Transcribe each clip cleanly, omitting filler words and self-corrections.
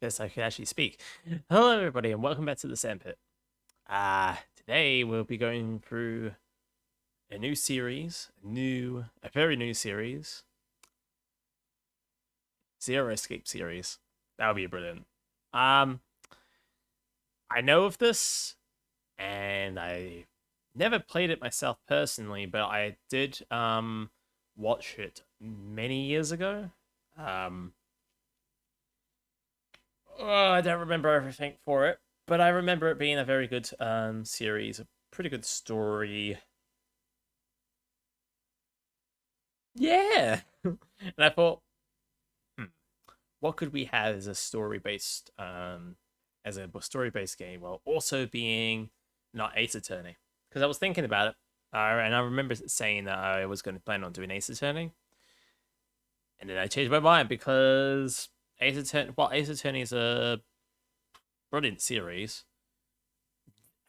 Guess I could actually speak. Hello, everybody, and welcome back to the Sandpit. Today we'll be going through a new series, a very new series, Zero Escape series. That would be brilliant. Um, I know of this, and I never played it myself personally, but I did watch it many years ago. Um, I don't remember everything for it, but I remember it being a very good series, a pretty good story. Yeah, and I thought, hmm, what could we have as a story based game while also being not Ace Attorney? Because I was thinking about it, and I remember saying that I was going to plan on doing Ace Attorney, and then I changed my mind because Ace Attorney is a brilliant series.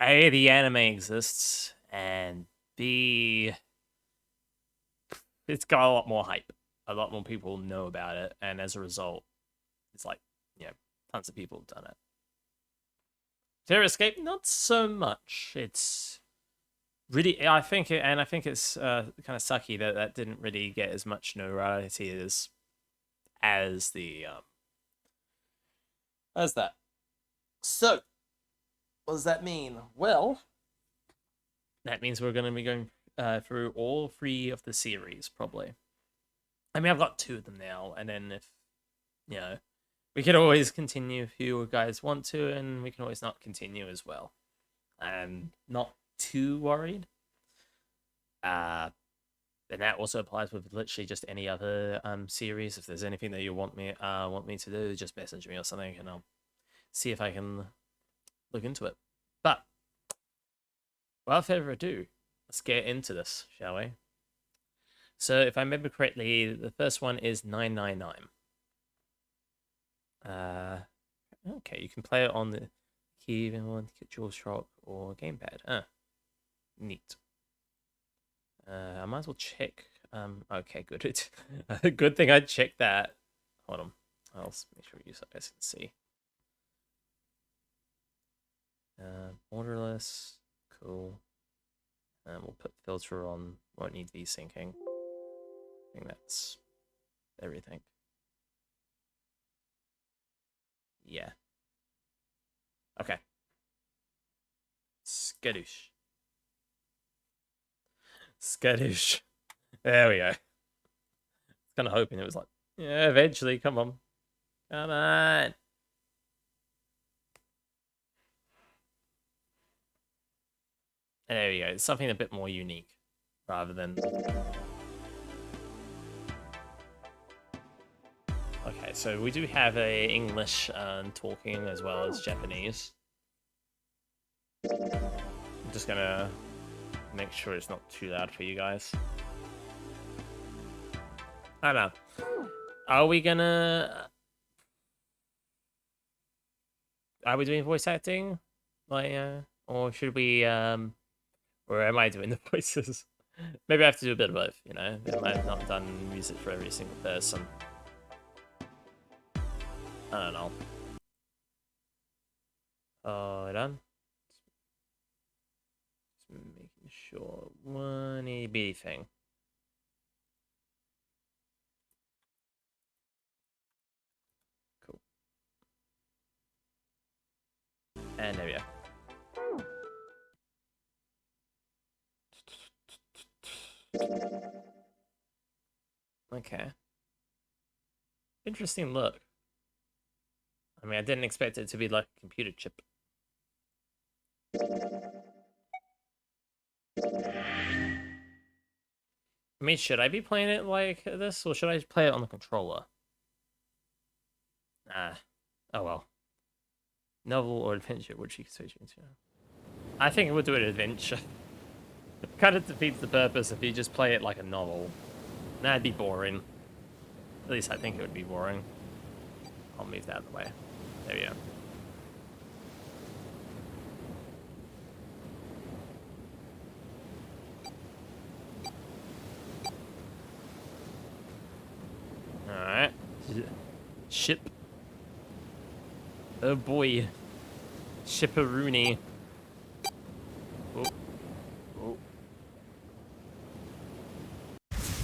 A, the anime exists, and B, it's got a lot more hype. A lot more people know about it, and as a result, it's like, tons of people have done it. Zero Escape, not so much. It's really, I think it's kind of sucky that that didn't really get as much notoriety as the as that. So, what does that mean? Well, that means we're going to be going through all three of the series, probably. I mean, I've got two of them now, and then if, you know, we can always continue if you guys want to, and we can always not continue as well. I'm not too worried. And that also applies with literally just any other series. If there's anything that you want me to do, just message me or something, and I'll see if I can look into it. But without further ado, let's get into this, shall we? So, if I remember correctly, the first one is 999. Okay, you can play it on the key, one, DualShock, or gamepad. Neat. I might as well check. Okay, good. Good thing I checked that. Hold on. I'll make sure you guys can see. Borderless. Cool. And we'll put filter on. Won't need V-syncing. I think that's everything. Yeah. Okay. Skadoosh. Skadoosh. There we go. Kind of hoping it was like, yeah, eventually, come on. Come on. And there we go. It's something a bit more unique rather than. Okay, so we do have a English talking as well as Japanese. I'm just gonna make sure it's not too loud for you guys. I don't know. Are we gonna? Are we doing voice acting? Like, or should we? Or am I doing the voices? Maybe I have to do a bit of both. You know, I've not done music for every single person. I don't know. Done. Just making sure one AB thing. Cool. And there we go. Okay. Interesting look. I mean, I didn't expect it to be like a computer chip. I mean, should I be playing it like this, or should I play it on the controller? Ah, oh well. Novel or adventure, which you can switch into. I think we'll do an adventure. It kind of defeats the purpose if you just play it like a novel. That'd be boring. At least I think it would be boring. I'll move that out of the way. There we go. Alright. Ship. Oh boy. Shipperoonie. Oh. Oh.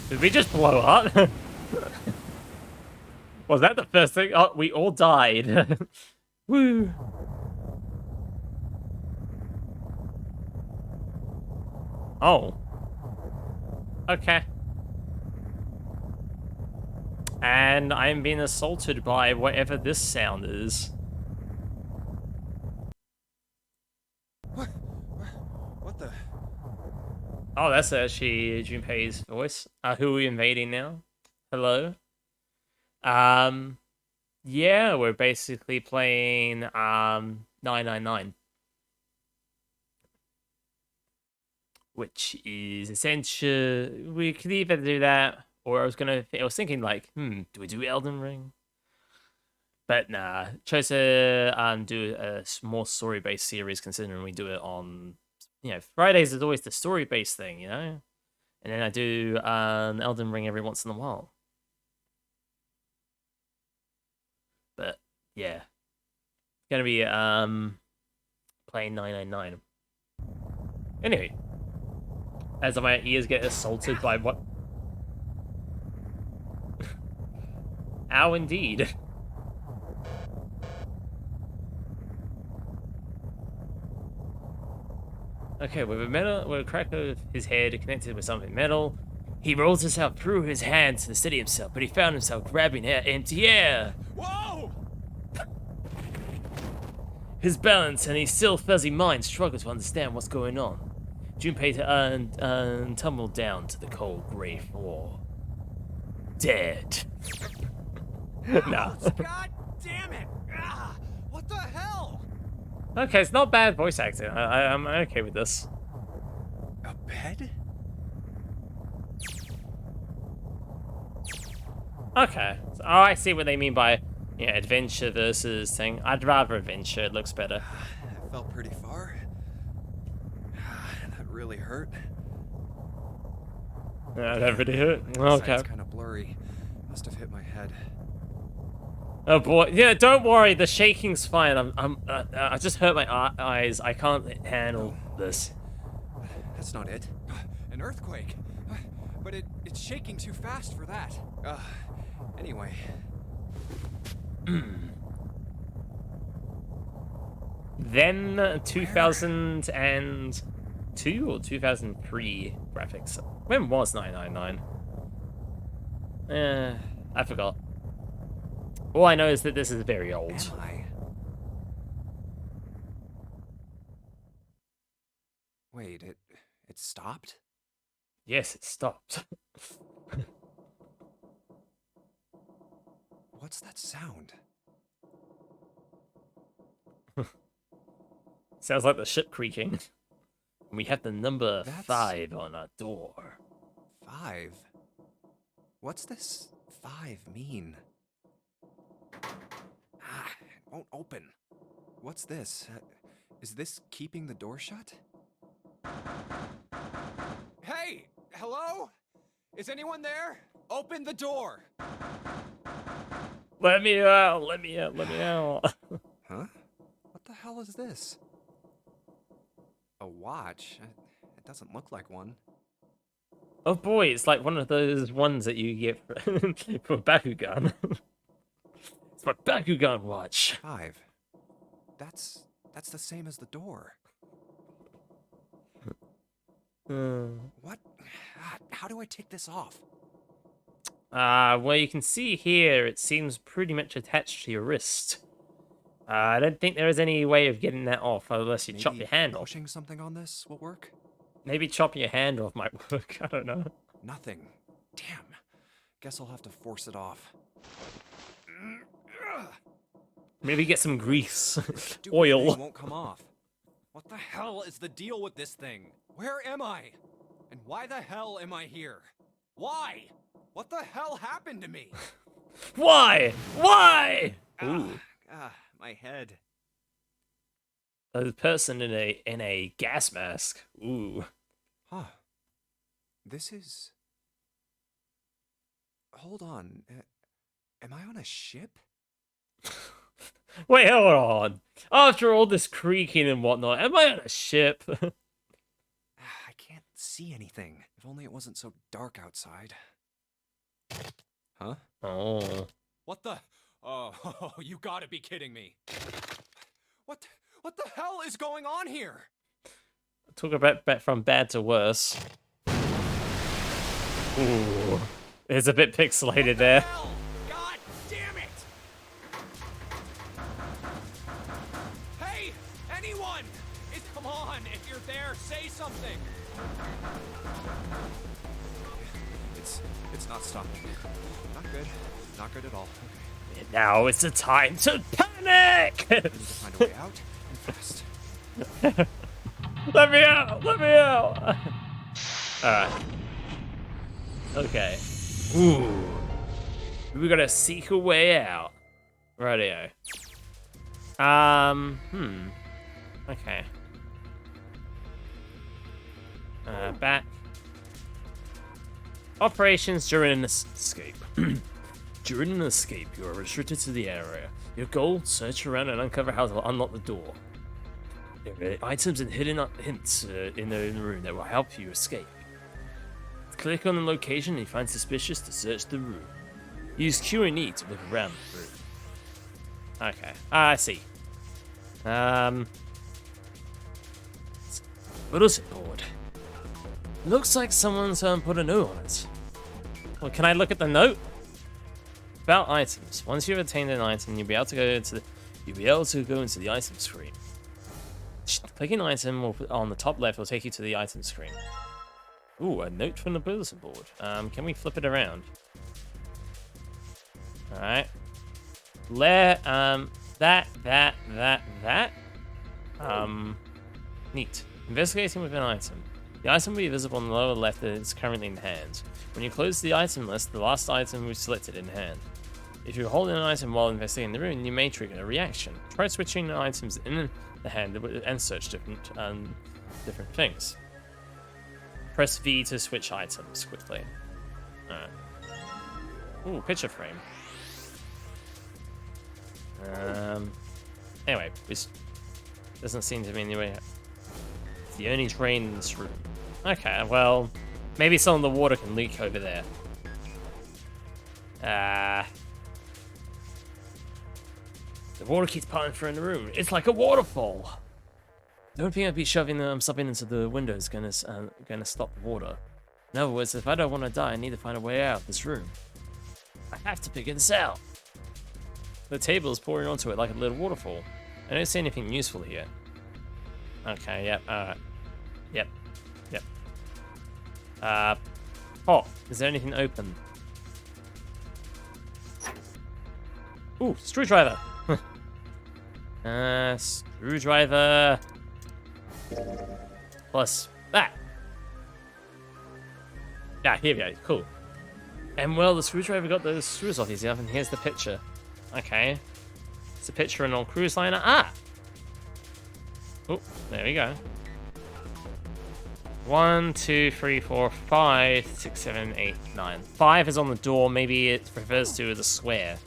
Did we just blow up? Was that the first thing? Oh, we all died. Woo. Oh. Okay. And I'm being assaulted by whatever this sound is. What the? Oh, that's actually Junpei's voice. Who are we invading now? Hello? Yeah, we're basically playing 999. Which is essential. We could either do that, or I was thinking like, do we do Elden Ring? But nah, chose to do a more story-based series, considering we do it on, Fridays is always the story-based thing, and then I do Elden Ring every once in a while. But yeah, gonna be playing 999. Anyway, as my ears get assaulted by what? Ow, indeed. Okay, with a crack of his head connected with something metal, he rolls himself through his hands to steady himself, but he found himself grabbing at empty air. Whoa! His balance and his still fuzzy mind struggle to understand what's going on. Junpei tumbled down to the cold gray floor. Dead. Nah. God damn it! Ah, what the hell? Okay, it's not bad voice acting. I'm okay with this. A bed? Okay. So, I see what they mean by adventure versus thing. I'd rather adventure. It looks better. That felt pretty far. That really hurt. That really hurt. Okay. Okay. It's kind of blurry. Must have hit my head. Oh boy. Yeah, don't worry. The shaking's fine. I just hurt my eyes. I can't handle this. That's not it. An earthquake. But it's shaking too fast for that. Anyway. Then 2002 or 2003 graphics. When was 999? I forgot. All I know is that this is very old. Am I? Wait, it stopped? Yes, it stopped. What's that sound? Sounds like the ship creaking. We have the number That's- 5 on our door. 5? What's this 5 mean? It won't open. What's this? Is this keeping the door shut? Hey! Hello? Is anyone there? Open the door! Let me out! Let me out! Let me out! Huh? What the hell is this? A watch? It doesn't look like one. Oh boy, it's like one of those ones that you get for Bakugan. It's my Bakugan watch. 5. That's the same as the door. What? How do I take this off? Well, you can see here, it seems pretty much attached to your wrist. I don't think there is any way of getting that off unless you chop Maybe your hand off. pushing something on this will work? Maybe chopping your hand off might work. I don't know. Nothing. Damn. Guess I'll have to force it off. Maybe get some grease, Stupid oil. thing won't come off. What the hell is the deal with this thing? Where am I? And why the hell am I here? Why? What the hell happened to me? Why? Why? Ooh, My head. a person in a gas mask. Ooh. Huh. This is... Hold on. Am I on a ship? Wait, hold on. After all this creaking and whatnot, am I on a ship? I can't see anything. If only it wasn't so dark outside. Huh? Oh. What the? Oh, you gotta be kidding me. What the hell is going on here? Talk about from bad to worse. Ooh. It's a bit pixelated there. Hell? God damn it! Hey, anyone! Come on, if you're there, say something. It's not stopping. Not good. Not good at all. Okay. Now it's the time to panic! We need to find a way out and fast. Let me out! Let me out! Alright. Okay. Ooh. We gotta seek a way out. Rightio. Okay. Back. Operations during an escape. During an escape, you are restricted to the area. Your goal, search around and uncover how to unlock the door. There are items and hidden hints in the room that will help you escape. Click on the location and you find suspicious to search the room. Use Q and E to look around the room. Okay, I see. Bulletin board. Looks like someone's put a note on it. Well, can I look at the note? About items. Once you've obtained an item, you'll be able to go into the item screen. Clicking item on the top left will take you to the item screen. Ooh, a note from the bulletin board. Can we flip it around? Alright. Neat. Investigating with an item. The item will be visible on the lower left that is currently in hand. When you close the item list, the last item we selected in hand. If you're holding an item while investigating the room, you may trigger a reaction. Try switching the items in the hand and search different things. Press V to switch items quickly. Alright. Ooh, picture frame. Anyway, this doesn't seem to be anyway. It's the only drain in this room. Okay, well, maybe some of the water can leak over there. The water keeps piling through in the room. It's like a waterfall. Don't think I'd be shoving something into the window is gonna stop the water. In other words, if I don't want to die, I need to find a way out of this room. I have to figure this out. The table is pouring onto it like a little waterfall. I don't see anything useful here. Okay, yep, Yep. Oh, is there anything open? Ooh, screwdriver! Screwdriver. Plus that. Yeah, here we go, cool. And well, the screwdriver got those screws off easy enough, and here's the picture. Okay. It's a picture of an old cruise liner. Ah! Oh, there we go. 1, 2, 3, 4, 5, 6, 7, 8, 9. 5 is on the door. Maybe it refers to as a square.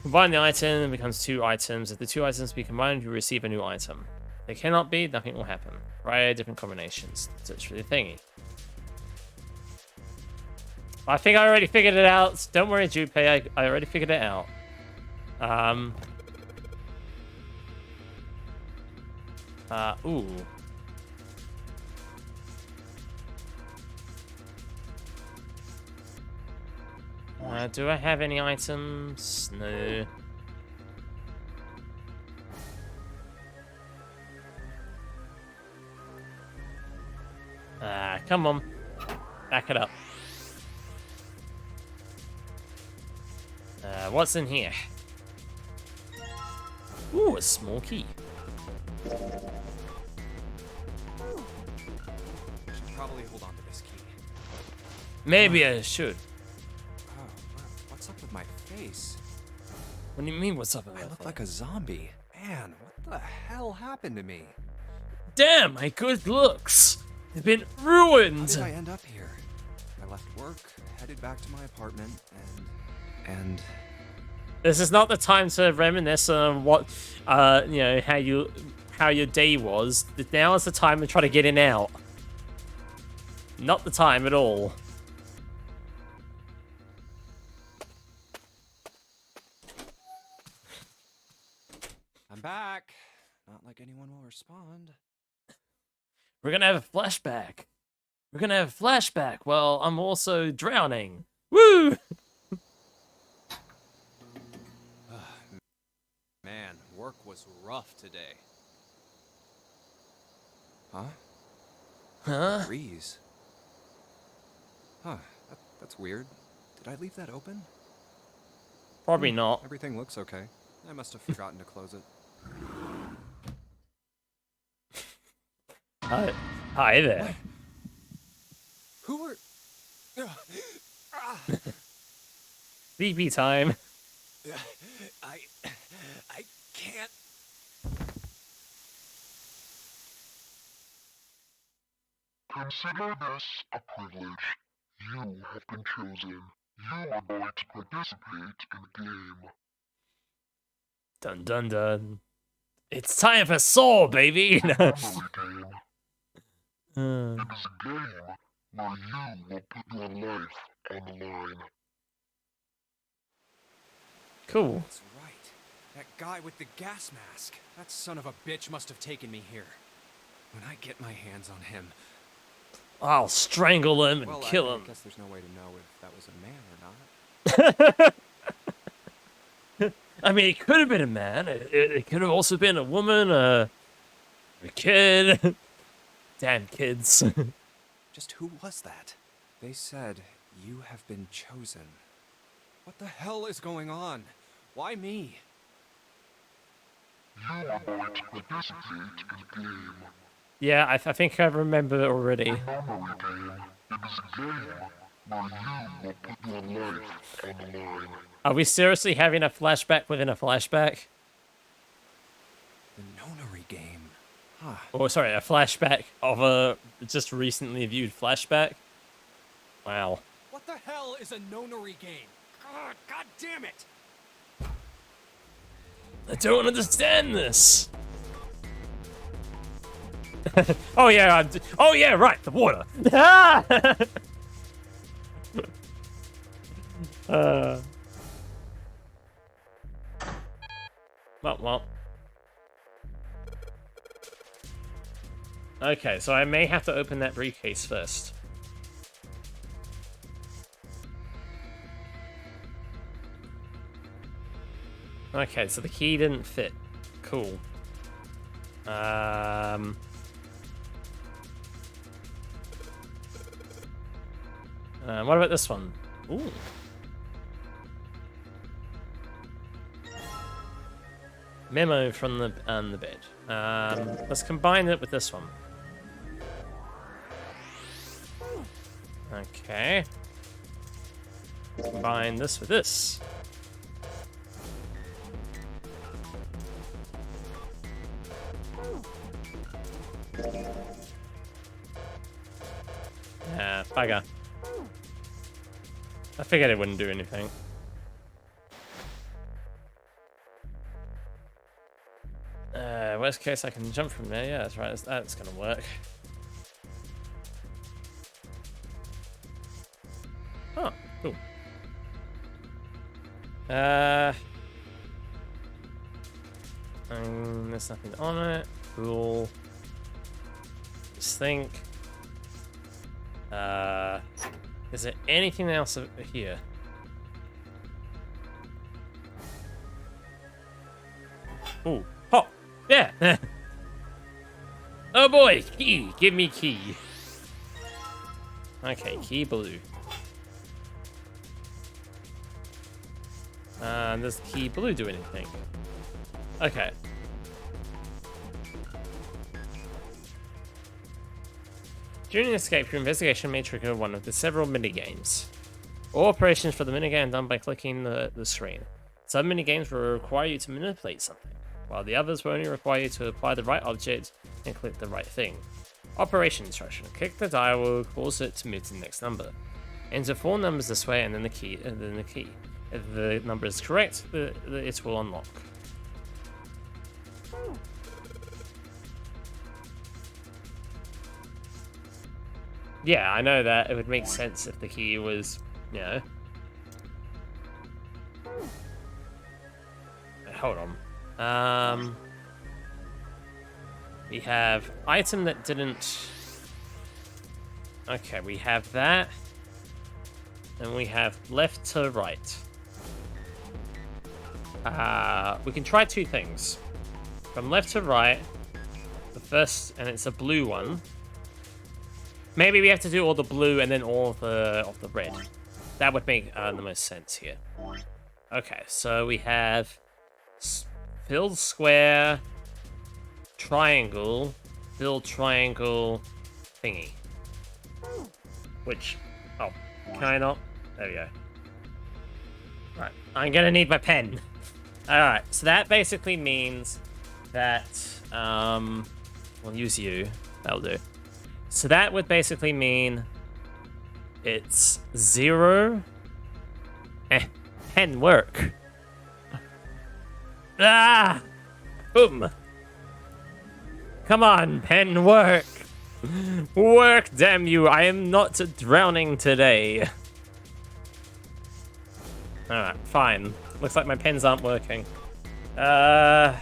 Combine the item, it becomes 2 items. If the 2 items be combined, you receive a new item. They cannot be, nothing will happen. Try different combinations. Search for the thingy. I think I already figured it out. Don't worry, Junpei, I already figured it out. Ooh. Do I have any items? No. Come on. Back it up. What's in here? Ooh, a small key. Should probably hold on to this key. Maybe I should. Oh, what's up with my face? What do you mean, what's up with I that look thing? like a zombie. Man, what the hell happened to me? Damn, my good looks! They've been How ruined! did I end up here? I left work, headed back to my apartment, and This is not the time to reminisce on what, you know, how your day was. Now is the time to try to get in out. Not the time at all. I'm back. Not like anyone will respond. We're gonna have a flashback. We're gonna have a flashback. Well, I'm also drowning. Woo! Man, work was rough today. Huh? Huh? Breeze. Huh, that's weird. Did I leave that open? Probably not. Everything looks okay. I must have forgotten to close it. Hi there. Who are... BB time. I can't... Consider this a privilege. You have been chosen. You are going to participate in the game. Dun dun dun. It's time for Soul, baby! Memory game. It is a game where you will put your life on the line. Cool. That's right. That guy with the gas mask. That son of a bitch must have taken me here. When I get my hands on him... I'll strangle him and Well, kill I him. guess there's no way to know if that was a man or not. I mean, it could have been a man. It could have also been a woman, a kid. Damn kids. Just who was that? They said, you have been chosen. What the hell is going on? Why me? You are going to participate in the game. Yeah, I think I remember it already. Memory game. It is a game where you will put your life on the line. Are we seriously having a flashback within a flashback? The nonary game. Huh. Or sorry, a flashback of a just recently viewed flashback? Wow. What the hell is a nonary game? God damn it! I don't understand this. Oh yeah, oh yeah, right, the water. Well. Okay, so I may have to open that briefcase first. Okay, so the key didn't fit. Cool. What about this one? Ooh. Memo from the bed. Let's combine it with this one. Okay. Combine this with this. Bugger. I figured it wouldn't do anything. Worst case, I can jump from there. Yeah, that's right. That's gonna work. Oh, cool. There's nothing on it. Cool. Just think. Is there anything else here? Ooh, hop. Yeah. Oh boy, key. Give me key. Okay, key blue. Does key blue do anything? Okay. During an escape, your investigation may trigger one of the several minigames. All operations for the minigame are done by clicking the screen. Some minigames will require you to manipulate something, while the others will only require you to apply the right object and click the right thing. Operation instruction. Click the dial will cause it to move to the next number. Enter 4 numbers this way and then the key. If If the number is correct, it will unlock. Yeah, I know that it would make sense if the key was, you know. Hold on. We have item that didn't. Okay, we have that. And we have left to right. We can try two things. From left to right, the first, and it's a blue one. Maybe we have to do all the blue and then all of the red. That would make the most sense here. Okay, so we have filled square, triangle, filled triangle, thingy. Which, oh, can I not? There we go. Right, I'm gonna need my pen. Alright, so that basically means that, we'll use you. That'll do. So that would basically mean it's 0. Pen work. Ah! Boom. Come on, pen work. Work, damn you. I am not drowning today. Alright, fine. Looks like my pens aren't working. Come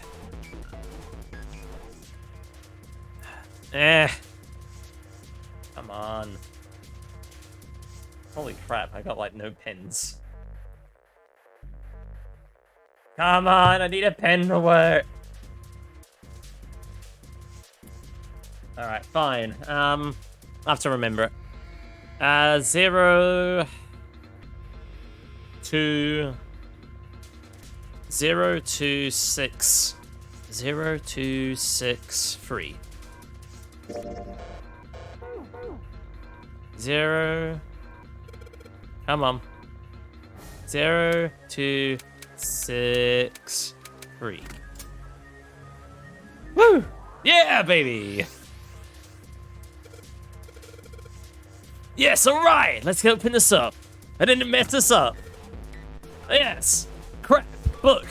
on. Holy crap, I got like no pens. Come on, I need a pen to work. Alright, fine. I have to remember it. 0 2 0 2 6 0 2 6 3 0. Come on. 0 2 6 3. Woo! Yeah, baby! Yes, alright! Let's open this up. I didn't mess this up. Yes! Crap! Book!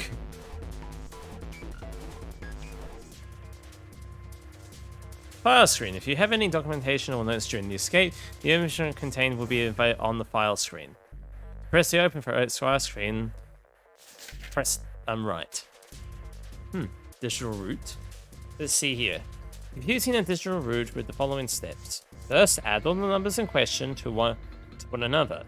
File screen. If you have any documentation or notes during the escape, the information contained will be on the file screen. Press the open for file screen. Press right. Digital route. Let's see here. Computing a digital route with the following steps. First, add all the numbers in question to one another.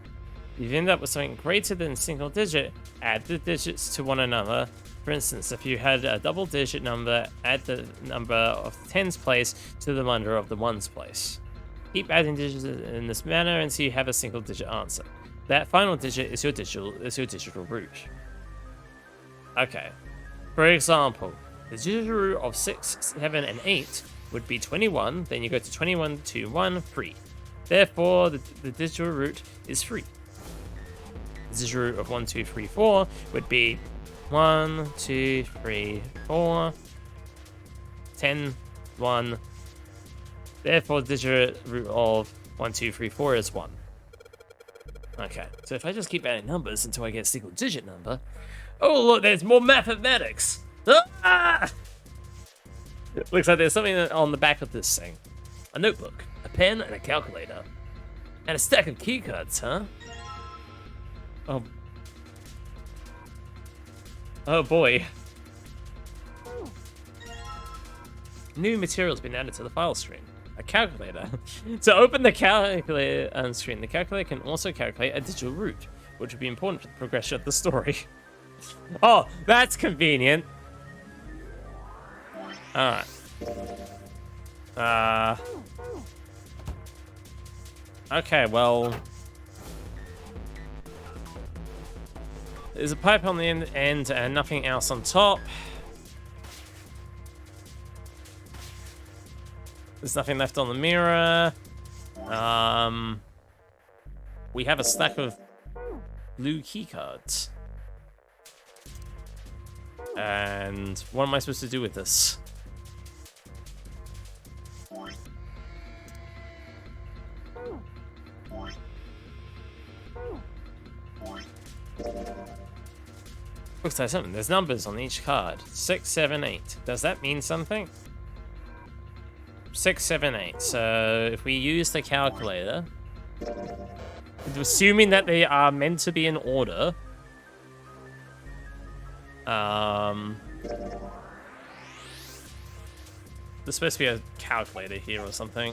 If you end up with something greater than a single digit, add the digits to one another. For instance, if you had a double-digit number, add the number of tens place to the number of the ones place. Keep adding digits in this manner until you have a single-digit answer. That final digit is your digital root. Okay. For example, the digital root of 6, 7, and 8 would be 21. Then you go to 21, 2, 1, 3. Therefore, the digital root is 3. The digital root of 1, 2, 3, 4 would be 1, 2, 3, 4, 10, 1. Therefore, the digital root of 1, 2, 3, 4 is 1. Okay, so if I just keep adding numbers until I get a single digit number. Oh, look, there's more mathematics. Ah! Looks like there's something on the back of this thing. A notebook, a pen, and a calculator. And a stack of keycards, huh? Oh. Oh boy. New material's been added to the file screen. A calculator. To open the calculator screen, the calculator can also calculate a digital root, which would be important for the progression of the story. Oh, that's convenient. Alright. Okay, well. There's a pipe on the end and nothing else on top. There's nothing left on the mirror. We have a stack of blue keycards. And what am I supposed to do with this? looks like something. There's numbers on each card. 6, 7, 8. Does that mean something? 6, 7, 8. So if we use the calculator, assuming that they are meant to be in order, there's supposed to be a calculator here or something.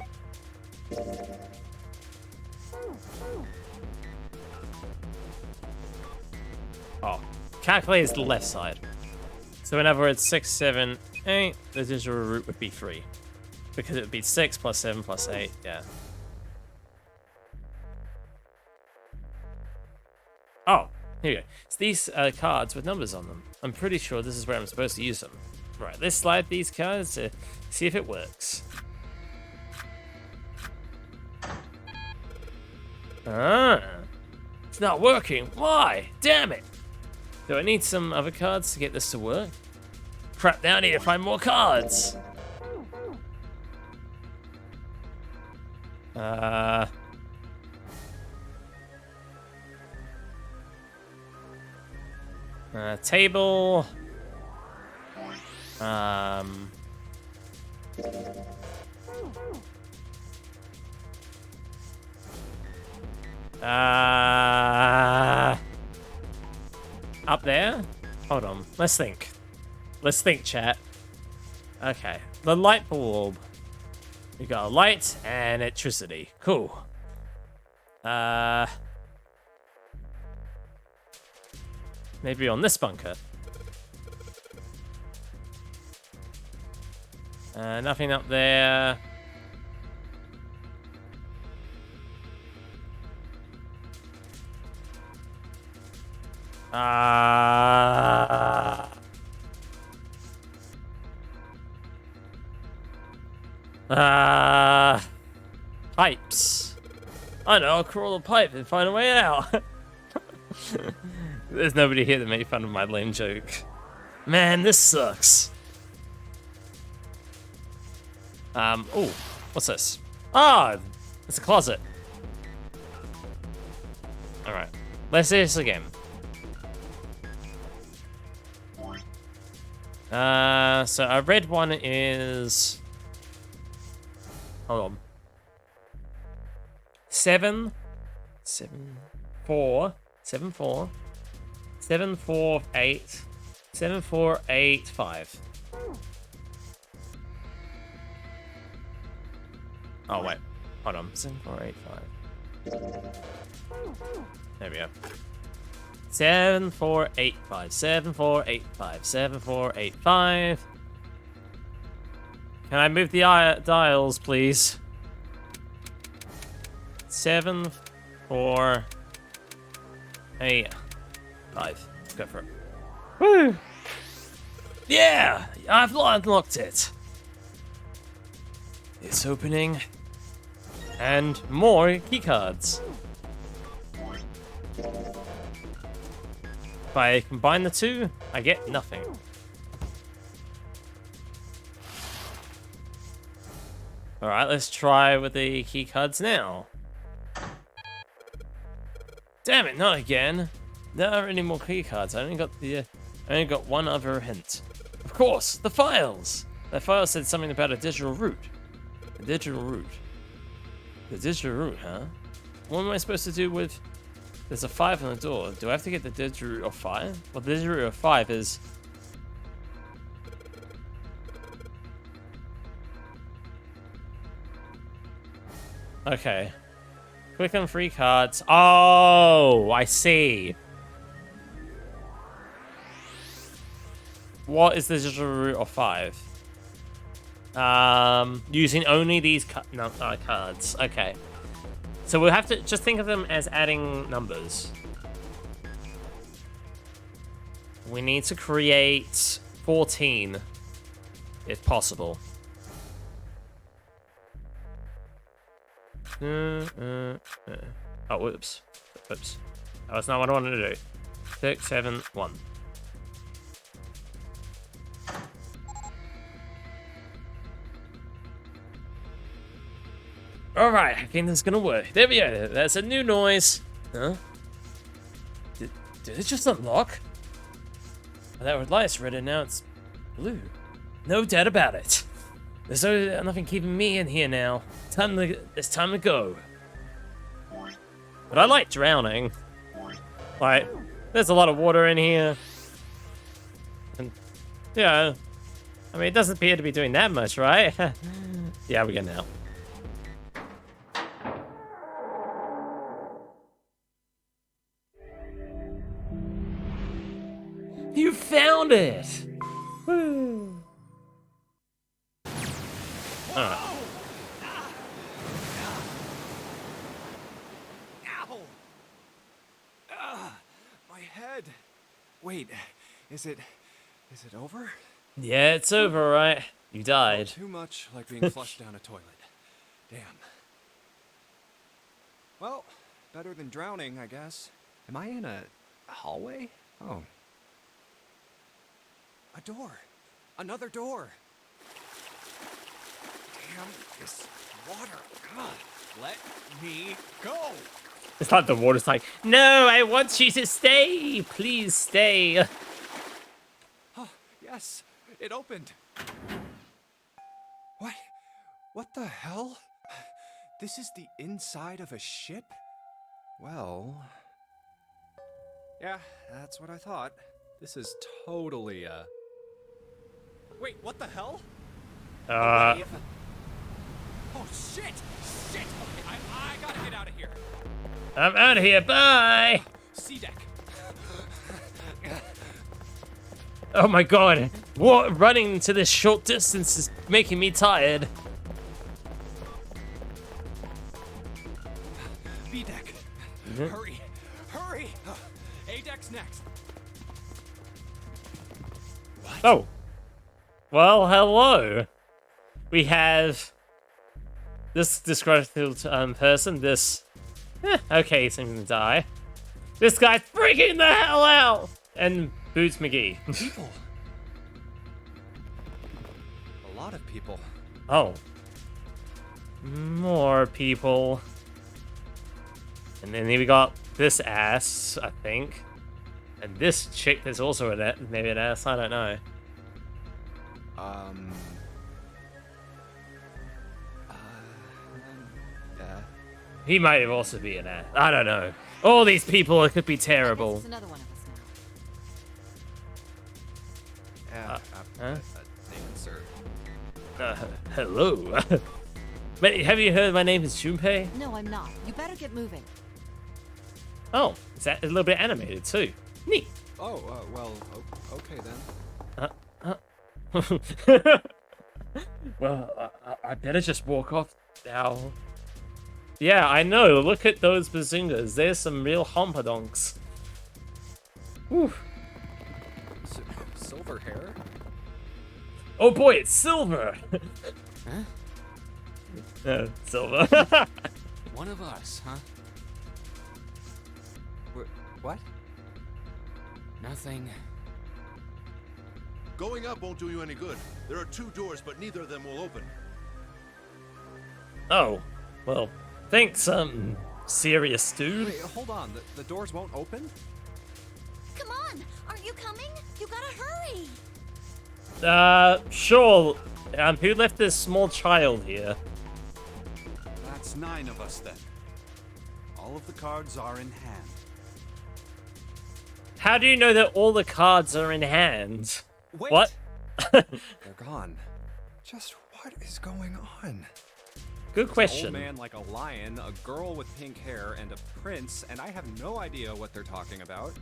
Oh, calculator's the left side. So whenever it's 6, 7, 8, the digital root would be 3. Because it would be 6 plus 7 plus 8, yeah. Oh, here you go. It's these cards with numbers on them. I'm pretty sure this is where I'm supposed to use them. Right, let's slide these cards to see if it works. Ah, it's not working. Why? Damn it. Do I need some other cards to get this to work? Crap, now I need to find more cards. Table. Up there? Hold on. Let's think. Let's think, chat. Okay. The light bulb. We got a light and electricity. Cool. Maybe on this bunker. Nothing up there. Pipes. I know, I'll crawl a pipe and find a way out. There's nobody here that made fun of my lame joke. Man, this sucks. Oh, what's this? Ah, it's a closet. All right, let's do this again. So a red one is... Hold on. 7, 4, 7, 4, 7, 4, 8, 7, 4, 8, 5. Oh, wait. Hold on. 7, 4, 8, 5. There we go. 7, 4, 8, 5. 7, 4, 8, 5. 7, 4, 8, 5. Can I move the dials, please? 7, 4, 8, 5. Let's go for it. Woo! Yeah! I've unlocked it. It's opening. And more keycards. If I combine the two, I get nothing. Alright, let's try with the keycards now. Damn it, not again. There aren't any more keycards. I only got one other hint. Of course, the files! That file said something about a digital root. A digital root. The digital root, huh? What am I supposed to do with... There's a 5 on the door. Do I have to get the digital root of 5? Well, the digital root of 5 is... Okay. Click on 3 cards. Oh, I see. What is the digital root of 5? Using only these cards. Okay. So we'll have to just think of them as adding numbers. We need to create 14, if possible. Oh, whoops. Whoops. That was not what I wanted to do. 6, 7, 1. Alright, I think that's gonna work. There we go. That's a new noise. Huh? Did it just unlock? That red light's red and now it's blue. No doubt about it. There's nothing keeping me in here now. It's time to go. But I like drowning. Like, there's a lot of water in here. And, yeah, I mean, it doesn't appear to be doing that much, right? Yeah, we go now. You found it! Woo! Ow! My head. Wait, is it over? Yeah, it's over, right? You died. Too much like being flushed down a toilet. Damn. Well, better than drowning, I guess. Am I in a hallway? Oh. A door. Another door. Damn this water. God, let me go. It's like the water's like, no, I want you to stay. Please stay. Oh, yes, it opened. What? What the hell? This is the inside of a ship? Well... yeah, that's what I thought. This is totally, Wait, what the hell? Oh, shit! Shit! Okay, I gotta get out of here. I'm out of here. Bye. Sea deck. Oh my god. What? Running to this short distance is making me tired. B deck. Hurry. Hurry! A deck's next. What? Oh. Well, hello. We have this disgruntled person, this... okay, he's going to die. This guy's freaking the hell out! And Boots McGee. People. A lot of people. Oh. More people. And then we got this ass, I think. And this chick that's also maybe an ass, I don't know. He might have also be an ass. I don't know. All these people could be terrible. It's another one of us now. Yeah. Thank you, sir. Hello. Wait, have you heard my name is Junpei? No, I'm not. You better get moving. Oh, it's a little bit animated too. Neat. Oh, well, okay then. Well, I better just walk off now. Yeah, I know. Look at those bazingas. There's some real hompadonks. Whew. Silver hair? Oh boy, it's Silver! Huh? Silver. One of us, huh? What? Nothing. Going up won't do you any good. There are 2 doors, but neither of them will open. Oh, well, thanks, serious dude. Wait, hold on. The doors won't open? Come on! Aren't you coming? You gotta hurry! Sure. Who left this small child here? That's 9 of us then. All of the cards are in hand. How do you know that all the cards are in hand? Wait. What? They're gone. Just what is going on? Good An question. old man like a lion, a girl with pink hair, and a prince, and I have no idea what they're talking about.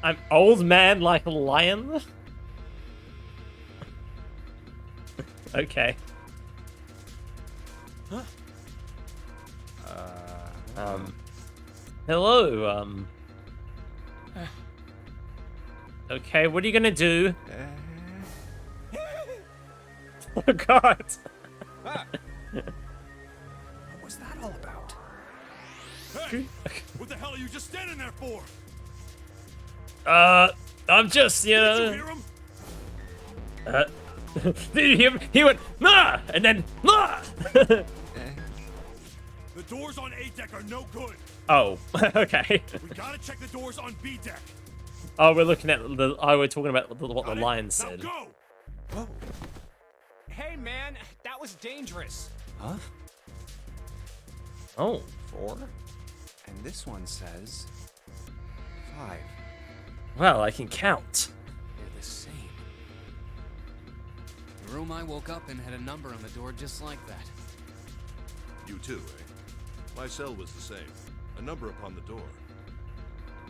I'm old man like a lion? Okay. Huh? Hello, Okay, what are you gonna do? Oh god! Ah. What was that all about? Hey! What the hell are you just standing there for? I'm just, you Did you know... hear him? Did you hear him? He went, nah! And then, nah! The doors on A deck are no good. Oh, okay. We gotta check the doors on B deck. Oh, we're looking at the. Oh, we're talking about what the lion Now said. go! Whoa. Hey, man, that was dangerous. Huh? Oh, 4? And this one says 5. well, I can count. They're the same. The room I woke up in had a number on the door just like that. You too, eh? My cell was the same. A number upon the door.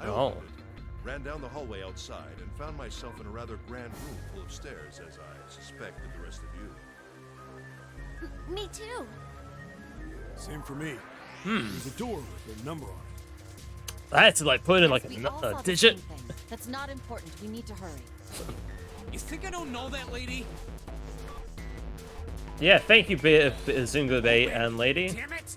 I Oh. opened it, ran down the hallway outside, and found myself in a rather grand room full of stairs, as I suspected the rest of you. Me too. Same for me. There's a door with a number on it. I had to like put in like We all saw a the digit. same thing. That's not important. We need to hurry. You think I don't know that lady? Yeah, thank you, Zunga Bay and lady. Damn it!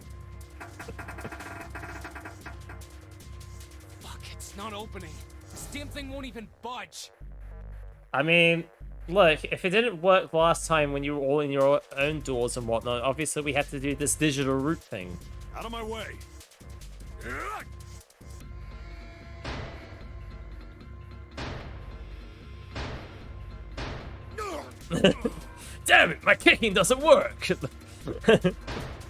Fuck, it's not opening. This damn thing won't even budge. I mean, look, if it didn't work last time when you were all in your own doors and whatnot, obviously we had to do this digital route thing. Out of my way! Damn it, my kicking doesn't work.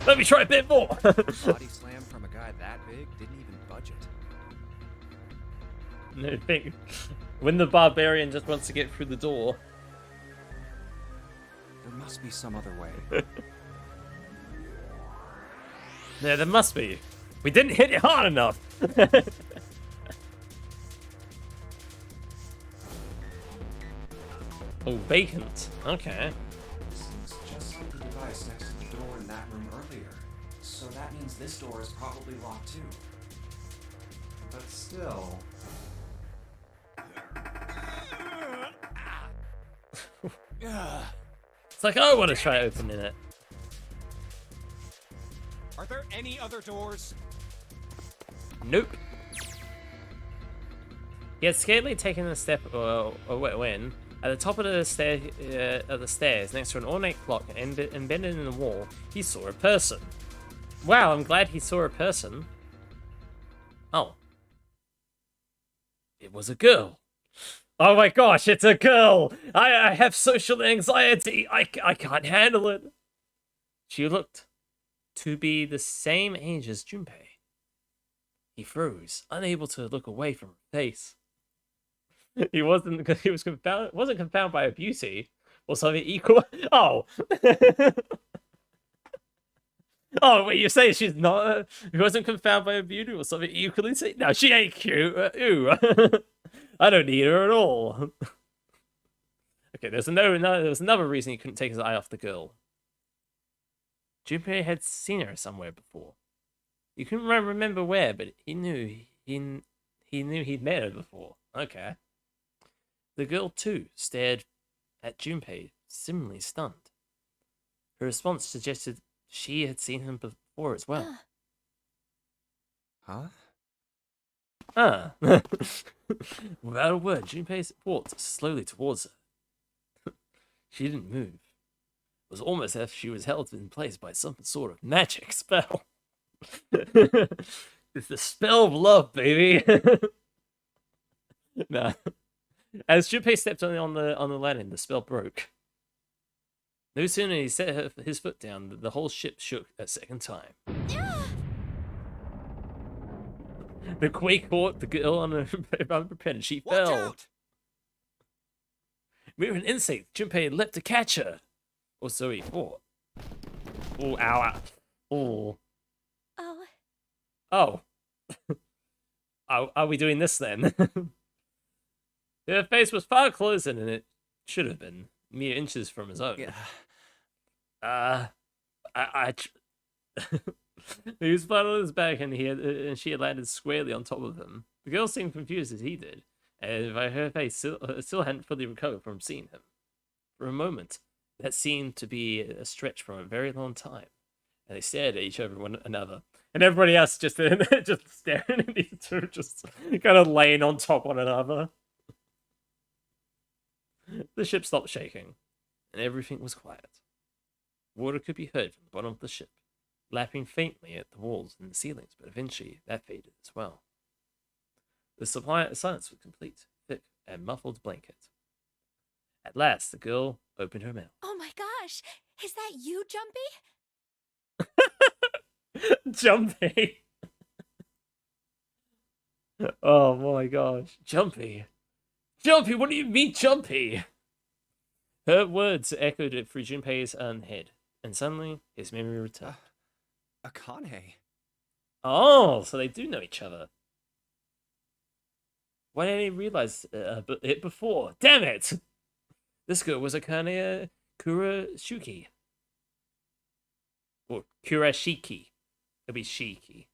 Let me try a bit more. Body slam from a guy that big didn't even budget. No, think when the barbarian just wants to get through the door. There must be some other way. Yeah, there must be. We didn't hit it hard enough. Oh, vacant. Okay. This is just like the device next to the door in that room earlier. So that means this door is probably locked too. But still. It's like I want to try opening it. Are there any other doors? Nope. He had scarcely taken a step when, at the top of the stairs, next to an ornate clock embedded in the wall, he saw a person. Wow, I'm glad he saw a person. Oh. It was a girl. Oh my gosh, it's a girl! I have social anxiety! I can't handle it! She looked to be the same age as Junpei. He froze, unable to look away from her face. He was confounded by her beauty, or something equal. Oh! Oh, wait, you're saying she's not? He wasn't confounded by her beauty, or something equally? No, she ain't cute. Ooh. I don't need her at all. Okay, there was another reason he couldn't take his eye off the girl. Junpei had seen her somewhere before. He couldn't remember where, but he knew he'd met her before. Okay. The girl too stared at Junpei, similarly stunned. Her response suggested she had seen him before as well. Huh? Without a word, Junpei walked slowly towards her. She didn't move. It was almost as if she was held in place by some sort of magic spell. It's the spell of love, baby. Nah. As Junpei stepped on the landing, the spell broke. No sooner he set his foot down, the whole ship shook a second time. The quake caught the girl unprepared and she Watch fell. out! With an instinct, Junpei leapt to catch her. Or so he thought. Oh, ow. Oh. Oh, Oh. Are we doing this then? Her face was far closer than it should have been, mere inches from his own. Yeah. He was flat on his back, and she had landed squarely on top of him. The girl seemed confused as he did, and by her face still hadn't fully recovered from seeing him. For a moment, that seemed to be a stretch from a very long time, and they stared at each other one another, and everybody else just just staring at these two, just kind of laying on top of one another. The ship stopped shaking, and everything was quiet. Water could be heard from the bottom of the ship, lapping faintly at the walls and the ceilings, but eventually that faded as well. The silence was complete. and muffled blanket. At last, the girl opened her mouth. Oh my gosh! Is that you, Jumpy? Jumpy! Oh my gosh. Jumpy! Jumpy, what do you mean, Jumpy? Her words echoed through Junpei's head, and suddenly his memory returned. Akane. Oh, so they do know each other. Why didn't he realize it before? Damn it! This girl was Akane Kurashiki. Or Kurashiki. It'll be Shiki.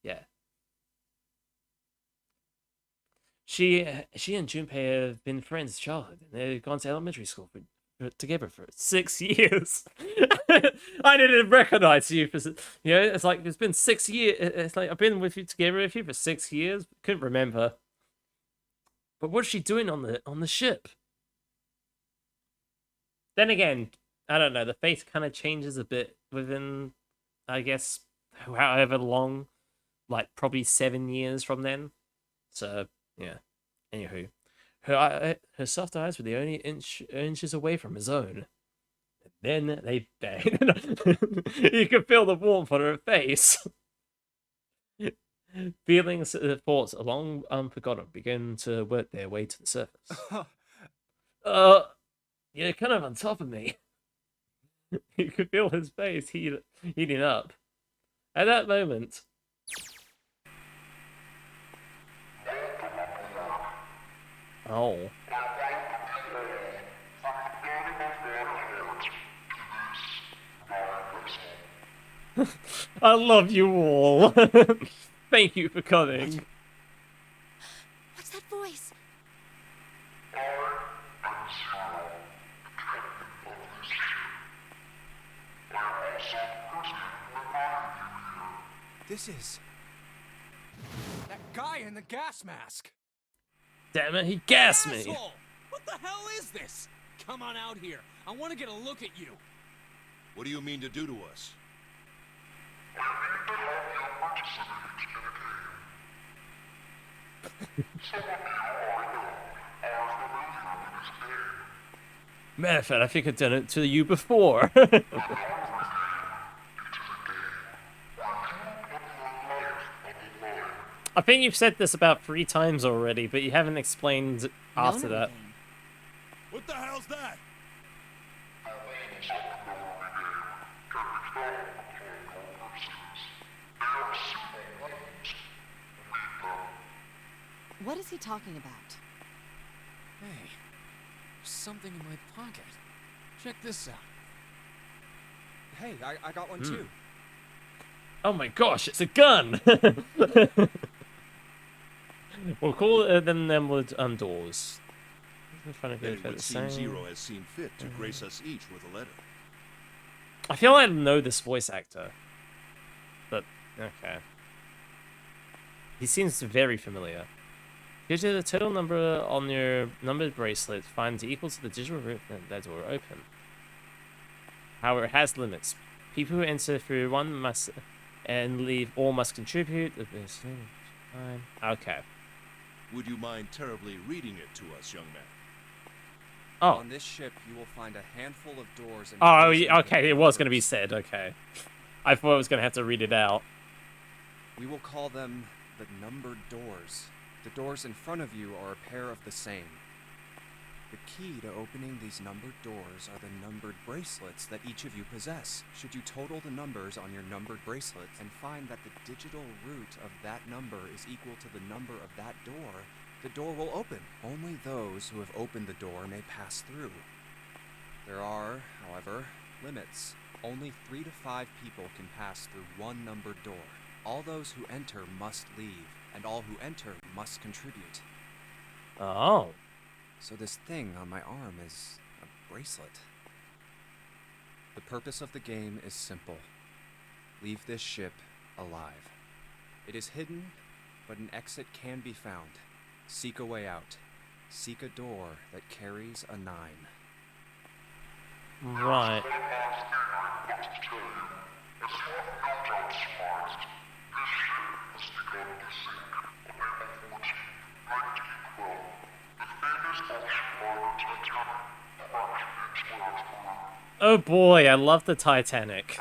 Yeah. She and Junpei have been friends since childhood, and they've gone to elementary school together for 6 years. I didn't recognize you for, it's like it's been 6 years. It's like I've been together with you for 6 years. Couldn't remember. But what's she doing on the ship? Then again, I don't know. The face kind of changes a bit within, I guess, however long, like probably 7 years from then. So yeah. Anywho, her soft eyes were the only inches away from his own. And then they banged. You could feel the warmth on her face. Feelings, thoughts, long unforgotten, began to work their way to the surface. You're kind of on top of me. You could feel his face heating up. At that moment, oh. I love you all. Thank you for coming. What's that voice? This is... That guy in the gas mask! Damn it, he gassed me. Asshole! What the hell is this? Come on out here. I want to get a look at you. What do you mean to do to us? Matter of fact, I think I've done it to you before. I think you've said this about 3 times already, but you haven't explained after that. What the hell's that? What is he talking about? Hey, there's something in my pocket. Check this out. Hey, I got one too. Oh my gosh, it's a gun! We'll call them Emerald doors. It would seem Zero has seen fit to grace us each with a letter. I feel like I know this voice actor. But, okay. He seems very familiar. Due to the total number on your numbered bracelet finds equal to the digital route that door open. However, it has limits. People who enter through one must and leave all must contribute. Okay. Would you mind terribly reading it to us, young man? Oh. On this ship, you will find a handful of doors and... Oh, okay, it was going to be said, okay. I thought I was going to have to read it out. We will call them the numbered doors. The doors in front of you are a pair of the same. The key to opening these numbered doors are the numbered bracelets that each of you possess. Should you total the numbers on your numbered bracelet and find that the digital root of that number is equal to the number of that door will open. Only those who have opened the door may pass through. There are, however, limits. Only 3 to 5 people can pass through one numbered door. All those who enter must leave, and all who enter must contribute. Oh. So this thing on my arm is a bracelet. The purpose of the game is simple. Leave this ship alive. It is hidden, but an exit can be found. Seek a way out. Seek a door that carries a 9. Right. Oh boy, I love the Titanic.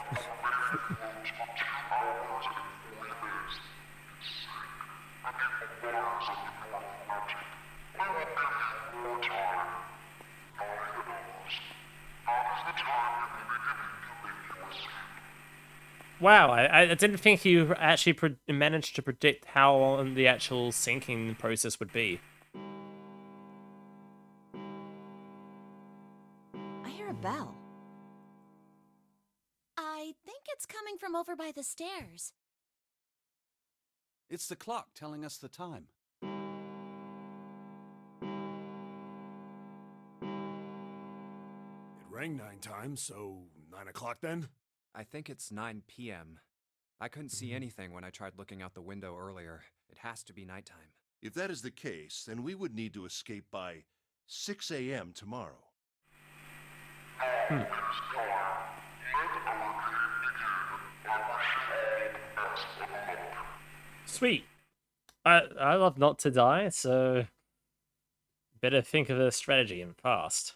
Wow, I didn't think you actually managed to predict how long the actual sinking process would be. I hear a bell. I think it's coming from over by the stairs. It's the clock telling us the time. It rang 9 times, so 9 o'clock then? I think it's 9 p.m. I couldn't see anything when I tried looking out the window earlier. It has to be nighttime. If that is the case, then we would need to escape by 6 a.m. tomorrow. Sweet. I love not to die, so better think of a strategy and fast.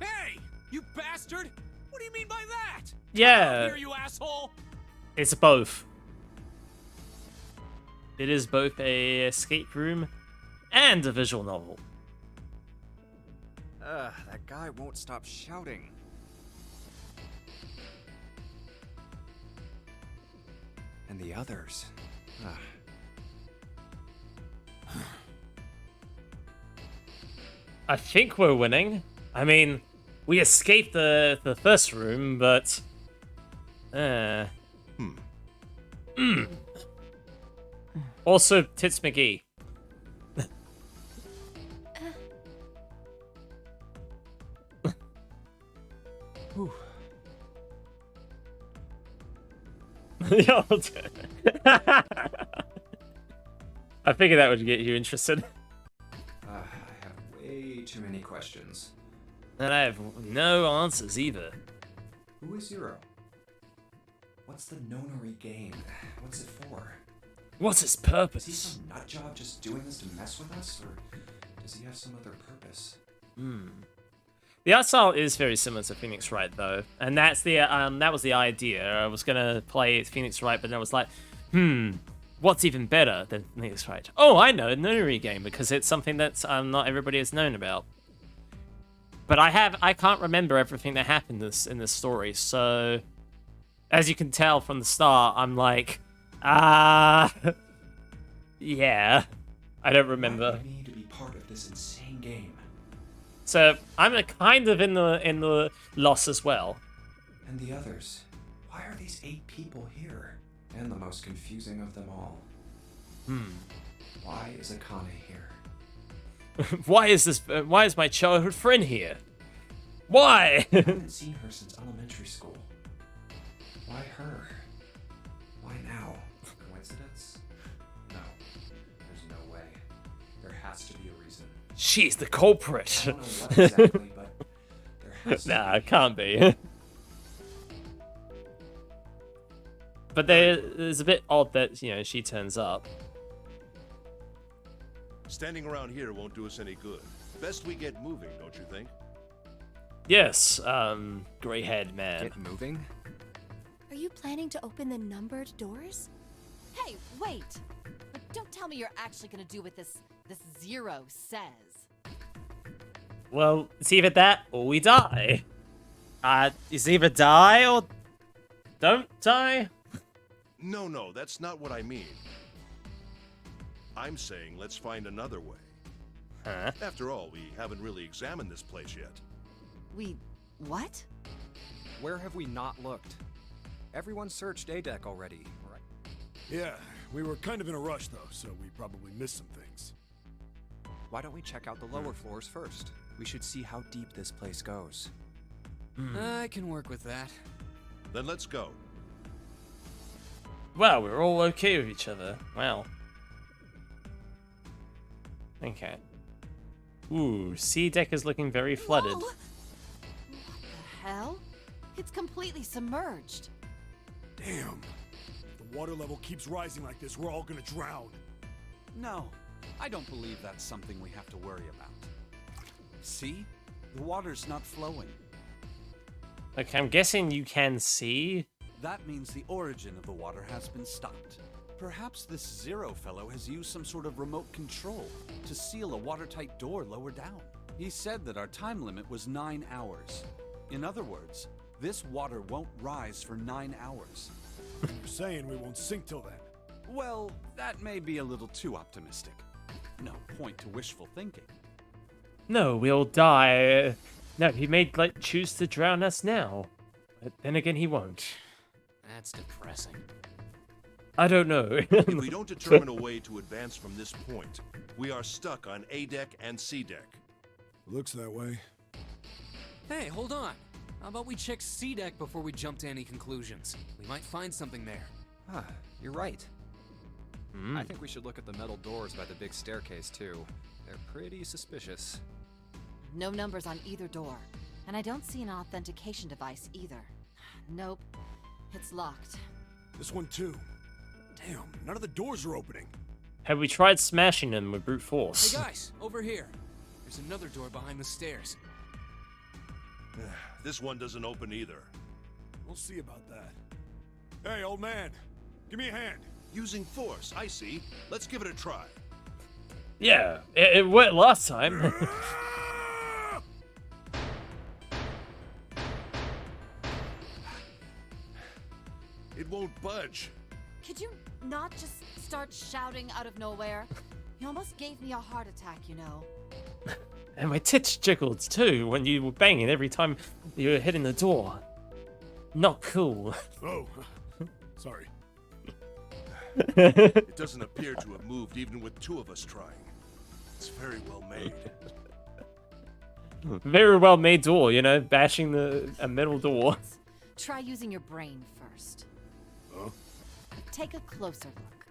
Hey! You bastard! What do you mean by that? Yeah, Here, you asshole! it's both. It is both a escape room and a visual novel. That guy won't stop shouting. And the others. I think we're winning. I mean, we escaped the first room, but Also, Tits McGee. I figured that would get you interested. I have way too many questions. And I have no answers either. Who is Zero? What's the nonary game? What's it for? What's its Is he purpose? some nut job just doing this to mess with us, or does he have some other purpose? The art style is very similar to Phoenix Wright, though, and that's the that was the idea. I was gonna play Phoenix Wright, but then I was like, what's even better than Phoenix Wright? Oh, I know, nonary game, because it's something that not everybody has known about. But I can't remember everything that happened in this story, so as you can tell from the start, I'm like, yeah, I don't remember. Why do we need to be part of this insane game? So I'm kind of in the loss as well. And the others? Why are these 8 people here? And the most confusing of them all. Why is Akane here? Why is my childhood friend here? Why? I haven't seen her since elementary school. Why her? Why now? Coincidence? No. There's no way. There has to be a reason. She's the culprit. I don't know what exactly, but there has to Nah, be. it can't be. But it's a bit odd that, you know, she turns up. Standing around here won't do us any good. Best we get moving, don't you think? Yes, gray-haired man. Get moving? Are you planning to open the numbered doors? Hey, wait! But don't tell me you're actually gonna do what this Zero says. Well, it's either that or we die. It's either die or don't die. No, that's not what I mean. I'm saying let's find another way. Huh? After all, we haven't really examined this place yet. What? Where have we not looked? Everyone searched A-Deck already, right? Yeah, we were kind of in a rush though, so we probably missed some things. Why don't we check out the lower floors first? We should see how deep this place goes. I can work with that. Then let's go. Well, we're all okay with each other. Wow. Okay. Ooh, C deck is looking very flooded. Whoa! What the hell? It's completely submerged. Damn. If the water level keeps rising like this, we're all gonna drown. No, I don't believe that's something we have to worry about. See? The water's not flowing. Okay, I'm guessing you can see. That means the origin of the water has been stopped. Perhaps this Zero fellow has used some sort of remote control to seal a watertight door lower down. He said that our time limit was 9 hours. In other words, this water won't rise for 9 hours. You're saying we won't sink till then? Well, that may be a little too optimistic. No point to wishful thinking. No, we'll die. No, he may like choose to drown us now. But then again, he won't. That's depressing. I don't know. If we don't determine a way to advance from this point, we are stuck on A deck and C deck. Looks that way. Hey, hold on. How about we check C deck before we jump to any conclusions? We might find something there. Huh, you're right. I think we should look at the metal doors by the big staircase, too. They're pretty suspicious. No numbers on either door. And I don't see an authentication device either. Nope. It's locked. This one too. Damn, none of the doors are opening. Have we tried smashing them with brute force? Hey guys, over here. There's another door behind the stairs. This one doesn't open either. We'll see about that. Hey, old man, give me a hand. Using force, I see. Let's give it a try. Yeah, it worked last time. It won't budge. Could you not just start shouting out of nowhere? You almost gave me a heart attack, you know. And my tits jiggled too when you were banging every time you were hitting the door. Not cool. Oh, sorry. It doesn't appear to have moved even with two of us trying. It's very well made. Very well made door, you know, bashing a metal door. Try using your brain first. Huh? Take a closer look.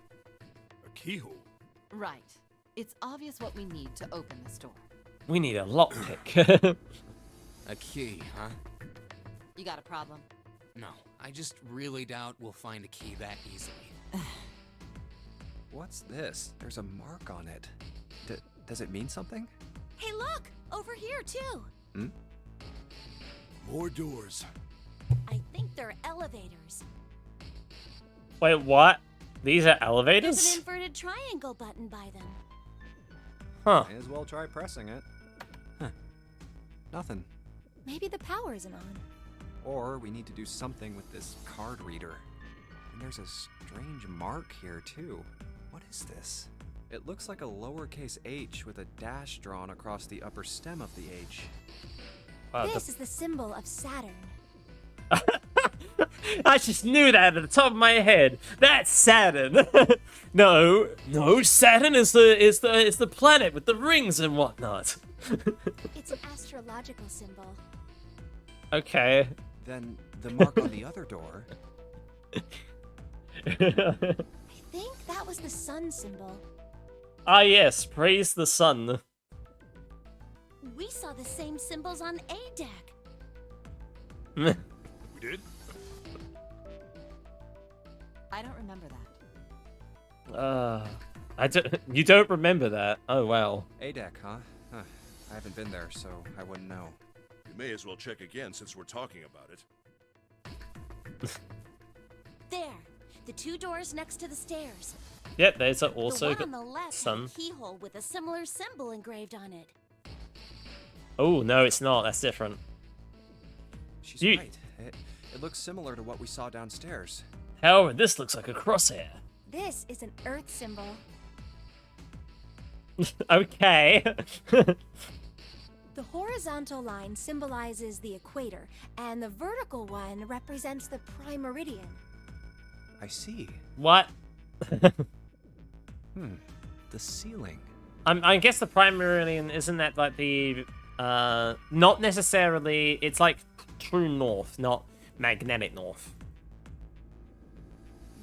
A keyhole? Right. It's obvious what we need to open this door. We need a lockpick. A key, huh? You got a problem? No, I just really doubt we'll find a key that easily. What's this? There's a mark on it. Does it mean something? Hey, look! Over here, too! More doors. I think they're elevators. Wait, what? These are There's an elevators? inverted triangle button by them. Huh. May as well try pressing it. Huh. Nothing. Maybe the power isn't on. Or we need to do something with this card reader. And there's a strange mark here, too. What is this? It looks like a lowercase h with a dash drawn across the upper stem of the H. Wow, This is the symbol of Saturn. I just knew that at the top of my head. That's Saturn. No, Saturn is the planet with the rings and whatnot. It's an astrological symbol. Okay. Then the mark on the other door. I think that was the sun symbol. Ah yes, praise the sun. We saw the same symbols on A deck. We did? I don't remember that. You don't remember that? Oh wow. A deck, huh? Huh. I haven't been there, so I wouldn't know. We may as well check again since we're talking about it. There, the two doors next to the stairs. Yep, there's also the one on the left sun. had a keyhole with a similar symbol engraved on it. Oh no, it's not. That's different. She's You- right. It looks similar to what we saw downstairs. However, this looks like a crosshair. This is an earth symbol. Okay. The horizontal line symbolizes the equator, and the vertical one represents the prime meridian. I see. What? The ceiling. I guess the prime meridian isn't that like the not necessarily. It's like true north, not magnetic north.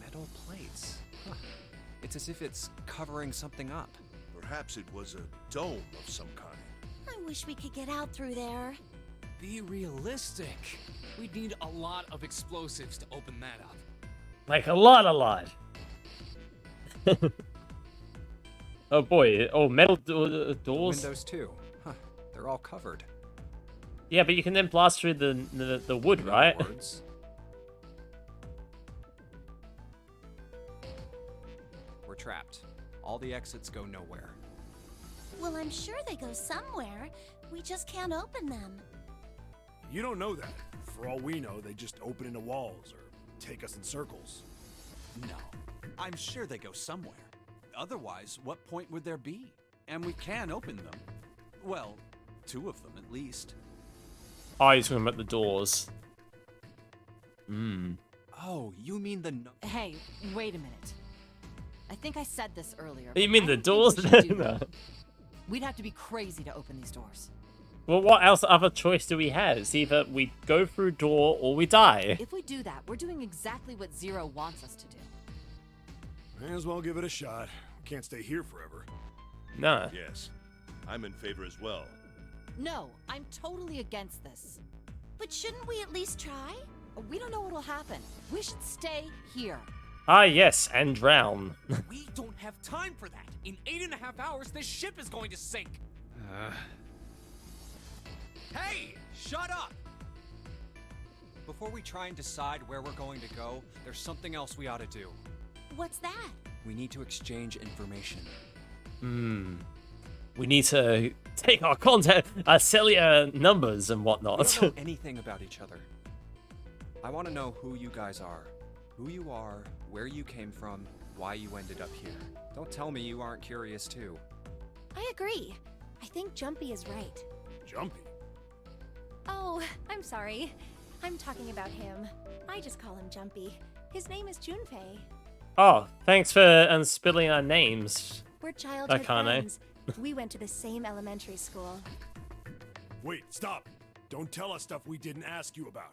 Metal plates. Huh. It's as if it's covering something up. Perhaps it was a dome of some kind. I wish we could get out through there. Be realistic. We'd need a lot of explosives to open that up. Like a lot. Oh boy. Oh, metal doors. Windows too. Huh. They're all covered. Yeah, but you can then blast through the wood, In other right? words, we're trapped. All the exits go nowhere. Well, I'm sure they go somewhere. We just can't open them. You don't know that. For all we know, they just open into walls or take us in circles. No, I'm sure they go somewhere. Otherwise, what point would there be? And we can open them. Well, 2 of them at least. Oh, you're talking about the doors. Oh, you mean the no- Hey, wait a minute. I think I said this earlier. You but mean I the don't think doors? we should do No. that. We'd have to be crazy to open these doors. Well, what else other choice do we have? It's either we go through door or we die. If we do that, we're doing exactly what Zero wants us to do. May as well give it a shot. We can't stay here forever. No. Yes, I'm in favor as well. No, I'm totally against this. But shouldn't we at least try? We don't know what'll happen. We should stay here. Ah, yes, and drown. We don't have time for that. In 8.5 hours, this ship is going to sink. Hey, shut up! Before we try and decide where we're going to go, there's something else we ought to do. What's that? We need to exchange information. We need to take our contact, our cellular numbers and We whatnot. don't know anything about each other. I want to know who you guys are. Who you are, where you came from, why you ended up here. Don't tell me you aren't curious too. I agree. I think Jumpy is right. Jumpy. Oh, I'm sorry. I'm talking about him. I just call him Jumpy. His name is Junpei. Oh, thanks for spilling our names. We're childhood Akane. friends. We went to the same elementary school. Wait, stop. Don't tell us stuff we didn't ask you about.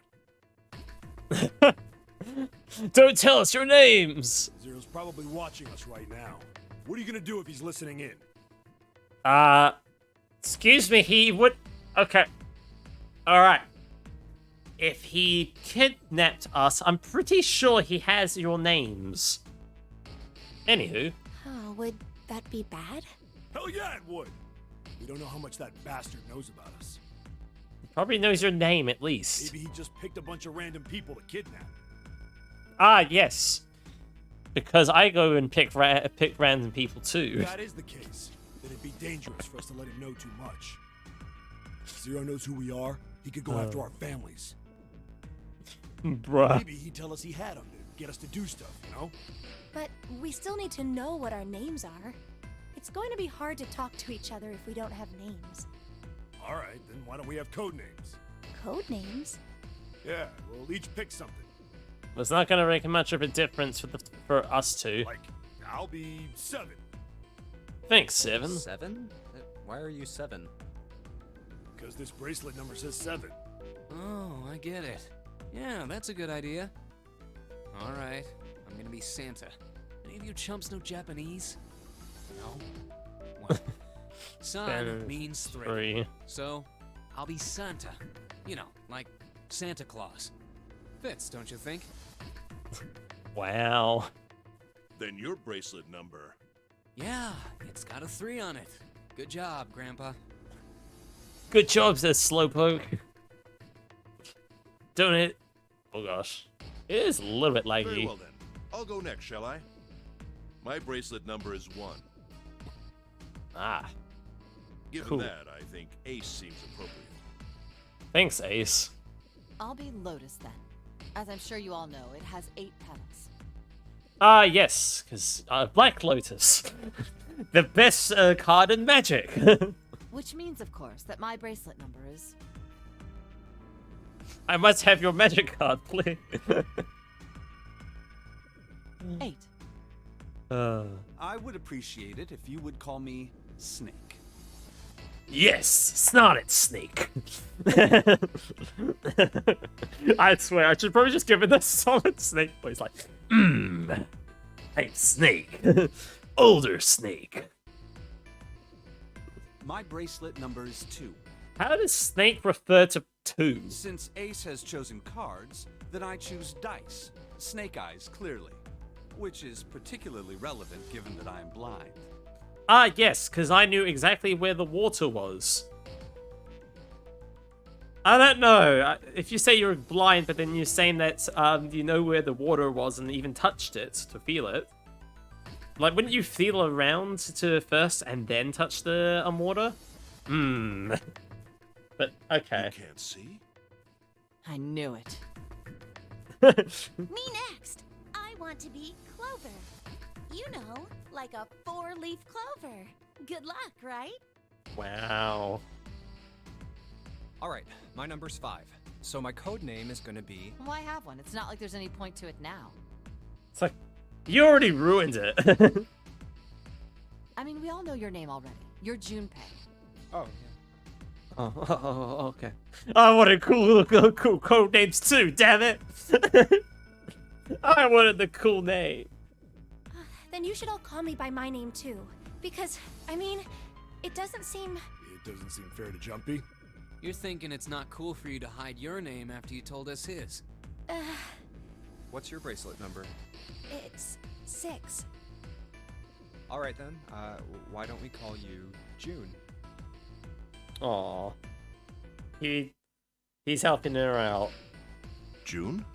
Don't tell us your names! Zero's probably watching us right now. What are you gonna do if he's listening in? Excuse me, he would... Okay. Alright. If he kidnapped us, I'm pretty sure he has your names. Anywho. Oh, would that be bad? Hell yeah, it would. We don't know how much that bastard knows about us. He probably knows your name, at least. Maybe he just picked a bunch of random people to kidnap. Ah, yes. Because I go and pick random people, too. If that is the case, then it'd be dangerous for us to let him know too much. If Zero knows who we are, he could go after our families. Bruh. Maybe he'd tell us he had them to get us to do stuff, you know? But we still need to know what our names are. It's going to be hard to talk to each other if we don't have names. Alright, then why don't we have code names? Code names? Yeah, we'll each pick something. It's not going to make much of a difference for us two. Like, I'll be 7. Thanks, 7. 7? Why are you 7? Because this bracelet number says 7. Oh, I get it. Yeah, that's a good idea. All right, I'm gonna be Santa. Any of you chumps know Japanese? No? Well, san means 3. So, I'll be Santa. You know, like Santa Claus. Fits, don't you think? Wow. Then your bracelet number. Yeah, it's got a 3 on it. Good job, Grandpa. Good job, says Slowpoke. Don't it? Oh gosh. It is a little bit laggy. Very well then. I'll go next, shall I? My bracelet number is 1. Ah. Given Cool. that, I think Ace seems appropriate. Thanks, Ace. I'll be Lotus then. As I'm sure you all know, it has 8 petals. Ah, yes, because Black Lotus. The best card in Magic. Which means, of course, that my bracelet number is... I must have your Magic card, please. 8. I would appreciate it if you would call me Snake. Yes, Snotted Snake. I swear, I should probably just give it the solid Snake voice, like, hey, Snake. Older Snake. My bracelet number is 2. How does Snake refer to 2? Since Ace has chosen cards, then I choose dice. Snake eyes, clearly. Which is particularly relevant given that I am blind. Ah, yes, because I knew exactly where the water was. I don't know. If you say you're blind, but then you're saying that you know where the water was and even touched it to feel it. Like, wouldn't you feel around to first and then touch the water? Hmm. But, okay. You can't see? I knew it. Me next. I want to be Clover. You know, like a 4-leaf clover. Good luck, right? Wow. Alright, my number's 5. So my code name is gonna be... Why have one? It's not like there's any point to it now. It's like, you already ruined it. I mean, we all know your name already. You're Junpei. Oh, yeah. Oh, okay. I wanted cool code names too, damn it! I wanted the cool name. Then you should all call me by my name too. Because, I mean, it doesn't seem... It doesn't seem fair to Jumpy. You're thinking it's not cool for you to hide your name after you told us his. What's your bracelet number? It's 6. Alright then, why don't we call you June? Aw. He's helping her out. June?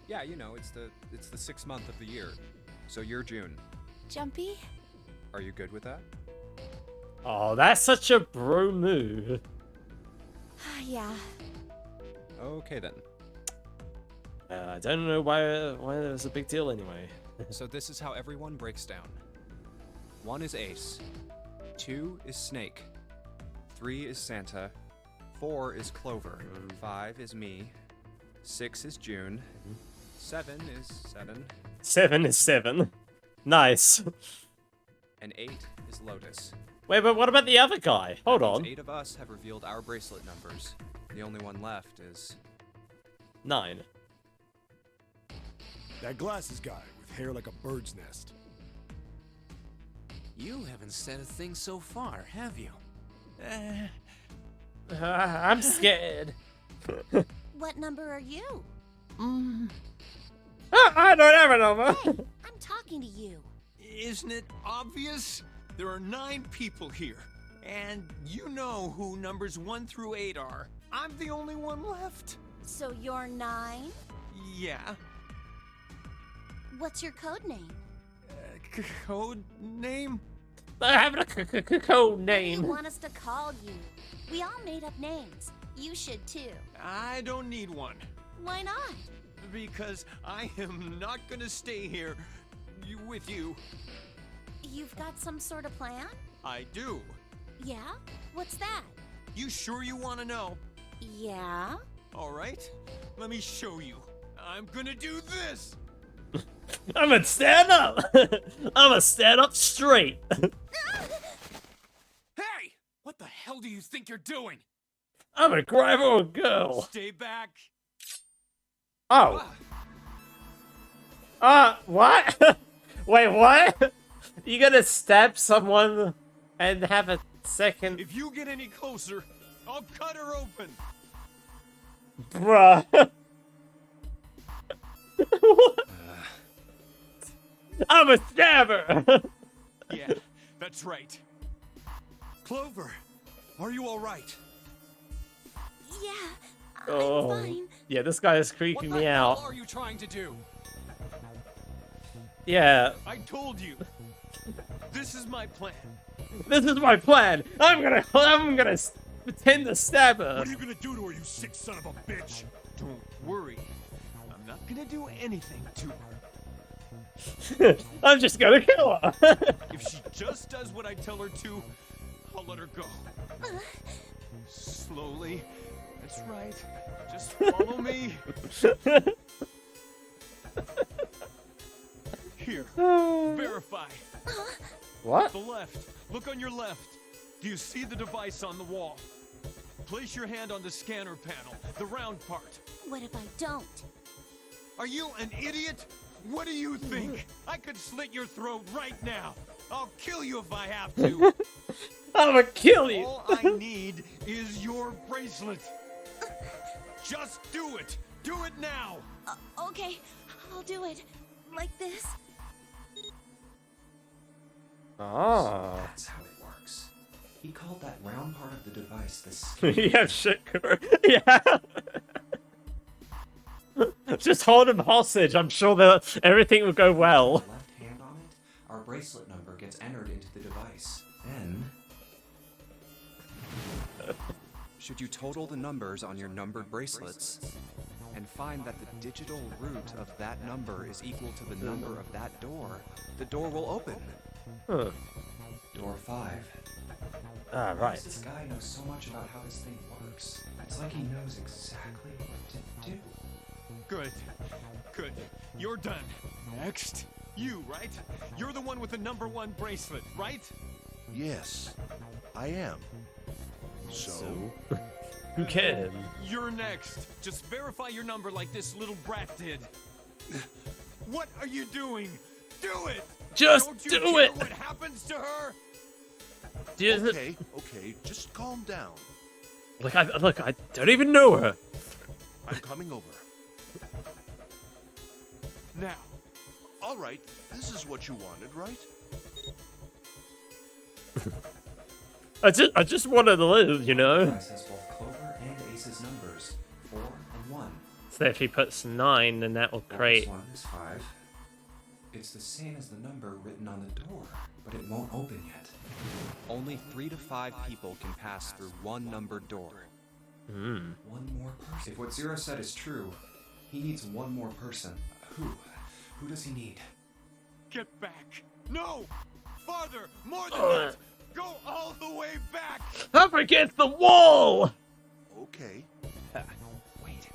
Yeah, you know, it's the 6th month of the year. So you're June. Jumpy? Are you good with that? Oh, that's such a bro move. Yeah. Okay then. I don't know why there's a big deal anyway. So this is how everyone breaks down. 1 is Ace. 2 is Snake. 3 is Santa. 4 is Clover. 5 is me. 6 is June. 7 is 7. 7 is 7. Nice. And 8 is Lotus. Wait, but what about the other guy? Hold on. 8 of us have revealed our bracelet numbers. The only one left is... 9. That glasses guy with hair like a bird's nest. You haven't said a thing so far, have you? I'm scared. What number are you? I don't have a number. Hey, I'm talking to you. Isn't it obvious? There are 9 people here, and you know who numbers 1 through 8 are. I'm the only one left. So you're 9? Yeah. What's your code name? Code name? I have a code What do name. you want us to call you? We all made up names. You should too. I don't need one. Why not? Because I am not gonna stay here with you. You've got some sort of plan? I do. Yeah? What's that? You sure you want to know? Yeah? All right, let me show you. I'm gonna do this. I'm gonna stand up. I'm gonna stand up straight. Hey! What the hell do you think you're doing? I'm gonna grab her a girl. Stay back. Oh. What? Wait, what? You gonna stab someone and have a second? If you get any closer, I'll cut her open. Bruh. I'm a stabber. Yeah, that's right. Clover, are you all right? Yeah, Oh. I'm fine. Yeah, this guy is What creeping the me hell out. are you trying to do? Yeah, I told you. This is my plan. this is my plan. I'm gonna pretend to stab her. What are you gonna do to her, you sick son of a bitch? Don't worry. I'm not gonna do anything to her. I'm just gonna kill her. If she just does what I tell her to, I'll let her go. Slowly. That's right. Just follow me. Here. Verify. What? The left. Look on your left. Do you see the device on the wall? Place your hand on the scanner panel, the round part. What if I don't? Are you an idiot? What do you think? I could slit your throat right now. I'll kill you if I have to. I'm gonna kill you. All I need is your bracelet. Just do it. Do it now. Okay, I'll do it. Like this. Ah. So that's how it works. He called that round part of the device the skin. Yeah, shit. Yeah. Just hold him hostage. I'm sure that everything will go well. With the left hand on it, our bracelet number gets entered into the device. Then, should you total the numbers on your numbered bracelets and find that the digital root of that number is equal to the number of that door, the door will open. Huh. Door 5. Ah, right. This guy knows so much about how this thing works. It's like he knows exactly what to do. Good. Good. You're done. Next. You, right? You're the one with the number 1 bracelet, right? Yes, I am. So? Who cares? You're next. Just verify your number like this little brat did. What are you doing? Do it! Just Don't you do care it! what happens to her? Okay, just calm down. Look, I don't even know her. I'm coming over. Now. All right, this is what you wanted, right? I just wanted to live, you know. Device has both Clover and Ace's numbers, 4 and 1. So if he puts 9, then that will create. 1 is 5. It's the same as the number written on the door, but it won't open yet. Only 3 to 5 people can pass through one numbered door. Hmm. One more person. If what Zero said is true, he needs one more person. Who? Who does he need? Get back. No! Farther! More than that! Go all the way back! Up against the wall! Okay. Wait,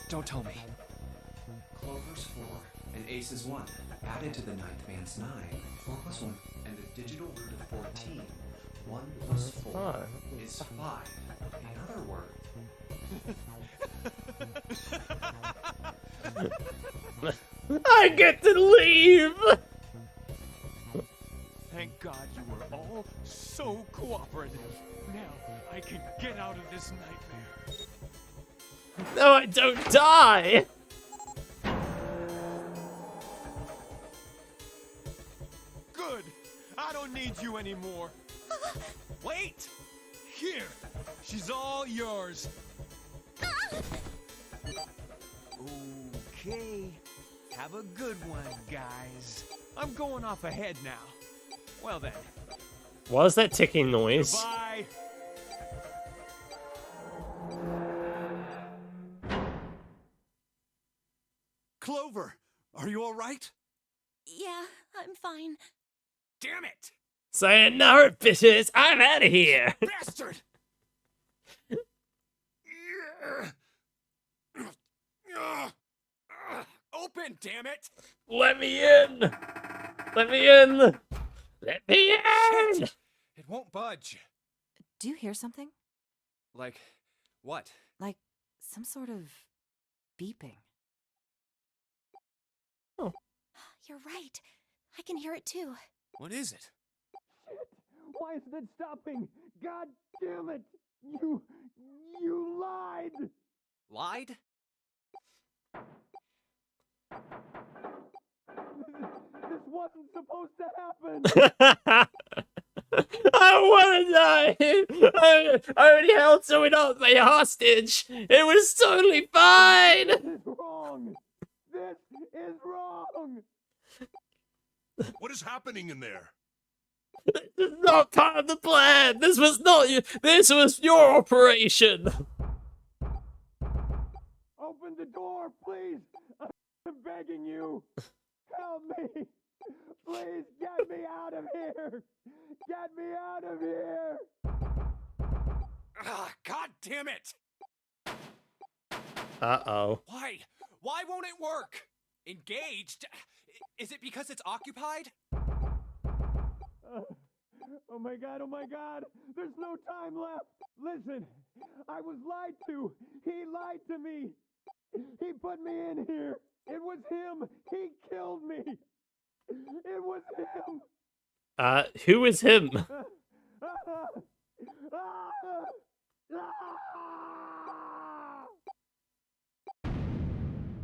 don't tell me. Clover's 4 and Ace is 1. Added to the ninth man's 9. 4 plus 1. And the digital root of 14. 1 plus 4 is 5. In other words. I get to leave! Thank God you were all so cooperative. Now I can get out of this nightmare. No, I don't die! Good. I don't need you anymore. Wait! Here. She's all yours. Okay. Have a good one, guys. I'm going off ahead now. Well then. What was that ticking noise? Bye. Clover, are you all right? Yeah, I'm fine. Damn it! Sayonara, bitches! I'm out of here! Bastard! Open, damn it! Let me in! Let me in! Let me in! Shit! It won't budge. Do you hear something? Like, what? Like some sort of beeping. Oh. You're right. I can hear it too. What is it? Why isn't it stopping? God damn it! You lied! Lied? This wasn't supposed to happen! I want to die! I already held someone else my hostage! It was totally fine! This is wrong! This is wrong! What is happening in there? This is not part of the plan! This was not you! This was your operation! Open the door, please! I'm begging you! Help me! Please get me out of here! Get me out of here! Ah, God damn it! Uh-oh. Why? Why won't it work? Engaged? Is it because it's occupied? Oh my god, oh my god! There's no time left! Listen, I was lied to! He lied to me! He put me in here! It was him! He killed me! It was him! Who is him?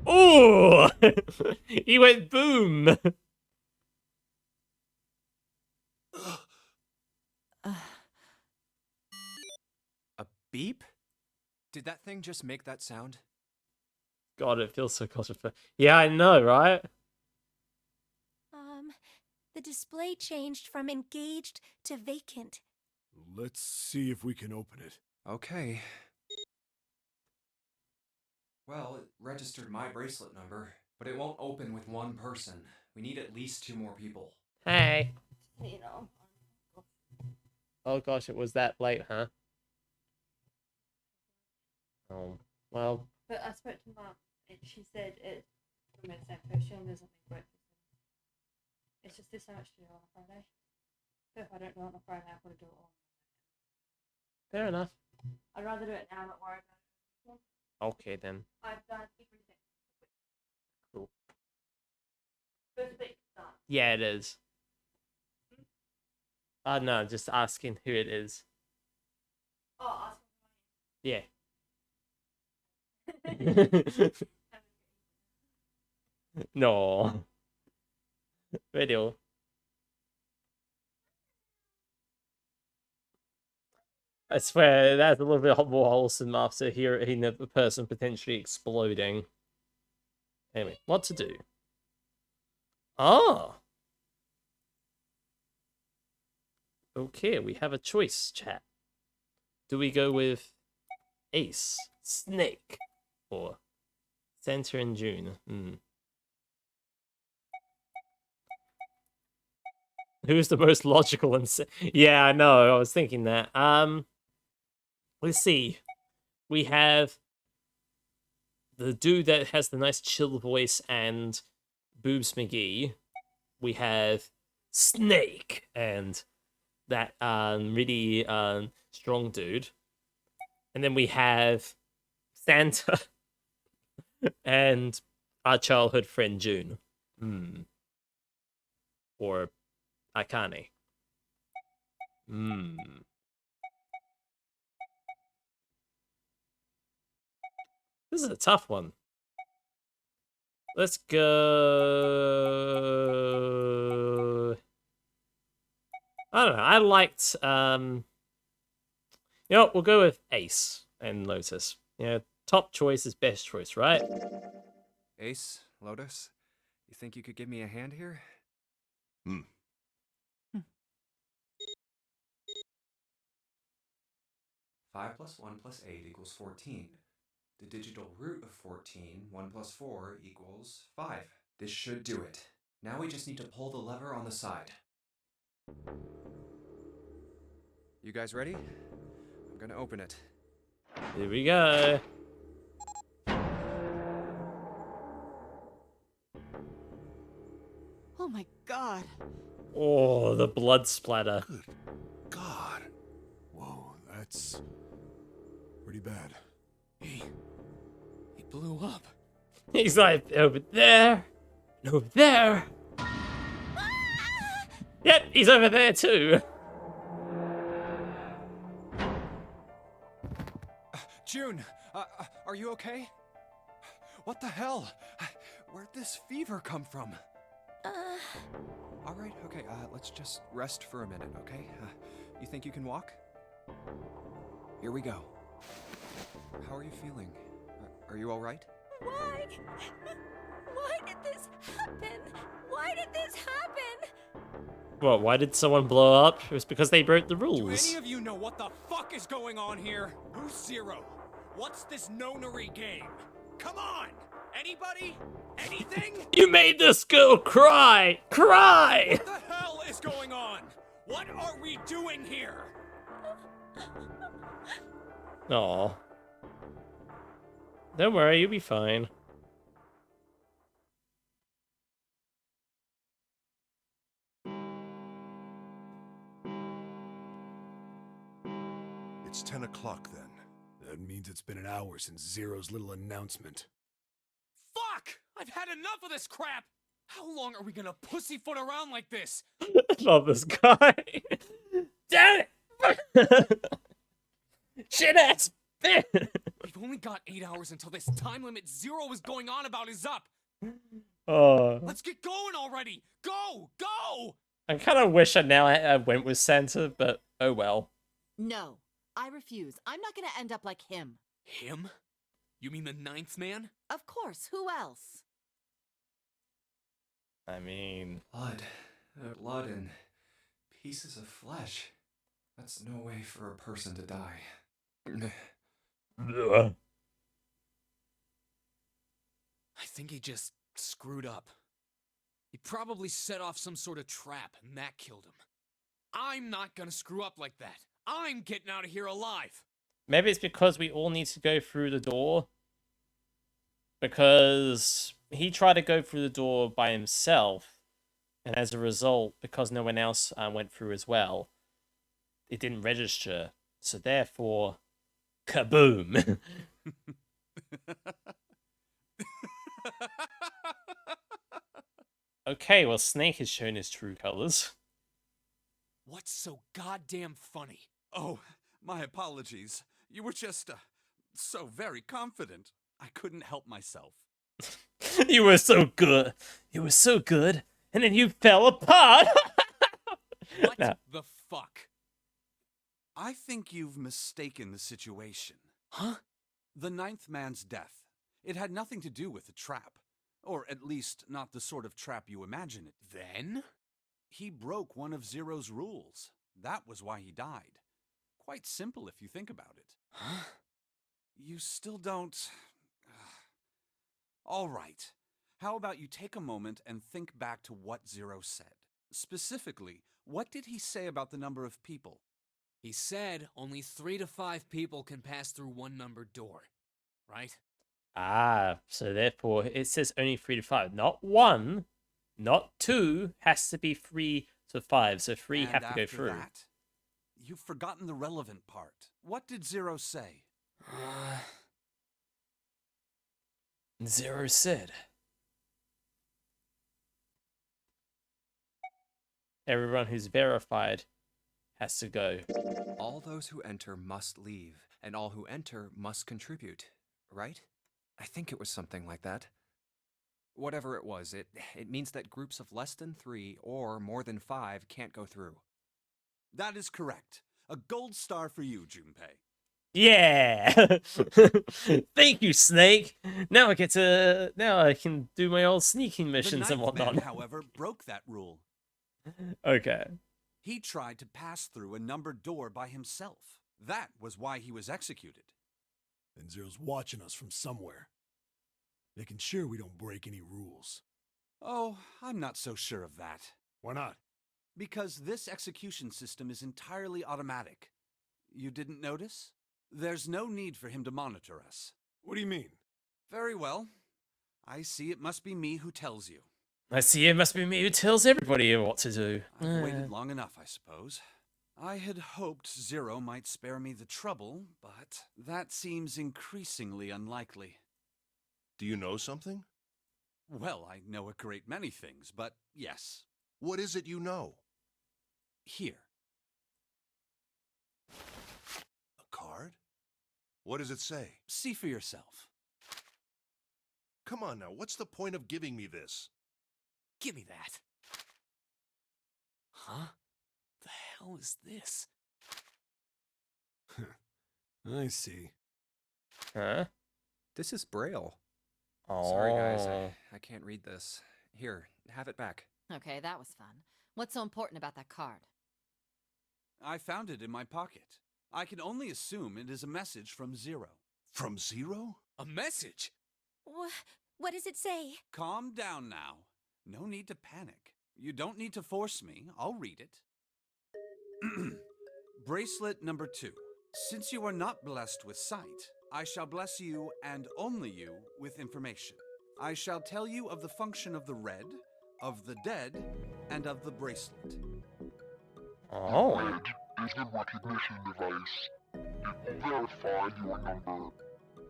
Oh! He went boom! beep? Did that thing just make that sound? God, it feels so claustrophobic. Yeah, I know, right? The display changed from engaged to vacant. Let's see if we can open it. Okay. Well, it registered my bracelet number, but it won't open with one person. We need at least 2 more people. Hey. You know. Oh gosh, it was that late, huh? Oh, well. But I spoke to Mum, and she said it's from a same person. There's nothing breakfast. It's just there's so much to do on a Friday. But if I don't do it on a Friday, I've got to do it on. Fair enough. I'd rather do it now and not worry about it. Okay then. I've done everything. Cool. First week done. Yeah, it is. No, just asking who it is. Oh, ask Yeah. No. Video. I swear that's a little bit more wholesome after hearing the person potentially exploding. Anyway, what to do? Ah. Okay, we have a choice, chat. Do we go with Ace, Snake, or Santa and June? Who's the most logical and yeah, I know. I was thinking that. Let's see. We have the dude that has the nice chill voice and Boobs McGee. We have Snake and that really strong dude. And then we have Santa and our childhood friend June. Or Akane. This is a tough one. Let's go. I don't know. I liked. You know what? We'll go with Ace and Lotus. Yeah, top choice is best choice, right? Ace, Lotus, you think you could give me a hand here? 5 plus 1 plus 8 equals 14. The digital root of 14, 1 plus 4 equals 5. This should do it. Now we just need to pull the lever on the side. You guys ready? I'm gonna open it. Here we go. Oh my god. Oh, the blood splatter. Good God. Whoa, that's pretty bad. He blew up. He's like over there, and over there. Yep, he's over there too. June, are you okay? What the hell? Where'd this fever come from? All right, okay, let's just rest for a minute, okay? You think you can walk? Here we go. How are you feeling? Are you all right? Why? Why did this happen? Why did this happen? What, why did someone blow up? It was because they broke the Do rules. any of you know what the fuck is going on here? Who's Zero? What's this nonary game? Come on! Anybody? Anything? You made this girl cry! Cry! What the hell is going on? What are we doing here? Aw. Don't worry, you'll be fine. It's 10 o'clock then. That means it's been an hour since Zero's little announcement. Fuck! I've had enough of this crap! How long are we gonna pussyfoot around like this? I love this guy. Damn it! Shit ass bitch! We've only got 8 hours until this time limit Zero is going on about is up. Oh. Let's get going already! Go! Go! I kind of wish I now went with Santa, but oh well. No. I refuse. I'm not gonna end up like him. Him? You mean the ninth man? Of course, who else? I mean... Blood and pieces of flesh. That's no way for a person to die. I think he just screwed up. He probably set off some sort of trap, and that killed him. I'm not gonna screw up like that. I'm getting out of here alive. Maybe it's because we all need to go through the door. Because he tried to go through the door by himself. And as a result, because no one else went through as well, it didn't register. So therefore, kaboom. Okay, well, Snake has shown his true colors. What's so goddamn funny? Oh, my apologies. You were just, so very confident. I couldn't help myself. You were so good. You were so good. And then you fell apart. What No. the fuck? I think you've mistaken the situation. Huh? The ninth man's death. It had nothing to do with the trap. Or at least not the sort of trap you imagine it. Then? He broke one of Zero's rules. That was why he died. Quite simple if you think about it. Huh? You still don't... All right. How about you take a moment and think back to what Zero said? Specifically, what did he say about the number of people? He said only 3 to 5 people can pass through one numbered door, right? Ah, so therefore it says only 3 to 5. Not 1, not 2, has to be 3 to 5. So 3 And have to go after through. that, you've forgotten the relevant part. What did Zero say? Zero said. Everyone who's verified has to go. All those who enter must leave, and all who enter must contribute, right? I think it was something like that. Whatever it was, it means that groups of less than 3 or more than 5 can't go through. That is correct. A gold star for you, Junpei. Yeah! Thank you, Snake! Now I can do my old sneaking missions The and ninth man, whatnot. however, broke that rule. Okay. He tried to pass through a numbered door by himself. That was why he was executed. And Zero's watching us from somewhere. Making sure we don't break any rules. Oh, I'm not so sure of that. Why not? Because this execution system is entirely automatic. You didn't notice? There's no need for him to monitor us. What do you mean? Very well. I see it must be me who tells you. I see it must be me who tells everybody what to do. I've waited long enough, I suppose. I had hoped Zero might spare me the trouble, but that seems increasingly unlikely. Do you know something? Well, I know a great many things, but yes. What is it you know? Here. A card? What does it say? See for yourself. Come on now, what's the point of giving me this? Give me that. Huh? The hell is this? I see. Huh? This is Braille. Oh. Sorry, guys. I can't read this. Here, have it back. Okay, that was fun. What's so important about that card? I found it in my pocket. I can only assume it is a message from Zero. From Zero? A message? What does it say? Calm down now. No need to panic. You don't need to force me. I'll read it. Bracelet number 2. Since you are not blessed with sight, I shall bless you, and only you, with information. I shall tell you of the function of the red, of the dead, and of the bracelet. Oh. Red is the recognition device. It will verify your number.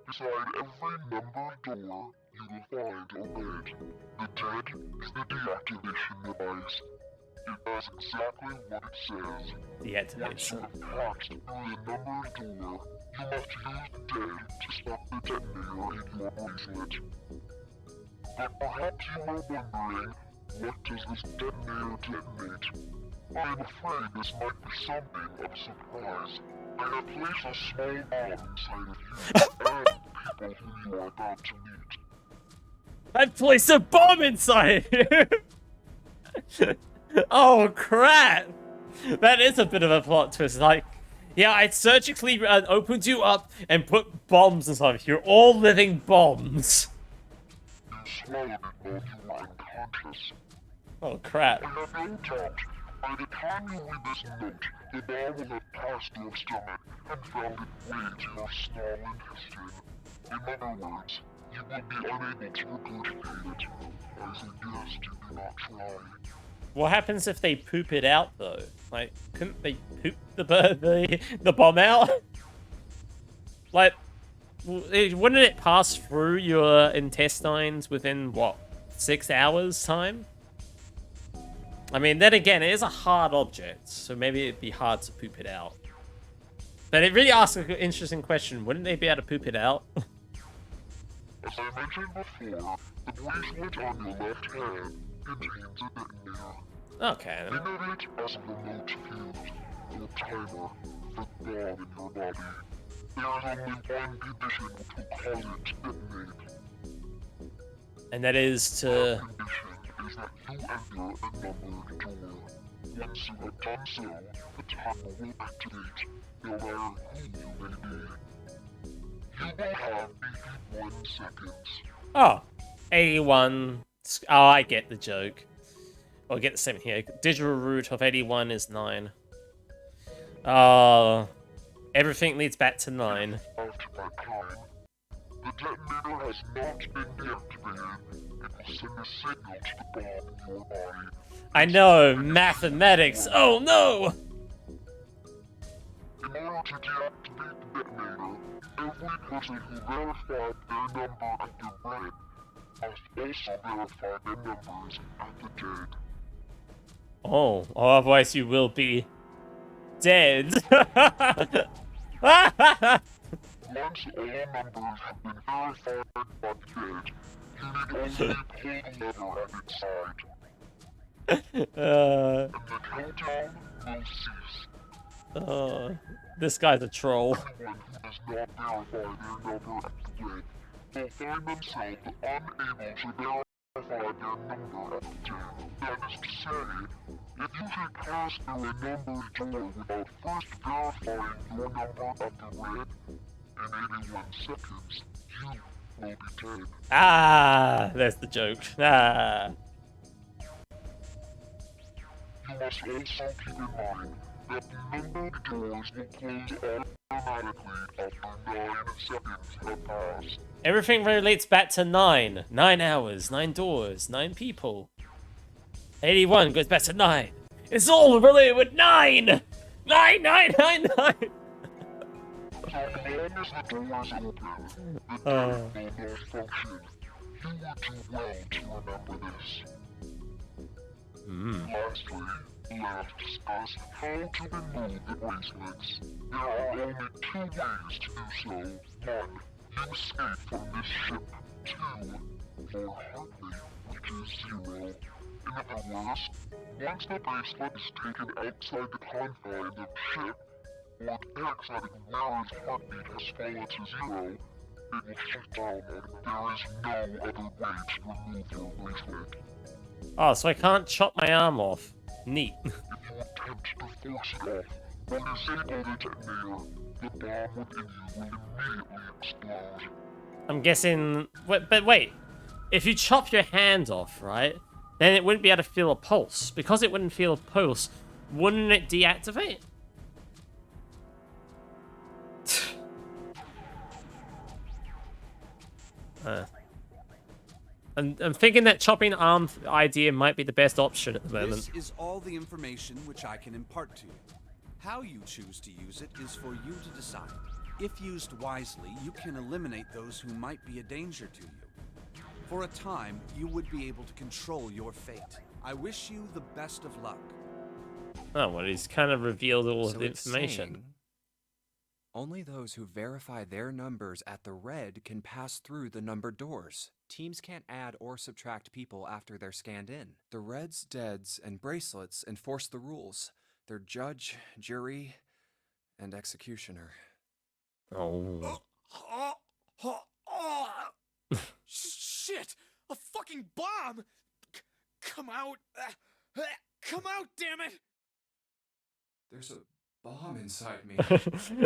Beside every numbered door, you will find a red. The dead is the deactivation device. It does exactly what it says. Once you Deactivation. have passed through the numbered door, you must use the dead to stop the detonator in your bracelet. But perhaps you are wondering, what does this detonator detonate? I am afraid this might be something of a surprise. I have placed a small bomb inside of you and people who you are about to meet. I placed a bomb inside you! Oh, crap! That is a bit of a plot twist. Like, yeah, I surgically opened you up and put bombs inside of you. You're all living bombs. You swallowed it while you were unconscious. Oh, crap. I have no doubt, by the time you read this note, the bomb will have passed your stomach and found its way to your small intestine. In other words, you will be unable to regurgitate it. I suggest you do not try. What happens if they poop it out, though? Like, couldn't they poop the bomb out? Like, wouldn't it pass through your intestines within, what, 6 hours time? I mean, then again, it is a hard object, so maybe it'd be hard to poop it out. But it really asks an interesting question. Wouldn't they be able to poop it out? As I mentioned before, the bracelet on your left hand contains a detonator. Okay. Think of it as a remote fuse, or timer, for the bomb in your body. There is only one condition which will cause it to detonate. And that is to... That condition is that you enter a numbered door. Once you have done so, the timer will activate, no matter who you may be. You will have 81 seconds. Oh, 81. Oh, I get the joke. I'll get the same here. Digital root of 81 is 9. Oh, everything leads back to 9. After that time, the detonator has not been deactivated. It will send a signal to the bomb in your body. I know, mathematics. Oh no! In order to deactivate the detonator, every person who verified their number at the red must also verify their numbers at the dead. Oh, otherwise you will be dead. Once all numbers have been verified by the dead, you need only pull the lever at its side. And the countdown will cease. This guy's a troll. Anyone who does not verify their number at the red will find themselves unable to verify their number at the dead. That is to say, if you should pass through a numbered door without first verifying your number at the red, in 81 seconds, you will be dead. Ah, there's the joke. Ah. You must also keep in mind that the numbered doors will close automatically after 9 seconds have passed. Everything relates back to 9. 9 hours, 9 doors, 9 people. 81 goes back to 9. It's all related with 9! 9, 9, 9, 9! As long as the doors open, the dead will malfunction. You would do well to remember this. Lastly, let's discuss how to remove the bracelets. There are only 2 ways to do so. 1, you escape from this ship. 2, your heart rate reaches 0. In other words, once the bracelet is taken outside the confines of the ship, or the exotic wearer's heartbeat has fallen to 0, it will shut down and there is no other way to remove your bracelet. Oh, so I can't chop my arm off. Neat. If you attempt to force it off, or disable the detonator, the bomb within you will immediately explode. I'm guessing... But wait. If you chop your hand off, right? Then it wouldn't be able to feel a pulse. Because it wouldn't feel a pulse, wouldn't it deactivate? I'm thinking that chopping arm idea might be the best option at the moment. This is all the information which I can impart to you. How you choose to use it is for you to decide. If used wisely, you can eliminate those who might be a danger to you. For a time, you would be able to control your fate. I wish you the best of luck. Oh, well, he's kind of revealed all of the it's information. saying only those who verify their numbers at the red can pass through the numbered doors. Teams can't add or subtract people after they're scanned in. The reds, deads, and bracelets enforce the rules. They're judge, jury, and Executioner. Oh. Shit! A fucking bomb! Come out! Come out, damn it! There's a bomb inside me.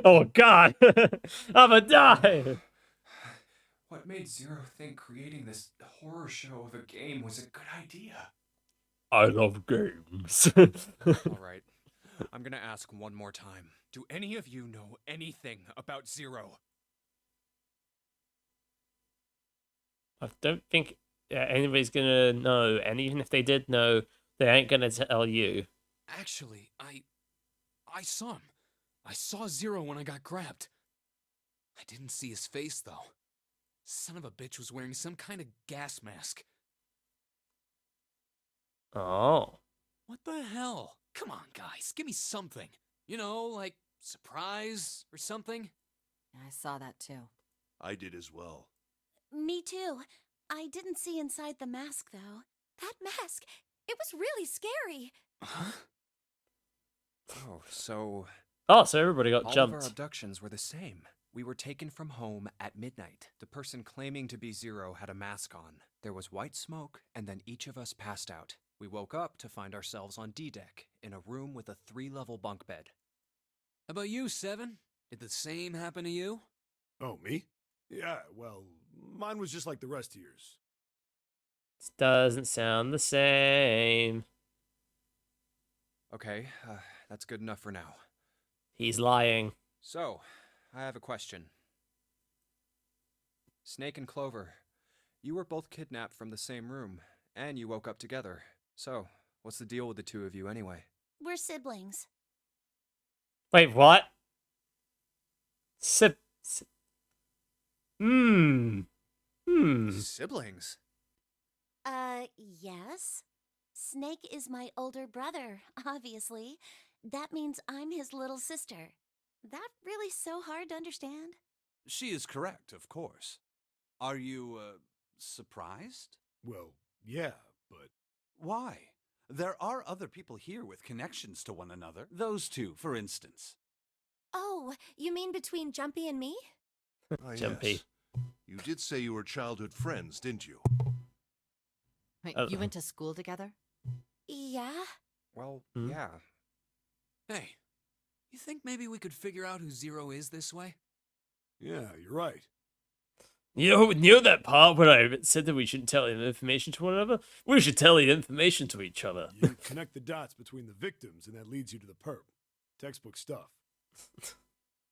Oh god! I'ma die! What made Zero think creating this horror show of a game was a good idea? I love games. All right. I'm gonna ask one more time. Do any of you know anything about Zero? I don't think anybody's gonna know, and even if they did know, they ain't gonna tell you. Actually, I saw him. I saw Zero when I got grabbed. I didn't see his face, though. Son of a bitch was wearing some kind of gas mask. Oh. What the hell? Come on, guys, give me something. You know, like surprise or something. I saw that too. I did as well. Me too. I didn't see inside the mask, though. That mask, it was really scary. Huh? Oh, so Oh, so everybody got all jumped. of our abductions were the same. We were taken from home at midnight. The person claiming to be Zero had a mask on. There was white smoke, and then each of us passed out. We woke up to find ourselves on D-Deck, in a room with a 3-level bunk bed. How about you, Seven? Did the same happen to you? Oh, me? Yeah, well, mine was just like the rest of yours. This doesn't sound the same. Okay, that's good enough for now. He's lying. So, I have a question. Snake and Clover, you were both kidnapped from the same room, and you woke up together. So, what's the deal with the two of you anyway? We're siblings. Wait, what? Siblings? Yes. Snake is my older brother, obviously. That means I'm his little sister. That really so hard to understand? She is correct, of course. Are you, surprised? Well, yeah, but... Why? There are other people here with connections to one another. Those two, for instance. Oh, you mean between Jumpy and me? Ah, Jumpy. yes. You did say you were childhood friends, didn't you? Wait, you went to school together? Yeah. Well, Hmm? yeah. Hey, you think maybe we could figure out who Zero is this way? Yeah, you're right. You knew that part when I said that we shouldn't tell the information to one another? We should tell the information to each other. You connect the dots between the victims, and that leads you to the perp. Textbook stuff.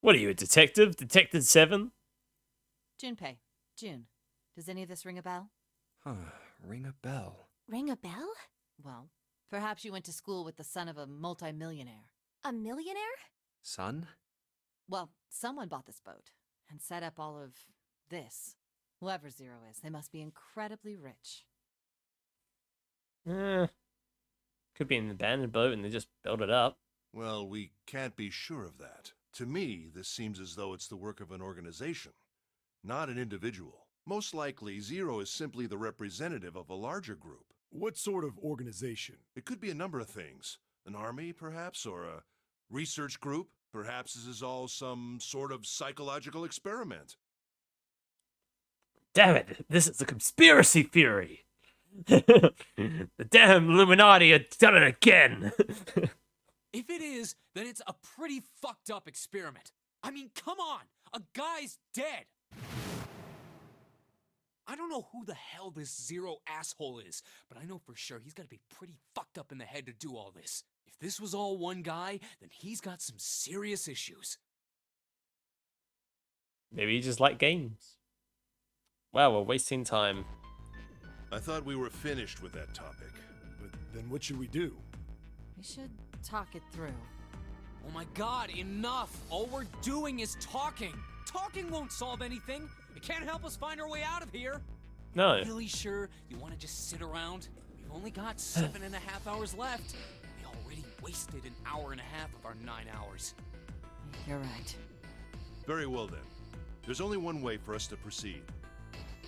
What are you, a detective? Detective 7? Junpei. June. Does any of this ring a bell? Ring a bell. Ring a bell? Well, perhaps you went to school with the son of a multimillionaire. A millionaire? Son? Well, someone bought this boat and set up all of this. Whoever Zero is, they must be incredibly rich. Could be an abandoned boat and they just built it up. Well, we can't be sure of that. To me, this seems as though it's the work of an organization, not an individual. Most likely, Zero is simply the representative of a larger group. What sort of organization? It could be a number of things. An army, perhaps, or a research group. Perhaps this is all some sort of psychological experiment. Damn it, this is a conspiracy theory. The damn Illuminati have done it again. If it is, then it's a pretty fucked up experiment. I mean, come on! A guy's dead! I don't know who the hell this Zero asshole is, but I know for sure he's gotta be pretty fucked up in the head to do all this. If this was all one guy, then he's got some serious issues. Maybe you just like games. Wow, we're wasting time. I thought we were finished with that topic. But then what should we do? We should talk it through. Oh my god, enough! All we're doing is talking! Talking won't solve anything! It can't help us find our way out of here! No. Really sure you want to just sit around? We've only got 7.5 hours left. We already wasted an hour and a half of our 9 hours. You're right. Very well then. There's only one way for us to proceed.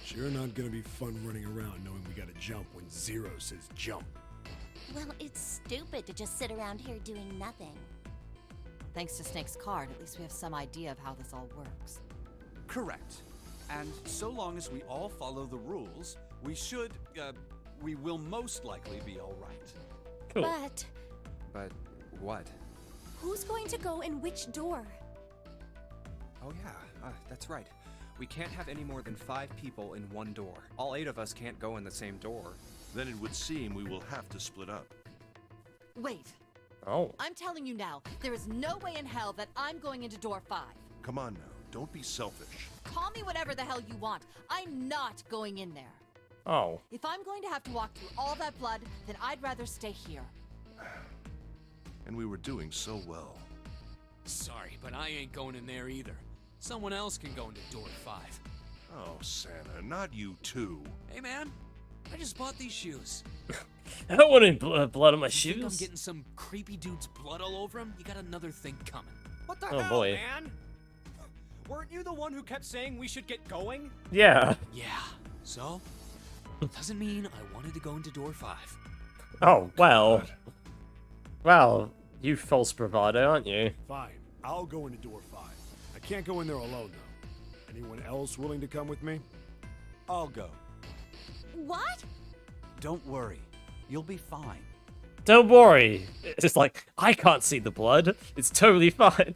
Sure not gonna be fun running around knowing we gotta jump when Zero says jump. Well, it's stupid to just sit around here doing nothing. Thanks to Snake's card, at least we have some idea of how this all works. Correct. And so long as we all follow the rules, we will most likely be all right. Cool. But what? Who's going to go in which door? Oh yeah, that's right. We can't have any more than 5 people in one door. All 8 of us can't go in the same door. Then it would seem we will have to split up. Wait. Oh. I'm telling you now, there is no way in hell that I'm going into door 5. Come on now, don't be selfish. Call me whatever the hell you want. I'm not going in there. Oh. If I'm going to have to walk through all that blood, then I'd rather stay here. And we were doing so well. Sorry, but I ain't going in there either. Someone else can go into door 5. Oh, Santa, not you too. Hey, man. I just bought these shoes. I don't want any blood on my You think I'm shoes. getting some creepy dude's blood all over him? You got another thing coming. What the Oh, hell, boy. man? Weren't you the one who kept saying we should get going? Yeah. Yeah. So? Doesn't mean I wanted to go into door 5. Oh, well. Well, you false bravado, aren't you? Fine, I'll go into door 5. I can't go in there alone, though. Anyone else willing to come with me? I'll go. What? Don't worry. You'll be fine. Don't worry. It's just like, I can't see the blood. It's totally fine.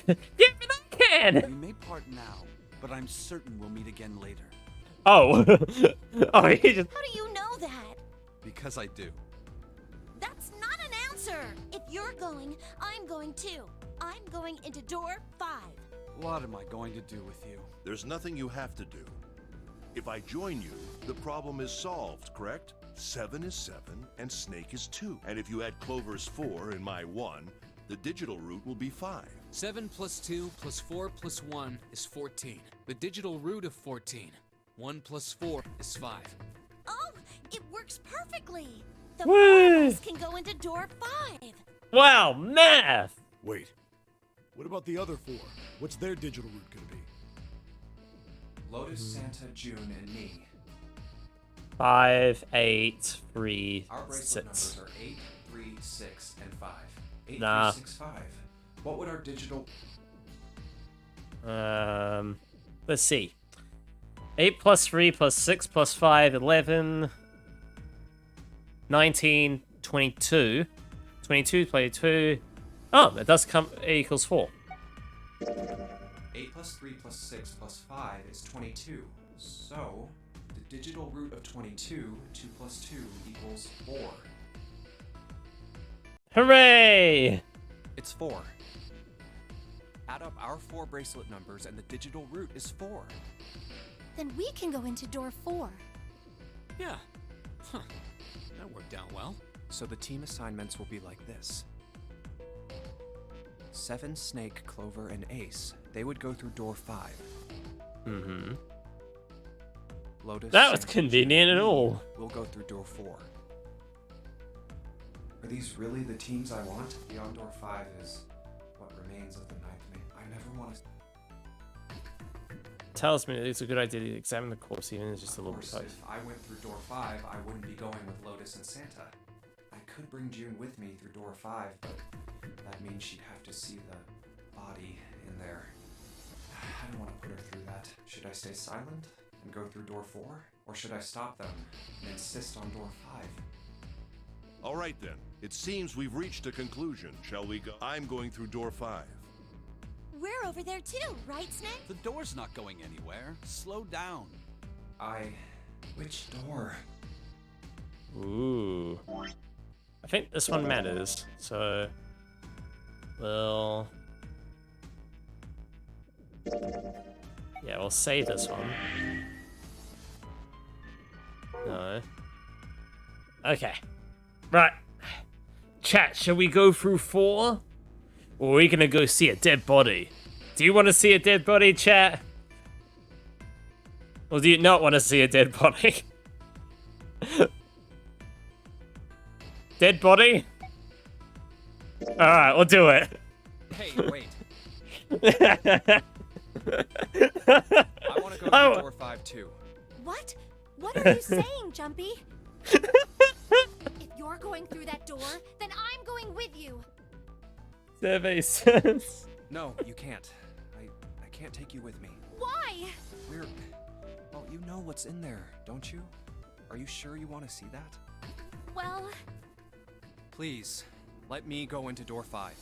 Yeah, but I can! We may part now, but I'm certain we'll meet again later. Oh. Oh, he just... How do you know that? Because I do. That's not an answer. If you're going, I'm going too. I'm going into door 5. What am I going to do with you? There's nothing you have to do. If I join you, the problem is solved, correct? 7 is 7, and Snake is 2. And if you add Clover's 4 and my 1, the digital root will be 5. 7 plus 2 plus 4 plus 1 is 14. The digital root of 14. 1 plus 4 is 5. Oh, it works perfectly. The Woo! 4 of us can go into door 5. Wow, math! Wait. What about the other 4? What's their digital root gonna be? Lotus, Santa, June, and me. 5, 8, 3, Our bracelet 6. numbers are 8, 3, 6, and 5. 8, Nah. 3, 6, 5. What would our digital... Let's see. 8 plus 3 plus 6 plus 5, 11, 19, 22. 22 plus 2. Oh, that does come equals 4. 8 plus 3 plus 6 plus 5 is 22. So, the digital root of 22, 2 plus 2 equals 4. Hooray! It's 4. Add up our 4 bracelet numbers and the digital root is 4. Then we can go into door 4. Yeah. Huh. That worked out well. So the team assignments will be like this. 7, Snake, Clover, and Ace. They would go through door 5. Mm-hmm. Lotus, That was Santa, convenient June, at and me all. will go through door 4. Are these really the teams I want? Beyond door 5 is what remains of the ninth main. I never want to... Tells me that it's a good idea to examine the course even if it's just a Of little bit course, close. if I went through door 5, I wouldn't be going with Lotus and Santa. I could bring June with me through door 5, but that means she'd have to see the body in there. I don't want to put her through that. Should I stay silent and go through door 4? Or should I stop them and insist on door 5? All right then. It seems we've reached a conclusion. Shall we go? I'm going through door 5. We're over there too, right, Snake? The door's not going anywhere. Slow down. Which door? Ooh. I think this one matters, so... We'll... Yeah, we'll save this one. No. Okay. Right. Chat, shall we go through 4? Or are we gonna go see a dead body? Do you want to see a dead body, chat? Or do you not want to see a dead body? Dead body? Alright, we'll do it. Hey, wait. I want to go Oh. through door 5 too. What? What are you saying, Jumpy? If you're going through that door, then I'm going with you. Survey says. No, you can't. I can't take you with me. Why? We're... Well, you know what's in there, don't you? Are you sure you want to see that? Well, Please, let me go into door 5.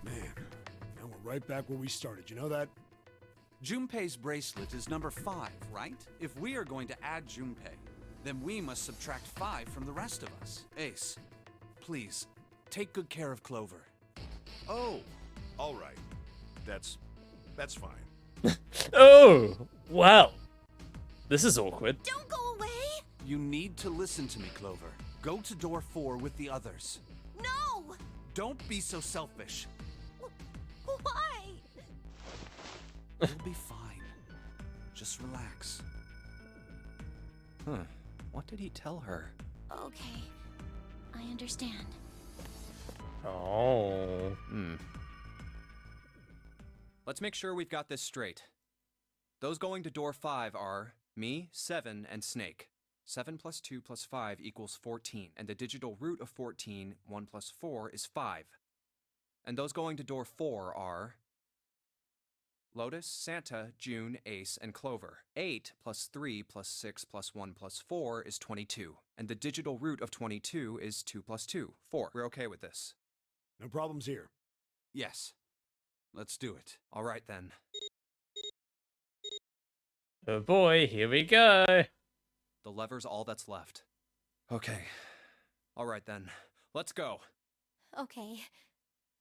Man, now we're right back where we started. You know that? Junpei's bracelet is number 5, right? If we are going to add Junpei, then we must subtract 5 from the rest of us. Ace, please, take good care of Clover. Oh, all right. That's fine. Oh, wow. This is awkward. don't go away. You need to listen to me, Clover. Go to door 4 with the others. No. Don't be so selfish. Why? You'll be fine. Just relax. Huh. What did he tell her? Okay, I understand. Oh. Let's make sure we've got this straight. Those going to door 5 are me, 7, and Snake. 7 plus 2 plus 5 equals 14, and the digital root of 14, 1 plus 4, is 5. And those going to door 4 are Lotus, Santa, June, Ace, and Clover. 8 plus 3 plus 6 plus 1 plus 4 is 22, and the digital root of 22 is 2 plus 2, 4. We're okay with this. No problems here. Yes. Let's do it. All right then. Oh boy, here we go. The lever's all that's left. Okay. All right then. Let's go. Okay,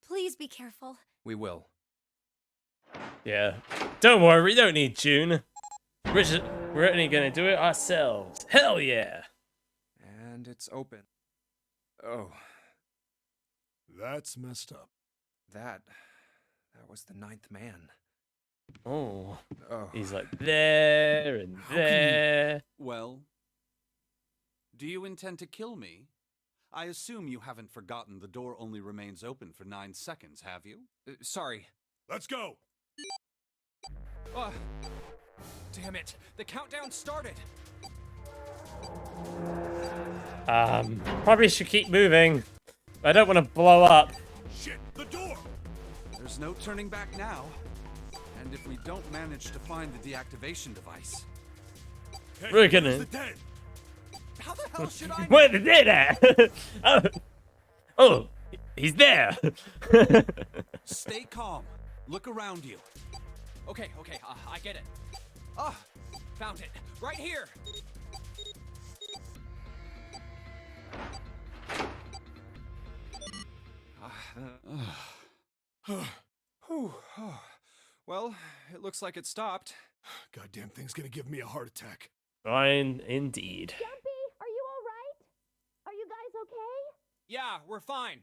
please be careful. We will. Yeah. Don't worry, we don't need June. We're only gonna do it ourselves. Hell yeah. And it's open. Oh, That's messed up. that was the 9th man. Oh. Oh. He's like there and there. Well, do you intend to kill me? I assume you haven't forgotten the door only remains open for 9 seconds, have you? Sorry. Let's go. Oh, damn it. The countdown started. Probably should keep moving. I don't want to blow up. Shit, the door. There's no turning back now. And if we don't manage to find the deactivation device... Hey, We're gonna- where's the dead? How the hell should I... Where the dead at? Oh, he's there. Stay calm. Look around you. Okay, I get it. Ah, found it. Right here. Whew. Well, it looks like it stopped. Goddamn thing's gonna give me a heart attack. Fine, indeed. Jumpy, are you all right? Are you guys okay? Yeah, we're fine.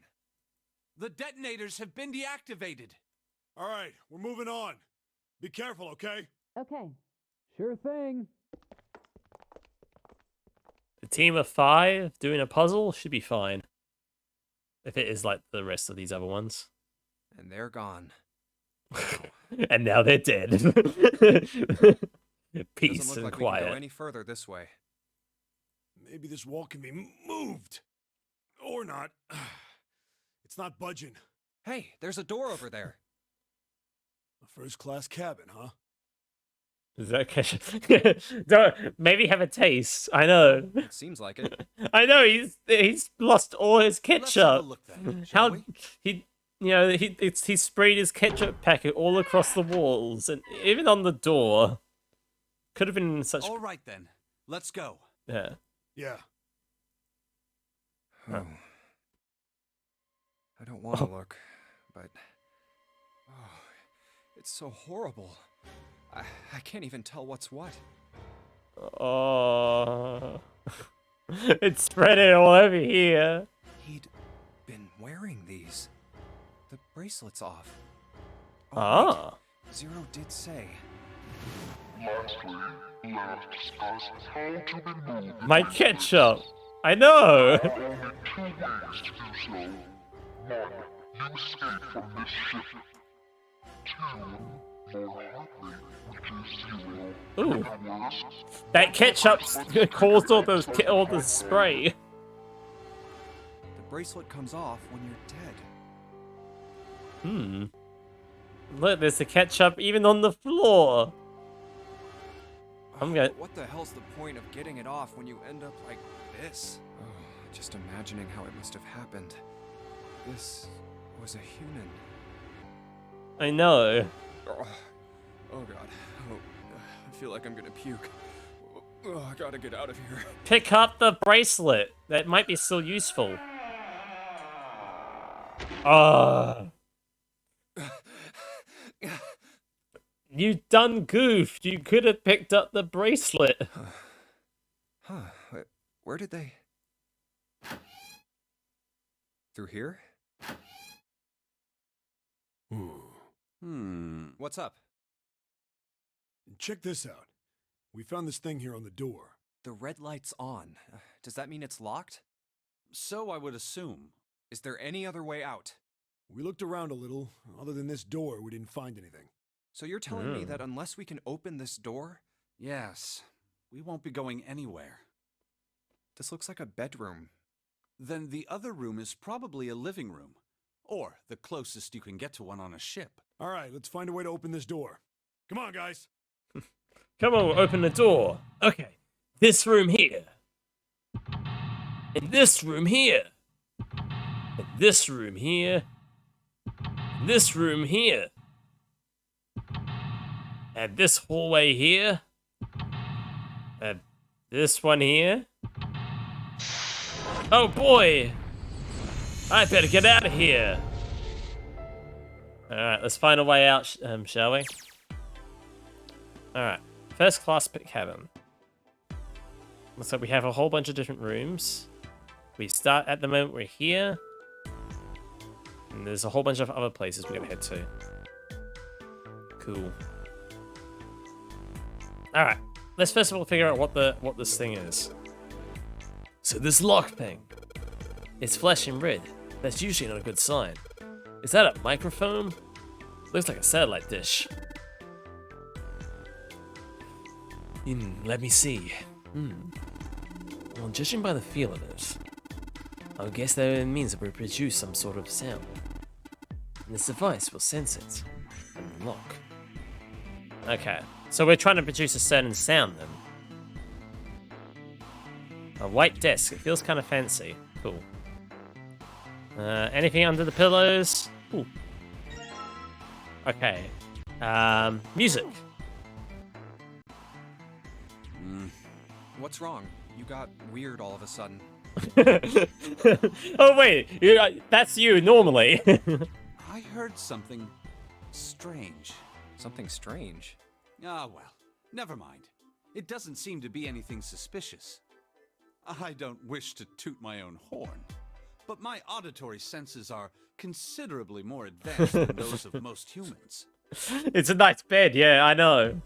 The detonators have been deactivated. All right, we're moving on. Be careful, okay? Okay. Sure thing. A team of 5 doing a puzzle should be fine. If it is like the rest of these other ones. And they're gone. And now they're dead. Peace Doesn't look and like we can quiet. go any further this way. Maybe this wall can be moved. Or not. It's not budging. Hey, there's a door over there. A first-class cabin, huh? Is that Don't maybe have a taste. I know. It seems like it. I know he's lost all his Let's have a ketchup. look then, shall How we? he sprayed his ketchup packet all across the walls and even on the door. Could have been such. All right then. Let's go. Yeah. Yeah. Oh. I don't want to look, but it's so horrible. I can't even tell what's what. Oh. It's spreading all over here. He'd been wearing these. The bracelet's off. Ah. Wait. Zero did say. Lastly, let us discuss how to remove My ketchup. I know. There are only 2 ways to do so. 1. You escape from this ship. 2. More likely, which is 0. Ooh. In other words, That ketchup caused all the spray. The bracelet comes off when you're dead. Look, there's the ketchup even on the floor. I'm gonna... What the hell's the point of getting it off when you end up like this? Oh, just imagining how it must have happened. This was a human. I know. Oh god. Oh, I feel like I'm gonna puke. Oh, I gotta get out of here. Pick up the bracelet. That might be still useful. You done goofed. You could have picked up the bracelet. Huh. Where did they... Through here? What's up? Check this out. We found this thing here on the door. The red light's on. Does that mean it's locked? So I would assume. Is there any other way out? We looked around a little. Other than this door, we didn't find anything. So you're telling me that unless we can open this door... Yes. We won't be going anywhere. This looks like a bedroom. Then the other room is probably a living room. Or the closest you can get to one on a ship. All right, let's find a way to open this door. Come on, guys. Come on, we'll open the door. Okay. This room here. And this room here. And this room here. And this room here. And this hallway here. And this one here. Oh boy! I better get out of here. Alright, let's find a way out, shall we? Alright, first class cabin. Looks like we have a whole bunch of different rooms. We start at the moment we're here. And there's a whole bunch of other places we're gonna head to. Cool. Alright, let's first of all figure out what this thing is. So this lock thing, it's flashing red. That's usually not a good sign. Is that a microphone? Looks like a satellite dish. Let me see. Well, judging by the feel of it, I guess that means that we produce some sort of sound. And this device will sense it and lock. Okay, so we're trying to produce a certain sound then. A white desk. It feels kind of fancy. Cool. Anything under the pillows? Ooh. Okay. Music. What's wrong? You got weird all of a sudden. Oh wait, that's you normally. I heard something strange. Something strange? Ah, well, never mind. It doesn't seem to be anything suspicious. I don't wish to toot my own horn, but my auditory senses are considerably more advanced than those of most humans. It's a nice bed, yeah, I know.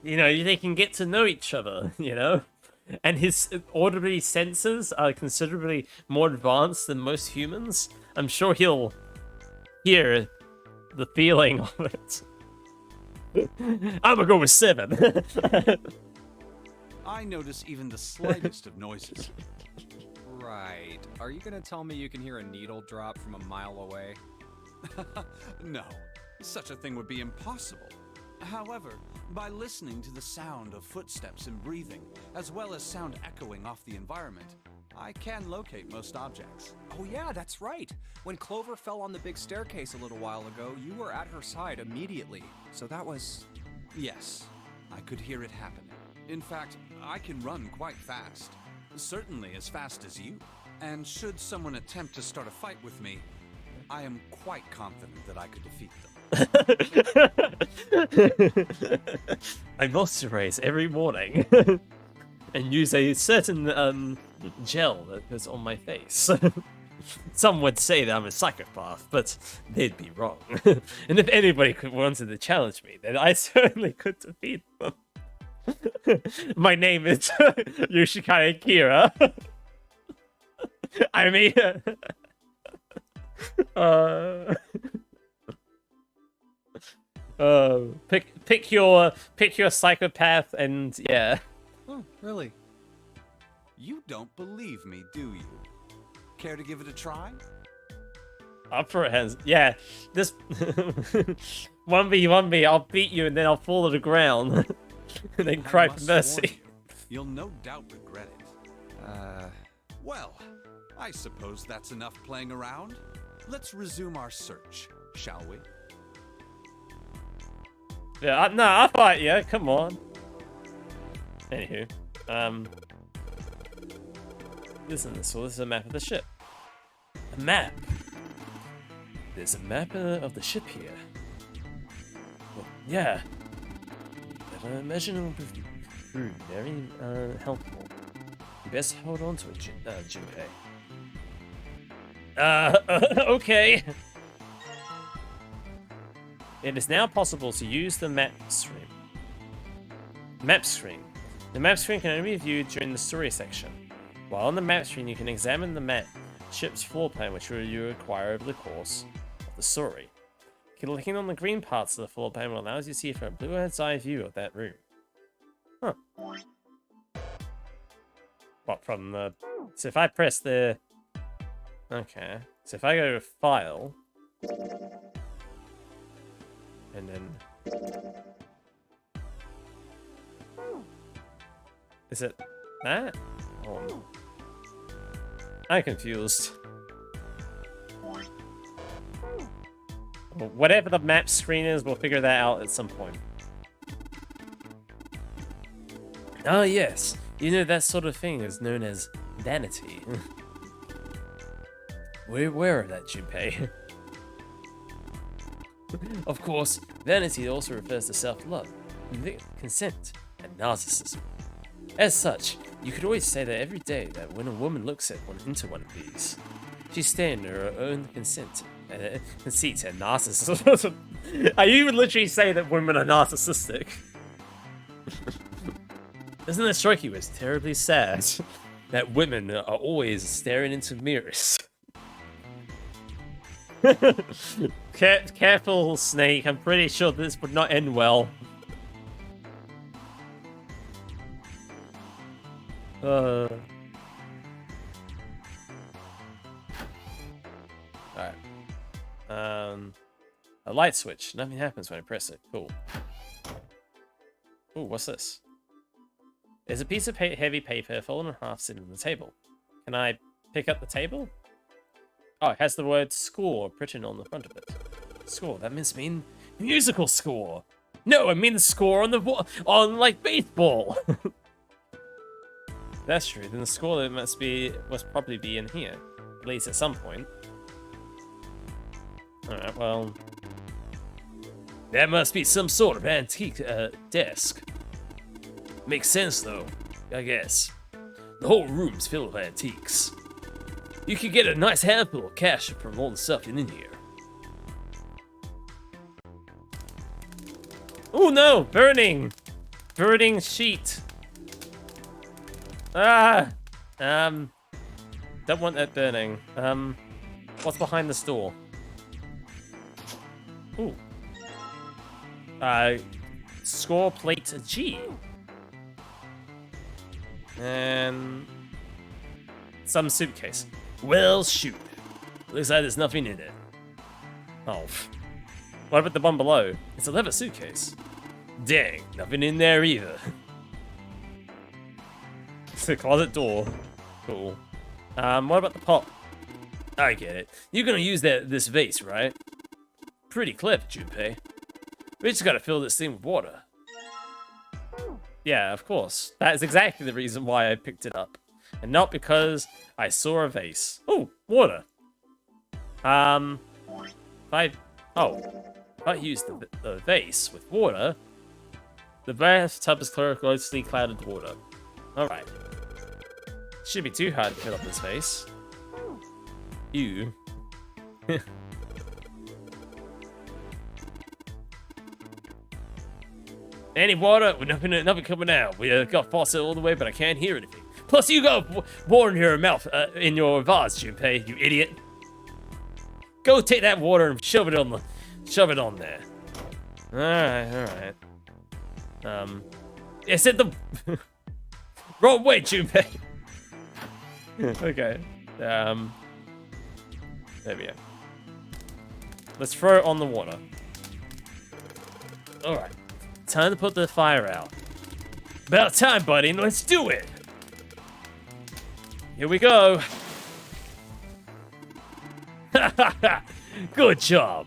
You know, they can get to know each other, you know? And his auditory senses are considerably more advanced than most humans. I'm sure he'll hear the feeling of it. I'm gonna go with 7. I notice even the slightest of noises. Right. Are you gonna tell me you can hear a needle drop from a mile away? No, such a thing would be impossible. However, by listening to the sound of footsteps and breathing, as well as sound echoing off the environment, I can locate most objects. Oh yeah, that's right. When Clover fell on the big staircase a little while ago, you were at her side immediately. So that was... Yes, I could hear it happening. In fact, I can run quite fast. Certainly as fast as you. And should someone attempt to start a fight with me, I am quite confident that I could defeat them. I moisturize every morning and use a certain gel that goes on my face. Some would say that I'm a psychopath, but they'd be wrong. And if anybody wanted to challenge me, then I certainly could defeat them. My name is Yoshikaya Kira. I mean, pick your psychopath, and yeah. Oh, really? You don't believe me, do you? Care to give it a try? Up for hands. Yeah, this 1v1v. I'll beat you and then I'll fall to the ground and then cry for mercy. You'll no doubt regret it. Well, I suppose that's enough playing around. Let's resume our search, shall we? Yeah, no, I'll fight you. Come on. Anywho, listen, this is a map of the ship. A map. There's a map of the ship here. Well, yeah. But I imagine it will prove very helpful. You best hold on to it, Junpei. Okay. It is now possible to use the map screen. Map screen. The map screen can only be viewed during the story section. While on the map screen, you can examine the map, ship's floor plan, which you acquire over the course of the story. Clicking on the green parts of the floor plan will allow you to see from a blue-bird's eye view of that room. Huh. What, from the... So if I press the... Okay. So if I go to File... And then... Is it that? Oh. I'm confused. Well, whatever the map screen is, we'll figure that out at some point. Oh yes, you know that sort of thing is known as vanity. We're aware of that, Junpei. Of course, vanity also refers to self-love, consent, and narcissism. As such, you could always say that every day that when a woman looks into one of these, she's staring at her own conceit and narcissism. You would literally say that women are narcissistic. Doesn't that strike you as terribly sad that women are always staring into mirrors? Careful, Snake. I'm pretty sure this would not end well. Alright. A light switch. Nothing happens when I press it. Cool. Ooh, what's this? There's a piece of heavy paper fallen in half sitting on the table. Can I pick up the table? Oh, it has the word score printed on the front of it. Score, that must mean musical score. No, I mean the score on on like baseball. That's true. Then the score must probably be in here, at least at some point. All right, well, that must be some sort of antique desk. Makes sense though, I guess. The whole room's filled with antiques. You could get a nice handful of cash from all the stuff in here. Oh no! Burning! Burning sheet. Ah! Don't want that burning. What's behind this door? Ooh. Score plate G. And some suitcase. Well, shoot. Looks like there's nothing in it. Oh. What about the one below? It's a leather suitcase. Dang, nothing in there either. It's a closet door. Cool. What about the pot? I get it. You're gonna use this vase, right? Pretty clever, Junpei. We just gotta fill this thing with water. Yeah, of course. That is exactly the reason why I picked it up. And not because I saw a vase. Oh, water. If I use the vase with water, the bathtub is closely clouded with water. Alright. Shouldn't be too hard to fill up this vase. Ew. Any water? Nothing coming out. We got faucet all the way, but I can't hear anything. Plus, you got water in your mouth, in your vase, Junpei, you idiot. Go take that water and shove it on there. Alright. I said the wrong way, Junpei. Okay. There we go. Let's throw it on the water. Alright. Time to put the fire out. About time, buddy. Let's do it. Here we go. Good job.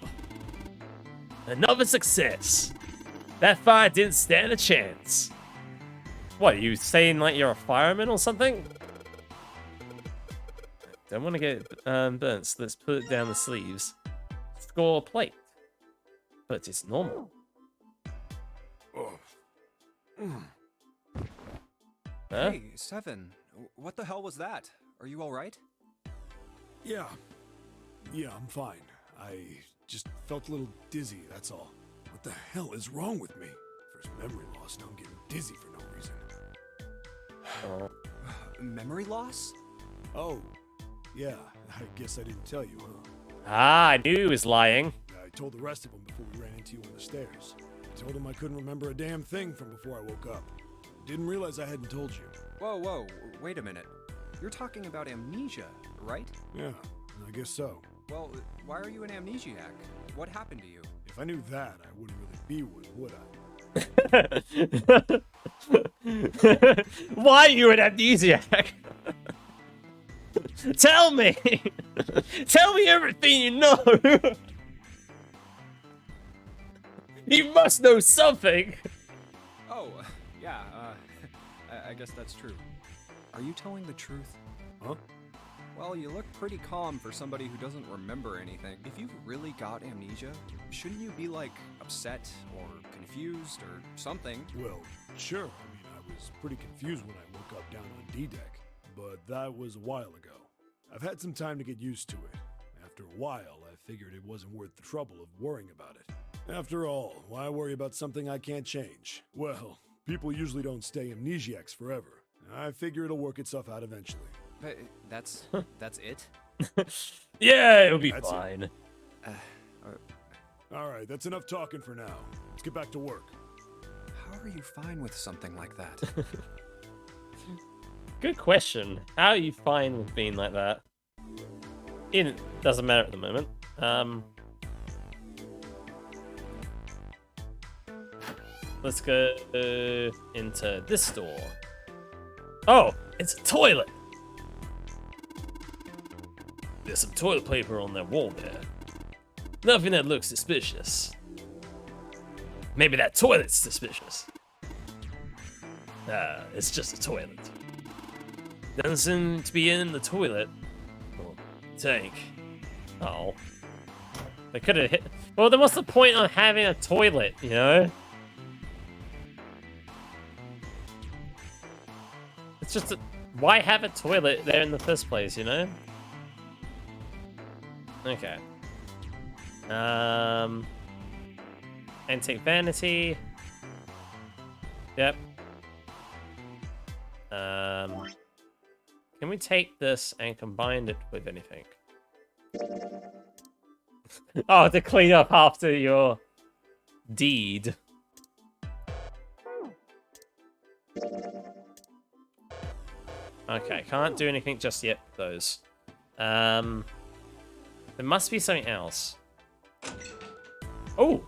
Another success. That fire didn't stand a chance. What, are you saying like you're a fireman or something? Don't want to get burnt, so let's put it down the sleeves. Score a plate. But it's normal. Huh? Hey, Seven. What the hell was that? Are you alright? Yeah. Yeah, I'm fine. I just felt a little dizzy, that's all. What the hell is wrong with me? First memory loss, now I'm getting dizzy for no reason. Oh. Memory loss? Oh, yeah. I guess I didn't tell you, huh? Ah, I knew he was lying. I told the rest of them before we ran into you on the stairs. I told them I couldn't remember a damn thing from before I woke up. Didn't realize I hadn't told you. Whoa, wait a minute. You're talking about amnesia, right? Yeah, I guess so. Well, why are you an amnesiac? What happened to you? If I knew that, I wouldn't really be one, would I? Why are you an amnesiac? Tell me! Tell me everything you know! You must know something! Oh, yeah, I guess that's true. Are you telling the truth? Huh? Well, you look pretty calm for somebody who doesn't remember anything. If you've really got amnesia, shouldn't you be, like, upset or confused or something? Well, sure. I mean, I was pretty confused when I woke up down on D-Deck, but that was a while ago. I've had some time to get used to it. After a while, I figured it wasn't worth the trouble of worrying about it. After all, why worry about something I can't change? Well, people usually don't stay amnesiacs forever. I figure it'll work itself out eventually. But that's it? Yeah, it'll be That's fine. Alright, that's enough talking for now. Let's get back to work. How are you fine with something like that? Good question. How are you fine with being like that? It doesn't matter at the moment. Let's go into this door. Oh, it's a toilet. There's some toilet paper on that wall there. Nothing that looks suspicious. Maybe that toilet's suspicious. It's just a toilet. Doesn't seem to be in the toilet. Or tank. Oh. They could have hit. Well, then what's the point of having a toilet, you know? It's just a. Why have a toilet there in the first place, you know? Okay. Antique vanity. Yep. Can we take this and combine it with anything? Oh, to clean up after your deed. Okay, can't do anything just yet with those. There must be something else. Oh!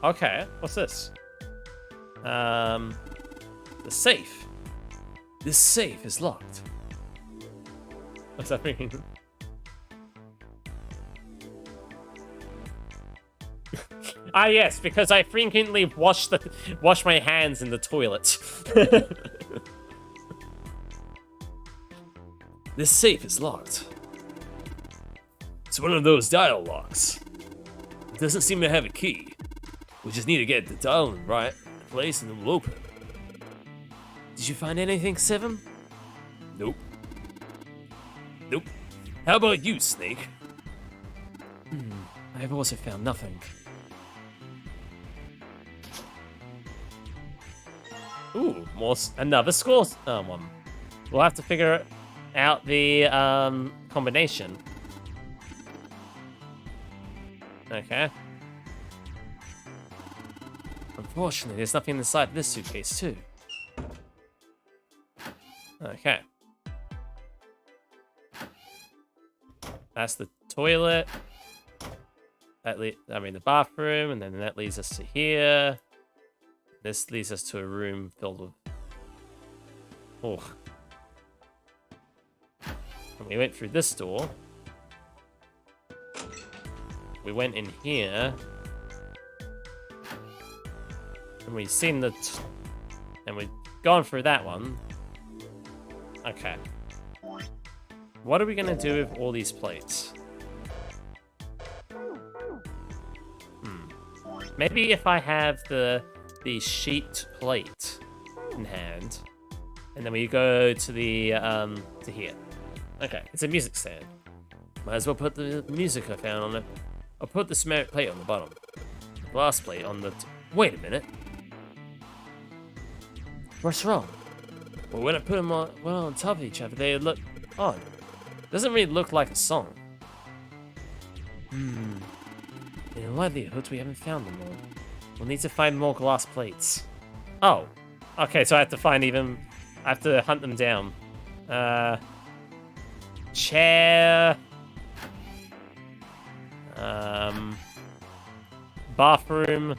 Okay, what's this? The safe. This safe is locked. What's that mean? Ah, yes, because I frequently wash my hands in the toilet. This safe is locked. It's one of those dial locks. It doesn't seem to have a key. We just need to get the dial in the right place and it will open. Did you find anything, Seven? Nope. Nope. How about you, Snake? I have also found nothing. Ooh, another score one. We'll have to figure out the combination. Okay. Unfortunately, there's nothing inside this suitcase too. Okay. That's the toilet. the bathroom, and then that leads us to here. This leads us to a room filled with... Oh. And we went through this door. We went in here. And we've seen the... And we've gone through that one. Okay. What are we going to do with all these plates? Maybe if I have the sheet plate in hand, and then we go to the to here. Okay, it's a music stand. Might as well put the music I found on it. I'll put the cement plate on the bottom. The glass plate on the... Wait a minute. What's wrong? Well, when I put them on top of each other, they look odd. Doesn't really look like a song. In likelihood, we haven't found them all. We'll need to find more glass plates. Oh. Okay, so I have to find even... I have to hunt them down. Chair... Bathroom...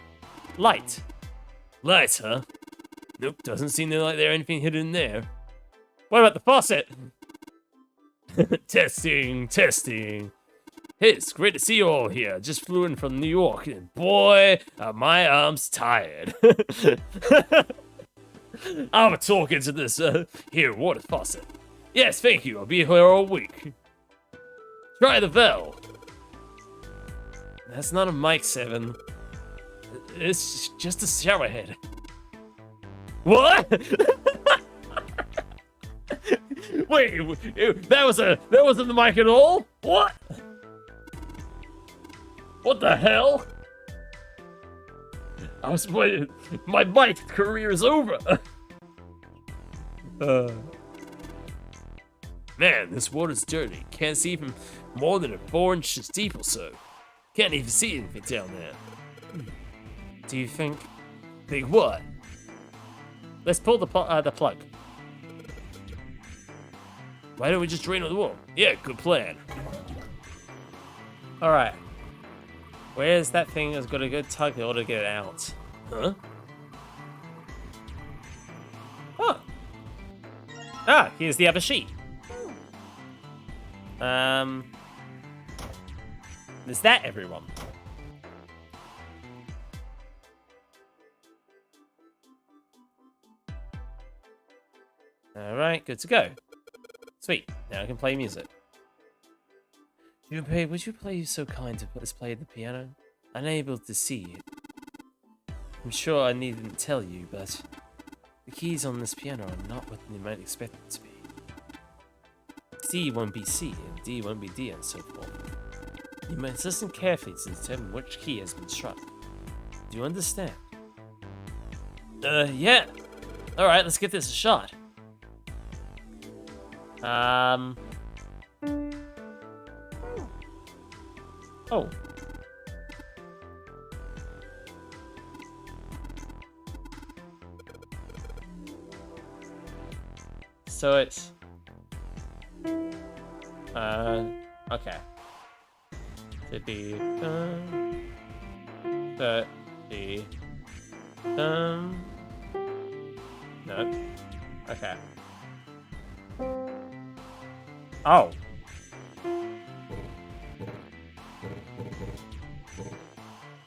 Light. Light, huh? Nope, doesn't seem like there's anything hidden there. What about the faucet? Testing, testing. Hey, it's great to see you all here. Just flew in from New York, and boy, are my arms tired. I'm talking to this, here, water faucet. Yes, thank you. I'll be here all week. Try the bell. That's not a mic, 7. It's just a shower head. What? Wait, that wasn't the mic at all? What? What the hell? I was waiting. My mic career is over. Man, this water's dirty. Can't see even more than 4 inches deep or so. Can't even see anything down there. Do you think? Think what? Let's pull the plug. Why don't we just drain on the wall? Yeah, good plan. All right. Where's that thing that's got a good tug in order to get it out? Huh? Oh. Ah, here's the other sheet. Is that everyone? Alright, good to go. Sweet, now I can play music. Junpei, would you please so kind to let us play the piano? Unable to see it. I'm sure I needn't tell you, but the keys on this piano are not what you might expect them to be. C won't be C, and D won't be D, and so forth. You must listen carefully to determine which key has been struck. Do you understand? Yeah. Alright, let's give this a shot. Oh. So it's... okay. To be... no. Okay. Oh.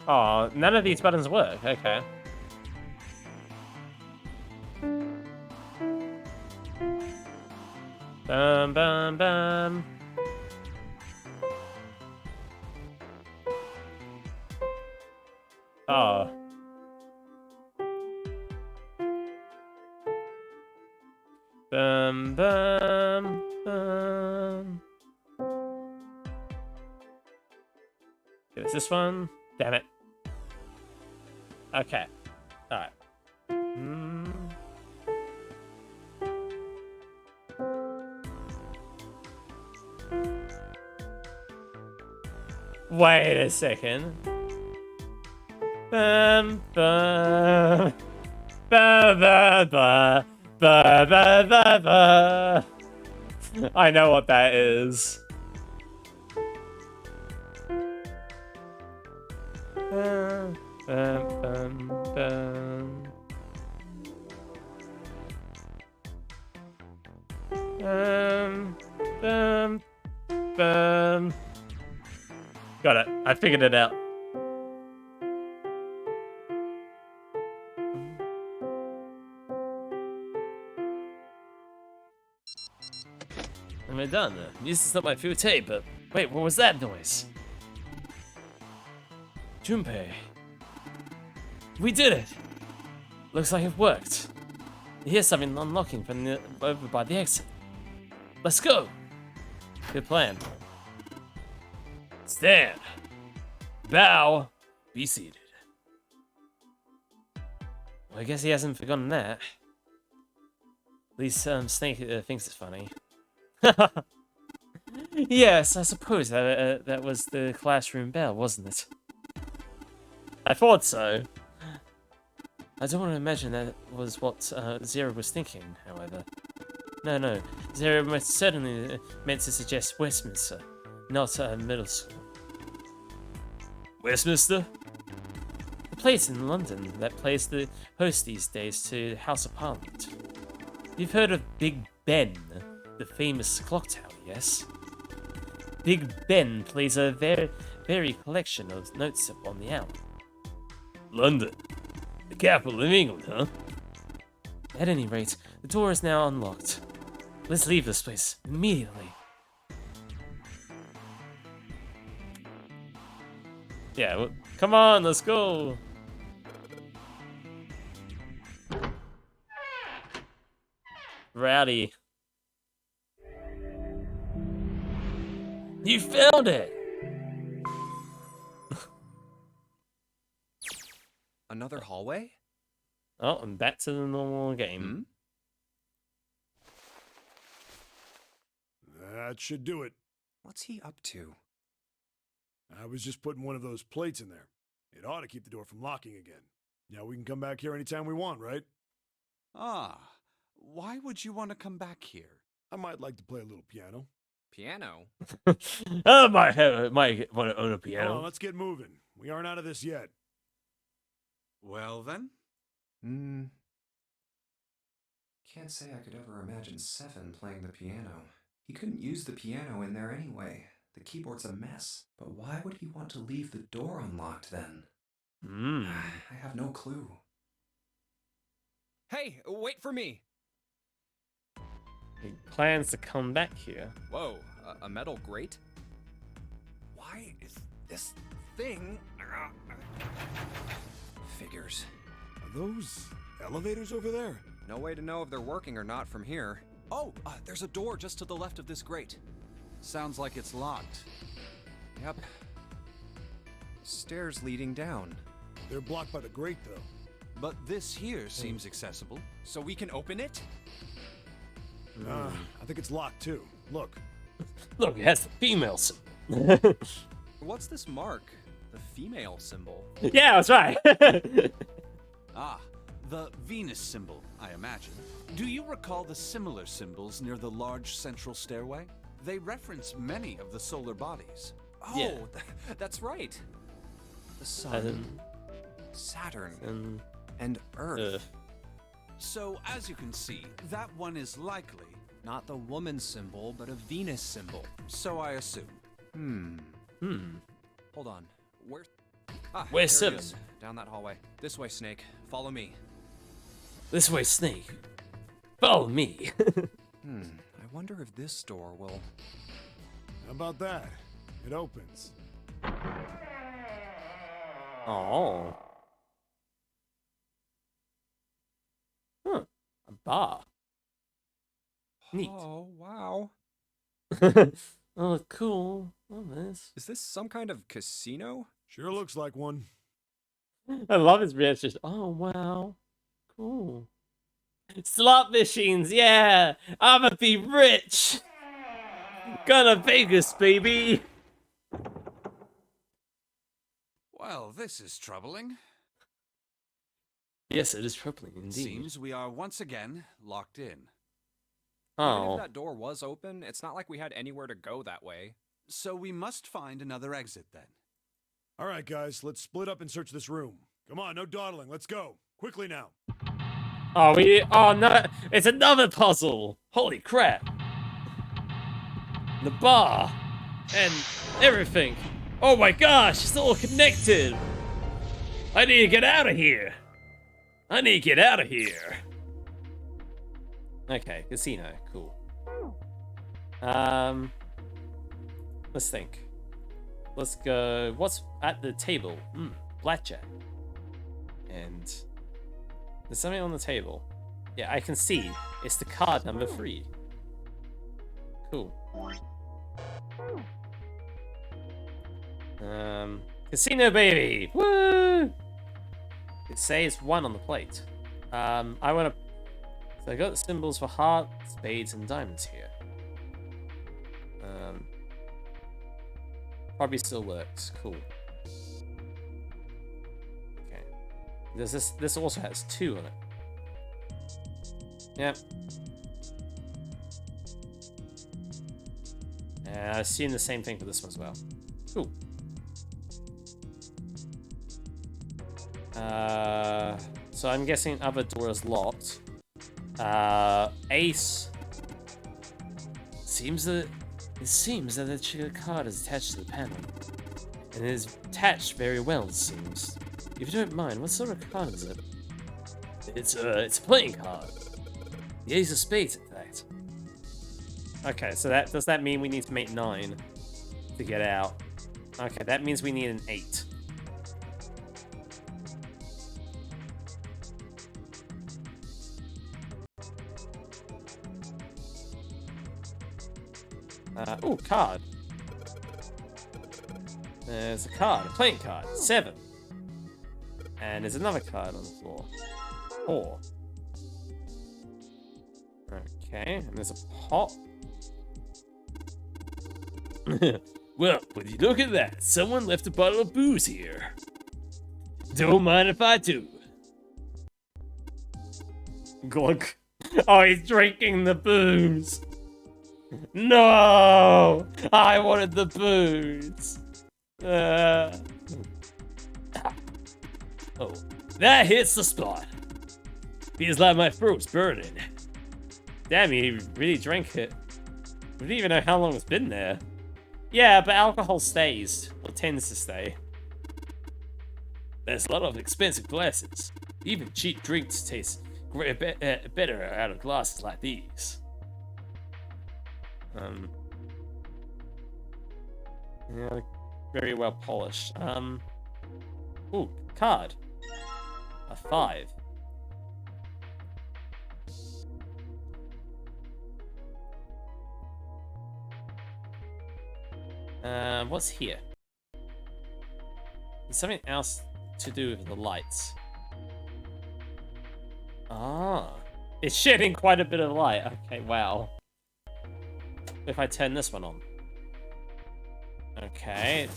Oh, none of these buttons work. Okay. Bum, bum, bum. Oh. Bum, bum, bum. Okay, is this one? Damn it. Okay. Alright. Wait a second. Bum, bum. Ba, ba, ba. Ba, ba, ba, ba. I know what that is. Bum. Bum, bum. Got it. I figured it out. Am I done? Music's not my forte, but wait, what was that noise? Junpei. We did it! Looks like it worked. I hear something unlocking from the over by the exit. Let's go! Good plan. Stand. Bow. Be seated. Well, I guess he hasn't forgotten that. At least Snake thinks it's funny. Yes, I suppose that was the classroom bell, wasn't it? I thought so. I don't want to imagine that was what Zero was thinking, however. No. Zero most certainly meant to suggest Westminster, not middle school. Westminster? The place in London that plays the host these days to House of Parliament. You've heard of Big Ben, the famous clock tower, yes? Big Ben plays a very collection of notes on the hour. London, the capital of England, huh? At any rate, the door is now unlocked. Let's leave this place immediately. Yeah, well, come on, let's go. Rowdy. You found it! Another hallway? Oh, and back to the normal game. That should do it. What's he up to? I was just putting one of those plates in there. It ought to keep the door from locking again. Now we can come back here anytime we want, right? Ah, why would you want to come back here? I might like to play a little piano. Piano? I might want to own a piano. Come on, let's get moving. We aren't out of this yet. Well then? Can't say I could ever imagine Seven playing the piano. He couldn't use the piano in there anyway. The keyboard's a mess. But why would he want to leave the door unlocked then? I have no clue. Hey, wait for me! He plans to come back here. Whoa, a metal grate? Why is this thing... Figures. Are those elevators over there? No way to know if they're working or not from here. Oh, there's a door just to the left of this grate. Sounds like it's locked. Yep. Stairs leading down. They're blocked by the grate, though. But this here seems accessible. So we can open it? I think it's locked, too. Look. Look, it has the female What's this mark? The female symbol. Yeah, that's right. Ah, the Venus symbol, I imagine. Do you recall the similar symbols near the large central stairway? They reference many of the solar bodies. Oh, Yeah. That's right. The sun, Saturn, and Earth. So, as you can see, that one is likely Not the woman symbol, but a Venus symbol. so I assume. Hold on. Where's Where's there it Seven? is. Down that hallway. This way, Snake. Follow me. This way, Snake. Follow me. I wonder if this door will... How about that? It opens. Oh. Huh. A bar. Neat. Oh, wow. Oh, cool. Oh, this. Is this some kind of casino? Sure looks like one. I love his reaction. Just, oh, wow. Cool. Slot machines, yeah. I'ma be rich. Gonna Vegas, baby. Well, this is troubling. Yes, it is troubling indeed. Seems we are once again locked in. Even Oh. if that door was open, it's not like we had anywhere to go that way. So we must find another exit then. All right, guys, let's split up and search this room. Come on, no dawdling. Let's go. Quickly now. Oh, no, it's another puzzle. Holy crap. The bar and everything. Oh my gosh, it's all connected. I need to get out of here. Okay, casino, cool. Let's think. Let's go. What's at the table? Blackjack. And there's something on the table. Yeah, I can see. It's the card number 3. Cool. Casino baby! Woo! It says 1 on the plate. I wanna. So I got the symbols for heart, spades, and diamonds here. Probably still works. Cool. Okay. This also has 2 on it. Yep. I assume the same thing for this one as well. Cool. So I'm guessing other door is locked. Ace. It seems that the card is attached to the panel. And it is attached very well, it seems. If you don't mind, what sort of card is it? It's a playing card. The Ace of Spades, in fact. Okay, so does that mean we need to make 9 to get out? Okay, that means we need an 8. Oh, card. There's a card, a playing card, 7. And there's another card on the floor, 4. Okay, and there's a pot. Well, would you look at that? Someone left a bottle of booze here. Don't mind if I do. Glug. Oh, he's drinking the booze. No! I wanted the booze. Oh, that hits the spot. Feels like my throat's burning. Damn, he really drank it. We don't even know how long it's been there. Yeah, but alcohol stays, or tends to stay. There's a lot of expensive glasses. Even cheap drinks taste better out of glasses like these. Yeah, very well polished. Ooh, card. A 5. What's here? There's something else to do with the lights. Ah, it's shedding quite a bit of light. Okay, wow. If I turn this one on. Okay.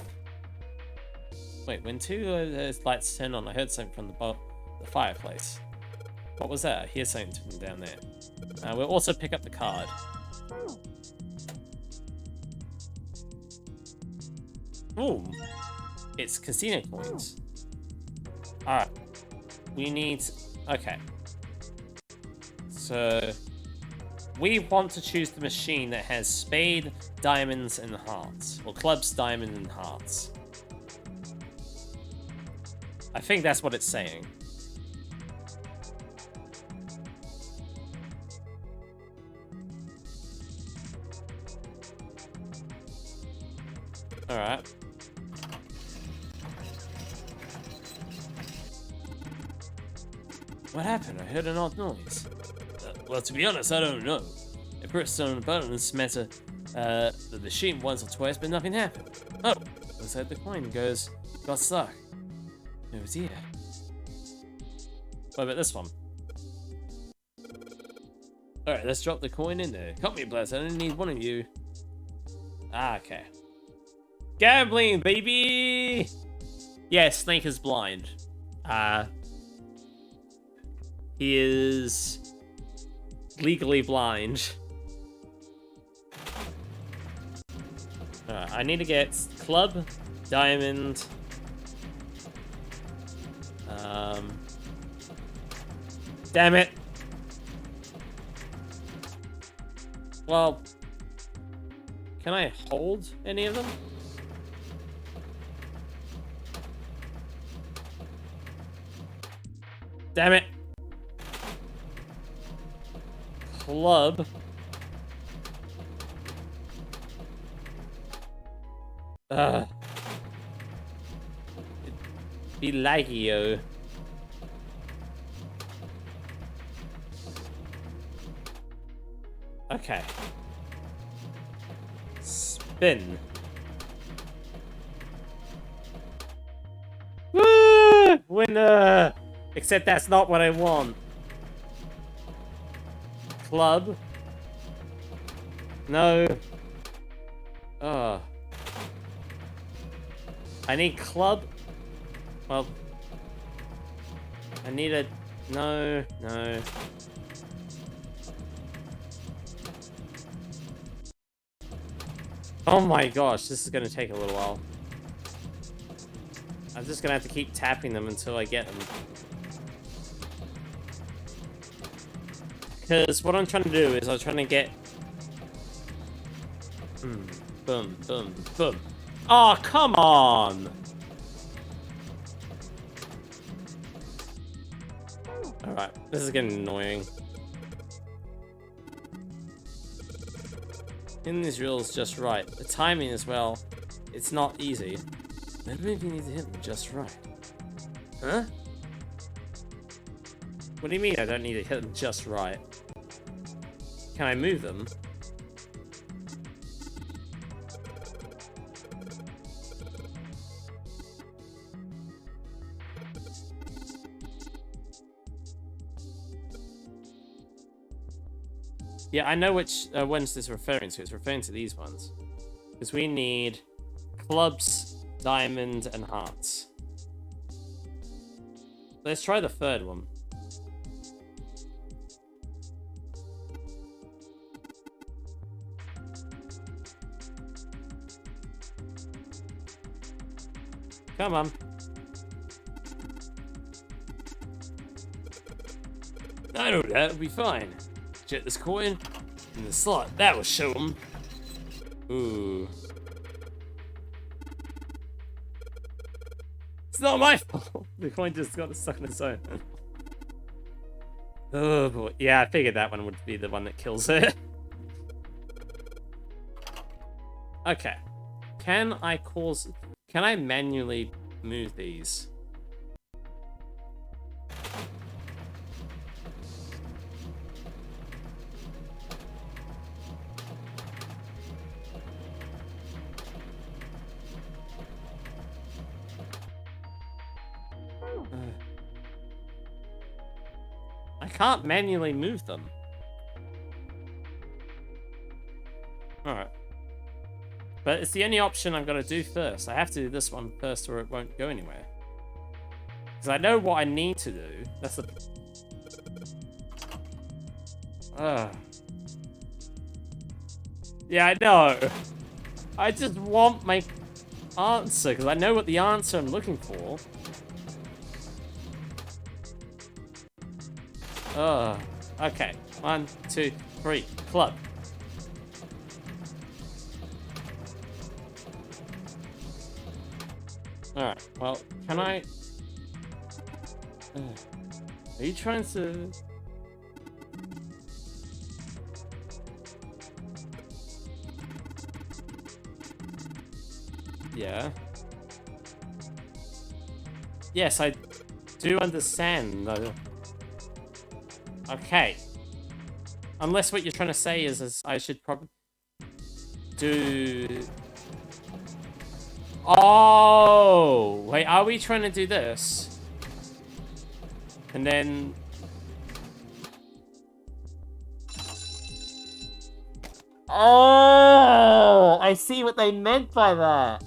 Wait, when 2 of those lights turn on, I heard something from the fireplace. What was that? I hear something from down there. We'll also pick up the card. Ooh, it's casino coins. Alright. We need... Okay. So... we want to choose the machine that has spade, diamonds, and hearts. Or clubs, diamond, and hearts. I think that's what it's saying. Alright. What happened? I heard an odd noise. Well, to be honest, I don't know. I pressed on the button and smashed the machine once or twice, but nothing happened. Oh, inside the coin goes, got stuck. Oh dear. What about this one? Alright, let's drop the coin in there. Cut me, bless. I don't need one of you. Ah, okay. Gambling, baby! Yeah, Snake is blind. He is legally blind. I need to get club, diamond, Damn it. Well, can I hold any of them? Damn it. Club. Be laggy-o. Okay. Spin. Woo! Winner! Except that's not what I want. Club. No. Oh. I need club. Well. I need a... No. No. Oh my gosh, this is gonna take a little while. I'm just gonna have to keep tapping them until I get them. Because what I'm trying to do is I'm trying to get... Boom, boom, boom. Oh, come on! Alright, this is getting annoying. Hitting these reels just right. The timing as well, it's not easy. Maybe you need to hit them just right. Huh? What do you mean I don't need to hit them just right? Can I move them? Yeah, I know which ones this is referring to. It's referring to these ones. Because we need clubs, diamond, and hearts. Let's try the third one. Come on. I know that'll be fine. Jet this coin in the slot. That will show them. Ooh. It's not my fault. The coin just got stuck on its own. Oh boy. Yeah, I figured that one would be the one that kills it. Okay. Can I manually move these? I can't manually move them. Alright. But it's the only option I've got to do first. I have to do this one first or it won't go anywhere. Because I know what I need to do. That's the... Yeah, I know. I just want my answer, because I know what the answer I'm looking for. Okay. 1, 2, 3. Club. Alright, well, can I... Are you trying to... Yeah. Yes, I do understand, though. Okay. Unless what you're trying to say is I should probably do... Oh! Wait, are we trying to do this? And then... Oh! I see what they meant by that.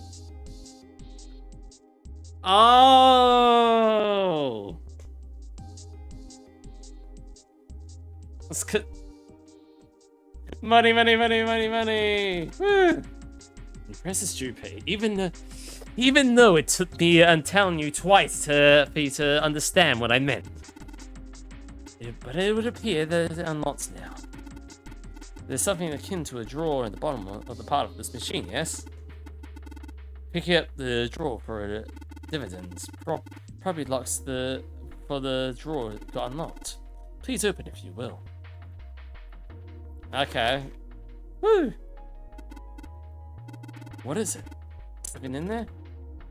Oh! Let's cut. Money, money, money, money, money! Woo! Impresses Drew Pay. Even the Even though it took me telling you twice for you to understand what I meant. But it would appear that it unlocks now. There's something akin to a drawer in the bottom of the part of this machine, yes? Picking up the drawer for dividends probably locks for the drawer got unlocked. Please open if you will. Okay. Woo! What is it? Something in there?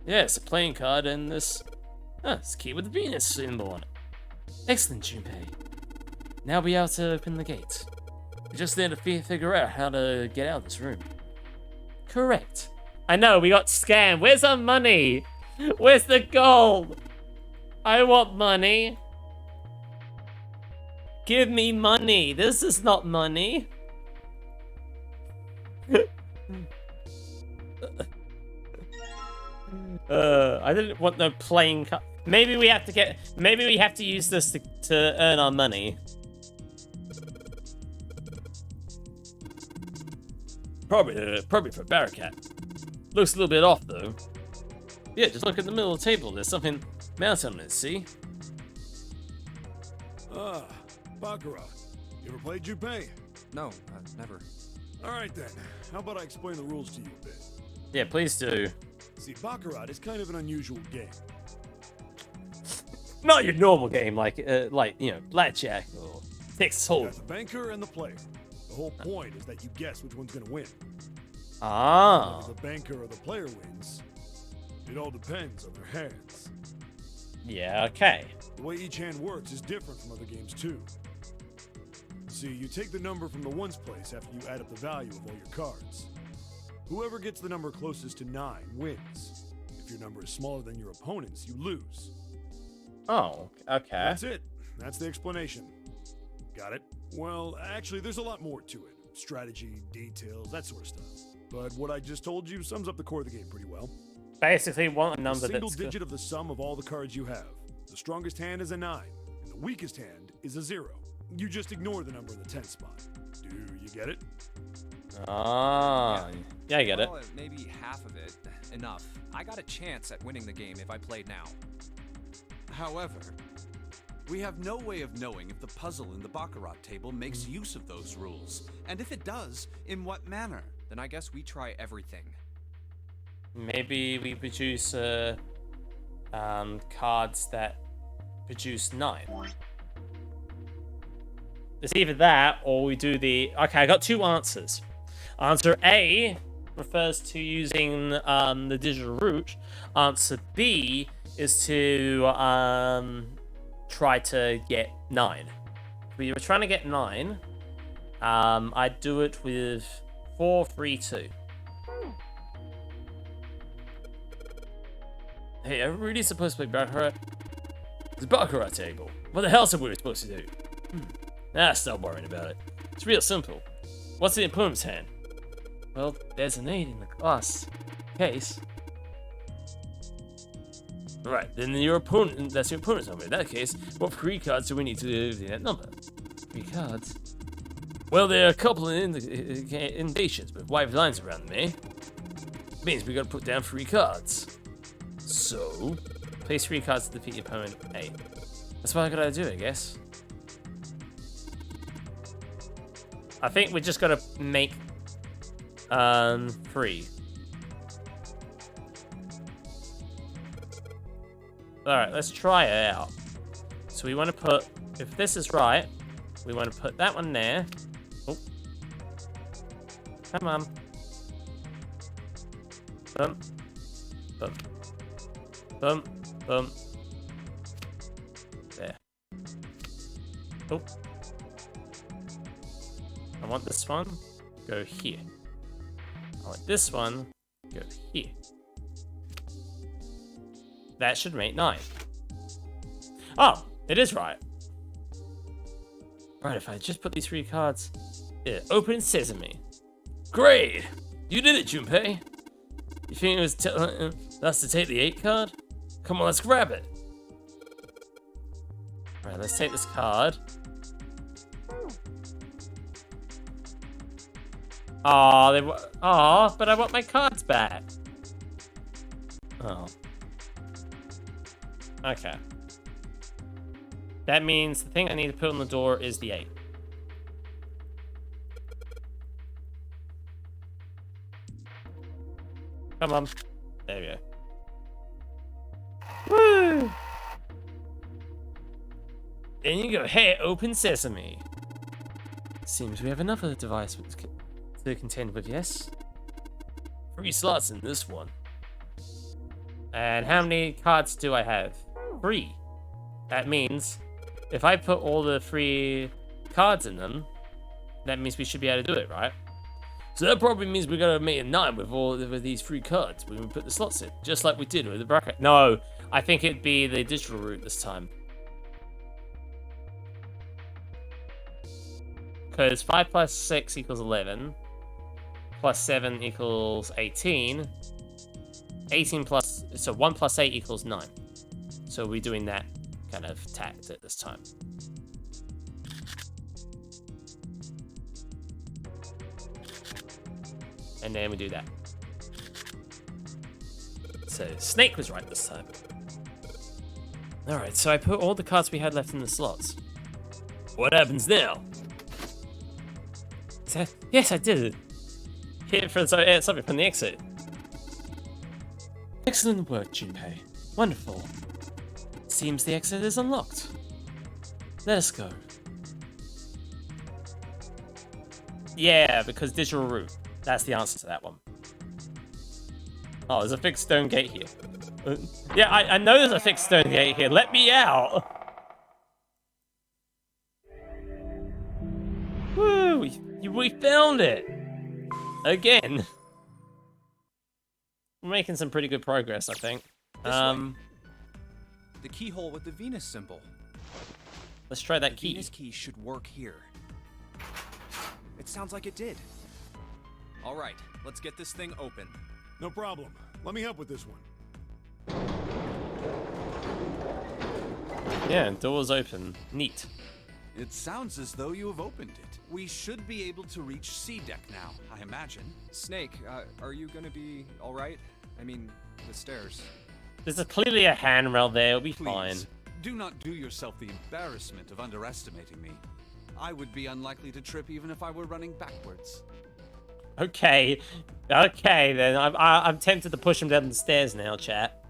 Yeah, it's a playing card and this... it's a key with the Venus symbol on it. Excellent, Junpei. Now we have to open the gate. We just need to figure out how to get out of this room. Correct. I know, we got scammed. Where's our money? Where's the gold? I want money. Give me money. This is not money. I didn't want no playing card. Maybe we have to use this to earn our money. Probably for Barakat. Looks a little bit off though. Yeah, just look at the middle of the table. There's something mounted on it, see? Ah, Baccarat. You ever played Junpei? No, never. Alright then, how about I explain the rules to you a bit? Yeah, please do. See, Baccarat is kind of an unusual game. Not your normal game, like you know, blackjack or Texas You Hold'em. got the banker and the player. The whole point is that you guess which one's gonna win. Ah. Whether the banker or the player wins, it all depends on their hands. Yeah, okay. The way each hand works is different from other games too. See, you take the number from the ones place after you add up the value of all your cards. Whoever gets the number closest to 9 wins. If your number is smaller than your opponent's, you lose. Oh, okay. That's it. That's the explanation. Got it? Well, actually, there's a lot more to it. Strategy, details, that sort of stuff. But what I just told you sums up the core of the game pretty well. Basically, want a number A single that's digit of the sum of all the cards you have. The strongest hand is a 9, and the weakest hand is a 0. You just ignore the number in the 10th spot. Do you get it? Ah, yeah, I get it. Well, maybe half of it. Enough. I got a chance at winning the game if I played now. However, we have no way of knowing if the puzzle in the Baccarat table makes use of those rules, and if it does, in what manner. Then I guess we try everything. Maybe we produce cards that produce 9. It's either that or we do the... Okay, I got 2 answers. Answer A refers to using the digital route. Answer B is to try to get 9. If we were trying to get 9, I'd do it with 4, 3, 2. Hey, are we really supposed to play Baccarat? It's a Baccarat table. What the hell are we supposed to do? Stop worrying about it. It's real simple. What's in the opponent's hand? Well, there's an 8 in the class case. Right, then that's your opponent's number. In that case, what 3 cards do we need to do in that number? 3 cards? Well, there are a couple of indications with white lines around them, eh? Means we gotta put down 3 cards. So, place 3 cards to defeat your opponent A. That's what I gotta do, I guess. I think we just gotta make 3. Alright, let's try it out. So we want to put, if this is right, we want to put that one there. Oh. Come on. Bump. Bump. Bump. Bump. There. Oh. I want this one, go here. I want this one, go here. That should make 9. Oh, it is right. Right, if I just put these 3 cards... Yeah, open sesame. Great! You did it, Junpei! You think it was us to take the 8 card? Come on, let's grab it! Right, let's take this card. Aw, but I want my cards back. Oh. Okay. That means the thing I need to put on the door is the 8. Come on. There we go. Woo! There you go. Hey, open sesame. Seems we have another device to contend with, yes? 3 slots in this one. And how many cards do I have? 3. That means if I put all the 3 cards in them, that means we should be able to do it, right? So that probably means we're gonna make a 9 with these 3 cards when we put the slots in, just like we did with the bracket. No, I think it'd be the digital route this time. Because 5 plus 6 equals 11, plus 7 equals 18. 18 plus, so 1 plus 8 equals 9. So we're doing that kind of tactic this time. And then we do that. So Snake was right this time. Alright, so I put all the cards we had left in the slots. What happens now? Yes, I did it. Hit it for something from the exit. Excellent work, Junpei. Wonderful. Seems the exit is unlocked. Let us go. Yeah, because digital route. That's the answer to that one. Oh, there's a fixed stone gate here. Yeah, I know there's a fixed stone gate here. Let me out! Woo! We found it! Again. We're making some pretty good progress, I think. This way. The keyhole with the Venus symbol. Let's try that The key. Venus key should work here. It sounds like it did. All right, let's get this thing open. No problem. Let me help with this one. Yeah, door's open. Neat. It sounds as though you have opened it. We should be able to reach C deck now, I imagine. Snake, are you gonna be all right? I mean, the stairs. There's clearly a handrail there. It'll be Please, fine. do not do yourself the embarrassment of underestimating me. I would be unlikely to trip even if I were running backwards. Okay. Okay, then. I'm tempted to push him down the stairs now, chat.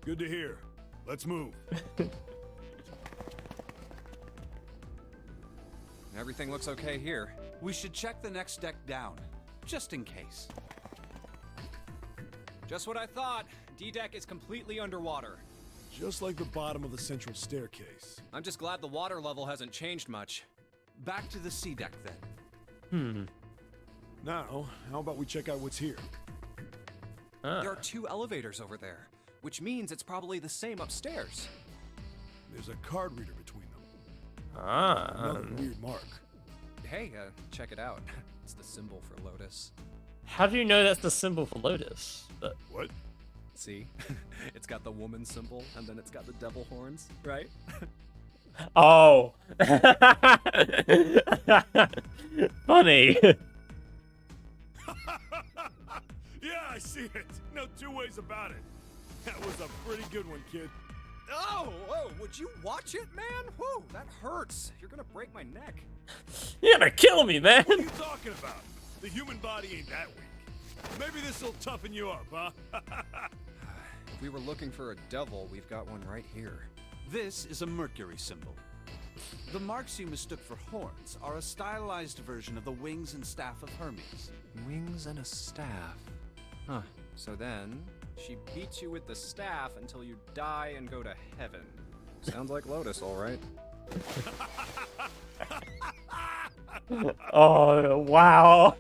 Good to hear. Let's move. Everything looks okay here. We should check the next deck down, just in case. Just what I thought. D-deck is completely underwater. Just like the bottom of the central staircase. I'm just glad the water level hasn't changed much. Back to the C deck then. Now, how about we check out what's here? There are 2 elevators over there, which means it's probably the same upstairs. There's a card reader between them. Another weird mark. Hey, check it out. It's the symbol for Lotus. How do you know that's the symbol for Lotus? What? See? It's got the woman symbol, and then it's got the devil horns, right? Oh. Funny. Yeah, I see it. No 2 ways about it. That was a pretty good one, kid. Oh, would you watch it, man? Whew, that hurts. You're gonna break my neck. You're gonna kill me, man. What are you talking about? The human body ain't that weak. Maybe this'll toughen you up, huh? If we were looking for a devil, we've got one right here. This is a Mercury symbol. The marks you mistook for horns are a stylized version of the wings and staff of Hermes. Wings and a staff. Huh. So then, she beats you with the staff until you die and go to heaven. Sounds like Lotus, all right. Oh, wow.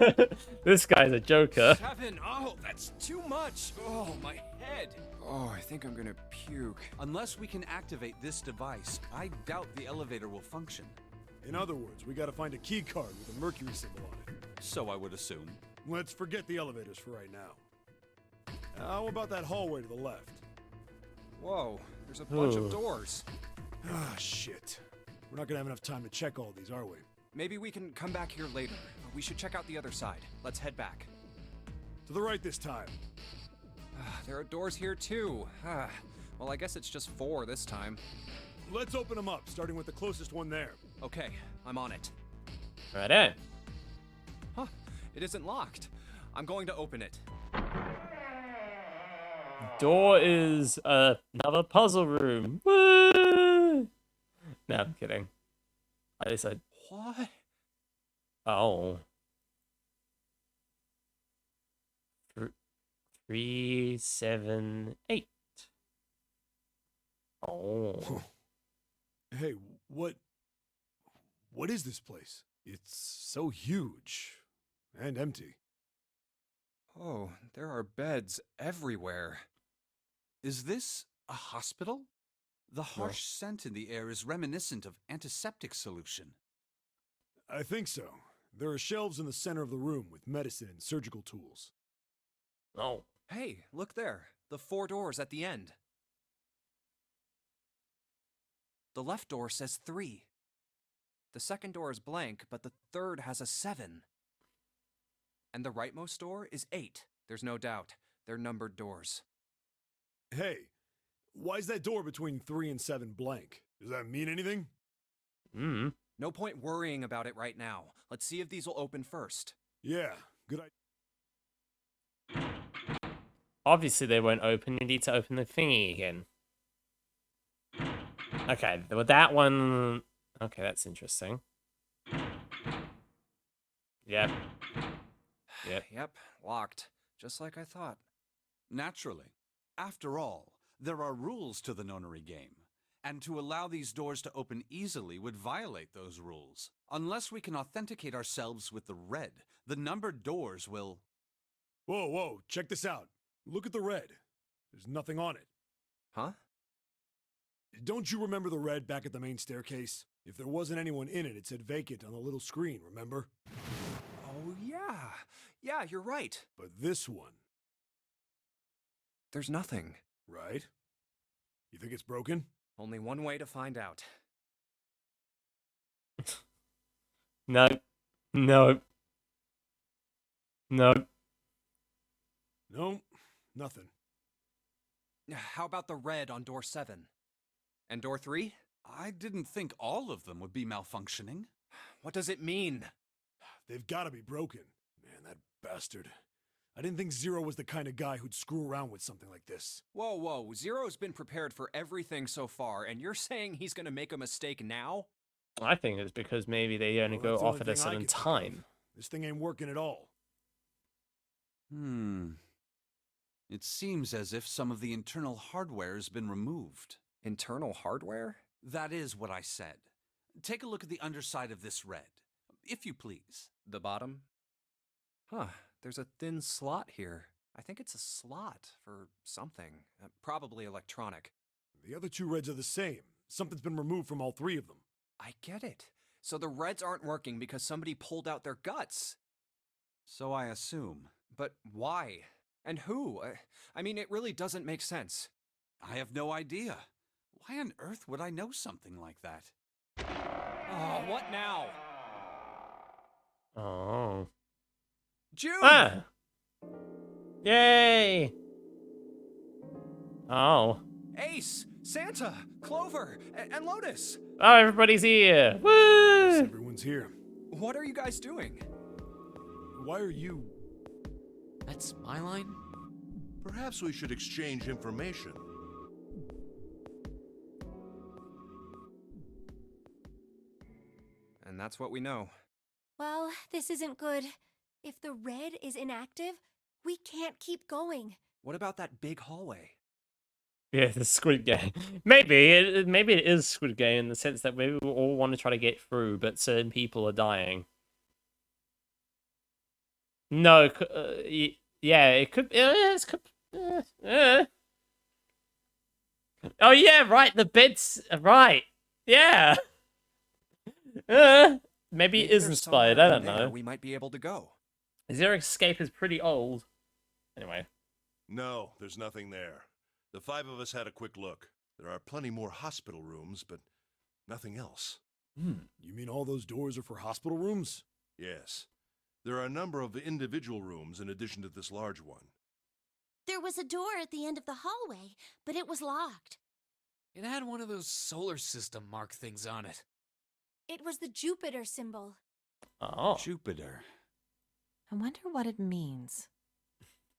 This guy's a joker. 7? Oh, that's too much. Oh, my head. Oh, I think I'm gonna puke. Unless we can activate this device, I doubt the elevator will function. In other words, we gotta find a key card with a Mercury symbol on it. So I would assume. Let's forget the elevators for right now. How about that hallway to the left? Whoa, there's a bunch of doors. Ah, shit. We're not gonna have enough time to check all these, are we? Maybe we can come back here later. We should check out the other side. Let's head back. To the right this time. There are doors here too. Well, I guess it's just 4 this time. Let's open them up, starting with the closest one there. Okay, I'm on it. Righto. Huh, it isn't locked. I'm going to open it. Door is another puzzle room. Woo! No, I'm kidding. At least I. What? Oh. 3, 7, 8. Oh. Hey, what is this place? It's so huge and empty. Oh, there are beds everywhere. Is this a hospital? The harsh scent in the air is reminiscent of antiseptic solution. I think so. There are shelves in the center of the room with medicine and surgical tools. Oh. Hey, look there. The 4 doors at the end. The left door says 3. The second door is blank, but the third has a 7. And the rightmost door is 8. There's no doubt. They're numbered doors. Hey, why is that door between 3 and 7 blank? Does that mean anything? No point worrying about it right now. Let's see if these will open first. Yeah, good idea. Obviously, they won't open. You need to open the thingy again. Okay, well, that one. Okay, that's interesting. Yep. Yep, locked. Just like I thought. Naturally. After all, there are rules to the nonary game, and to allow these doors to open easily would violate those rules. Unless we can authenticate ourselves with the red, the numbered doors will... Whoa, check this out. Look at the red. There's nothing on it. Huh? Don't you remember the red back at the main staircase? If there wasn't anyone in it, it said vacant on the little screen, remember? Oh, yeah. Yeah, you're right. But this one... There's nothing. Right? You think it's broken? Only one way to find out. No. No. No. No, nothing. How about the red on door 7? And door 3? I didn't think all of them would be malfunctioning. What does it mean? They've got to be broken. Man, that bastard. I didn't think Zero was the kind of guy who'd screw around with something like this. Whoa. Zero's been prepared for everything so far, and you're saying he's gonna make a mistake now? I think it's because maybe they only go Well, that's the off only at a thing I certain can think of. time. This thing ain't working at all. It seems as if some of the internal hardware has been removed. Internal hardware? That is what I said. Take a look at the underside of this red, if you please. The bottom? Huh, there's a thin slot here. I think it's a slot for something. Probably electronic. The other 2 reds are the same. Something's been removed from all 3 of them. I get it. So the reds aren't working because somebody pulled out their guts. So I assume. But why? And who? I mean, it really doesn't make sense. I have no idea. Why on earth would I know something like that? Oh, what now? Oh. June! Ah! Yay! Oh. Ace, Santa, Clover, and Lotus. Oh, everybody's here! Woo! Everyone's here. What are you guys doing? Why are you... That's my line? Perhaps we should exchange information. And that's what we know. Well, this isn't good. If the red is inactive, we can't keep going. What about that big hallway? Yeah, the Squid Game. Maybe it is Squid Game in the sense that maybe we all want to try to get through, but certain people are dying. No, yeah, it could. Oh yeah, right. The bed's right. Yeah. Maybe it is there's inspired. somewhere I in don't there know. We might be able to go. Zero Escape is pretty old. Anyway. No, there's nothing there. The 5 of us had a quick look. There are plenty more hospital rooms, but nothing else. You mean all those doors are for hospital rooms? Yes. There are a number of individual rooms in addition to this large one. There was a door at the end of the hallway, but it was locked. It had one of those solar system mark things on it. It was the Jupiter symbol. Oh. Jupiter. I wonder what it means.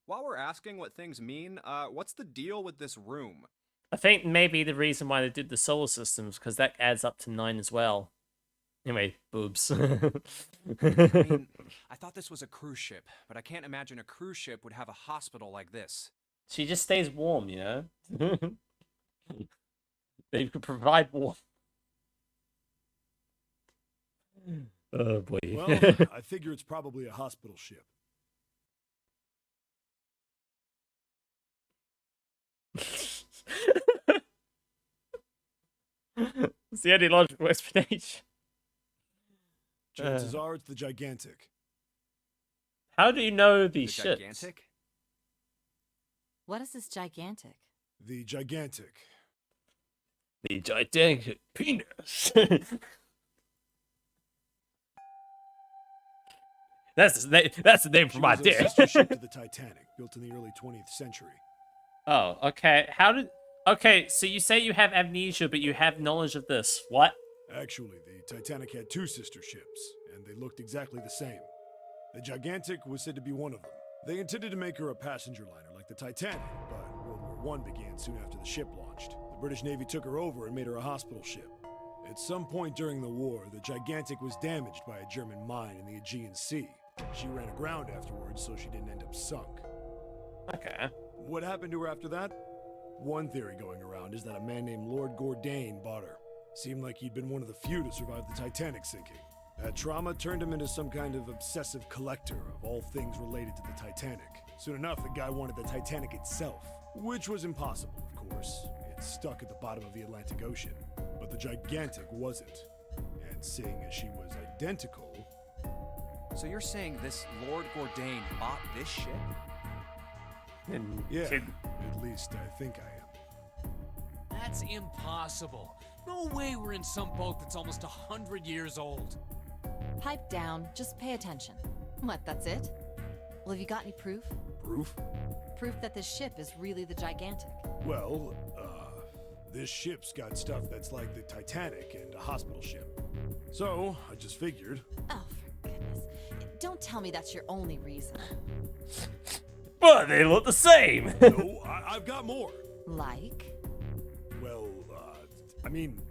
While we're asking what things mean, what's the deal with this room? I think maybe the reason why they did the solar systems, because that adds up to 9 as well. Anyway, boobs. I mean, I thought this was a cruise ship, but I can't imagine a cruise ship would have a hospital like this. She just stays warm, you know? They could provide warmth. Oh, boy. Well, I figure it's probably a hospital ship. It's the only logical explanation. Chances are it's the Gigantic. How do you know these The ships? Gigantic? What is this gigantic? The Gigantic. The gigantic penis. That's the name for She my was a dick. sister ship to the Titanic, built in the early 20th century. Oh, okay. Okay, so you say you have amnesia, but you have knowledge of this. What? Actually, the Titanic had 2 sister ships, and they looked exactly the same. The Gigantic was said to be one of them. They intended to make her a passenger liner like the Titanic, but World War I began soon after the ship launched. The British Navy took her over and made her a hospital ship. At some point during the war, the Gigantic was damaged by a German mine in the Aegean Sea. She ran aground afterwards, so she didn't end up sunk. Okay. What happened to her after that? One theory going around is that a man named Lord Gourdane bought her. Seemed like he'd been one of the few to survive the Titanic sinking. That trauma turned him into some kind of obsessive collector of all things related to the Titanic. Soon enough, the guy wanted the Titanic itself, which was impossible, of course. It's stuck at the bottom of the Atlantic Ocean. But the Gigantic wasn't. And seeing as she was identical... So you're saying this Lord Gourdane bought this ship? Yeah, at least I think I am. That's impossible. No way we're in some boat that's almost 100 years old. Pipe down, just pay attention. What, that's it? Well, have you got any proof? Proof? Proof that this ship is really the Gigantic. Well, this ship's got stuff that's like the Titanic and a hospital ship. So, I just figured... Oh, for goodness. Don't tell me that's your only reason. But they look the same. No, I've got more. Like? Well, I mean...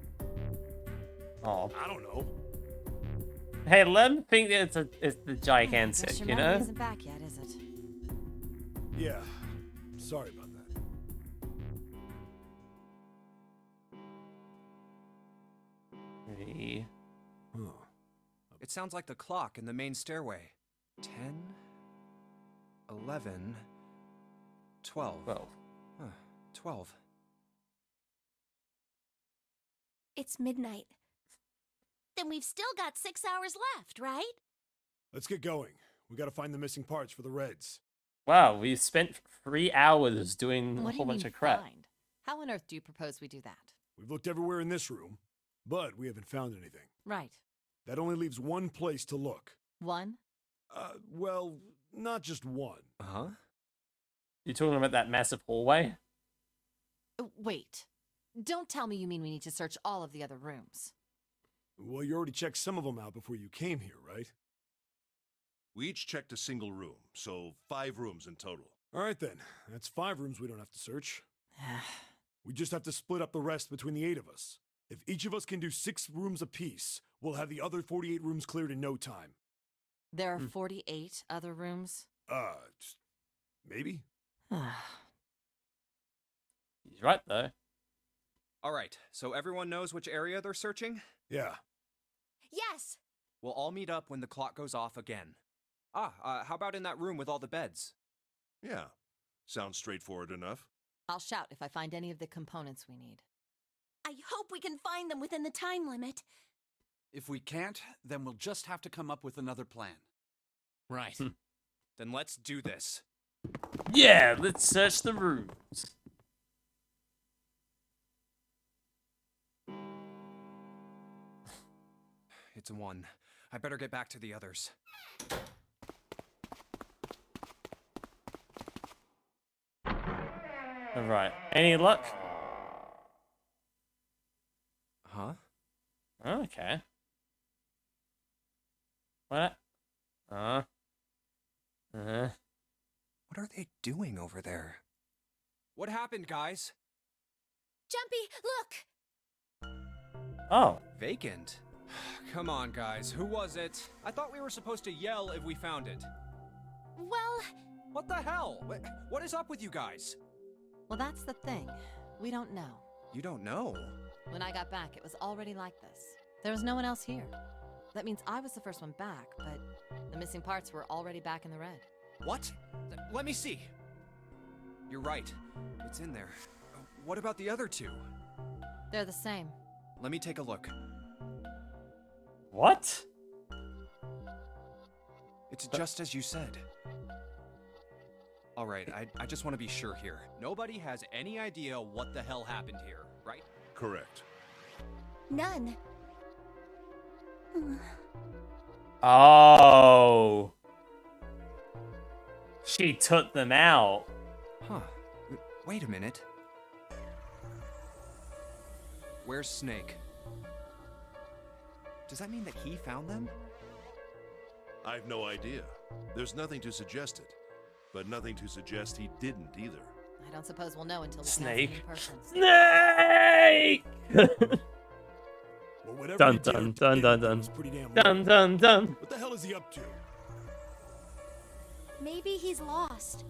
Oh. I don't know. Hey, let them think that it's the Gigantic, Guess your you memory know? isn't back yet, is it? Yeah, sorry about that. Huh. It sounds like the clock in the main stairway. 10, 11, 12. 12. Huh, 12. It's midnight. Then we've still got 6 hours left, right? Let's get going. We gotta find the missing parts for the Reds. Wow, we spent 3 hours doing What a do whole you bunch mean of crap. find? How on earth do you propose we do that? We've looked everywhere in this room, but we haven't found anything. Right. That only leaves one place to look. One? Well, not just one. Uh-huh. You talking about that massive hallway? Wait. Don't tell me you mean we need to search all of the other rooms. Well, you already checked some of them out before you came here, right? We each checked a single room, so 5 rooms in total. All right then. That's 5 rooms we don't have to search. We just have to split up the rest between the 8 of us. If each of us can do 6 rooms apiece, we'll have the other 48 rooms cleared in no time. There are 48 other rooms? Maybe? He's right, though. All right, so everyone knows which area they're searching? Yeah. Yes! We'll all meet up when the clock goes off again. How about in that room with all the beds? Yeah, sounds straightforward enough. I'll shout if I find any of the components we need. I hope we can find them within the time limit. If we can't, then we'll just have to come up with another plan. Right. Then let's do this. Yeah, let's search the rooms. It's a 1. I better get back to the others. Alright. Any luck? Huh? Okay. What? What are they doing over there? What happened, guys? Jumpy, look! Oh. Vacant? Come on, guys. Who was it? I thought we were supposed to yell if we found it. Well... What the hell? What is up with you guys? Well, that's the thing. We don't know. You don't know? When I got back, it was already like this. There was no one else here. That means I was the first one back, but the missing parts were already back in the red. What? Let me see. You're right. It's in there. What about the other two? They're the same. Let me take a look. What? It's just as you said. Alright, I just want to be sure here. Nobody has any idea what the hell happened here, right? Correct. None. Oh. She took them out. Huh. Wait a minute. Where's Snake? Does that mean that he found them? I've no idea. There's nothing to suggest it, but nothing to suggest he didn't either. I don't suppose we'll know until we Snake. can ask him in person. Snake! Well, whatever Dun he did dun up to dun begin dun with dun. was pretty damn Dun weird. dun dun. What the hell is he up to? Maybe he's lost.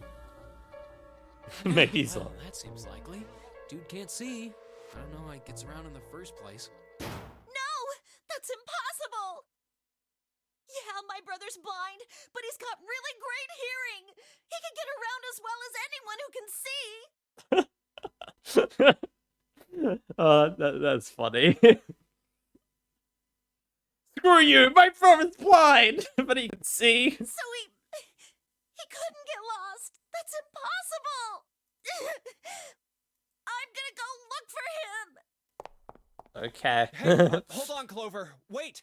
Maybe so. Well, that seems likely. Dude can't see. I don't know how he gets around in the first place. No! That's impossible! Yeah, my brother's blind, but he's got really great hearing. He can get around as well as anyone who can see. That's funny. Screw you! My brother's blind, but he can see. So he couldn't get lost. That's impossible. I'm gonna go look for him. Okay. Hey, hold on, Clover. Wait.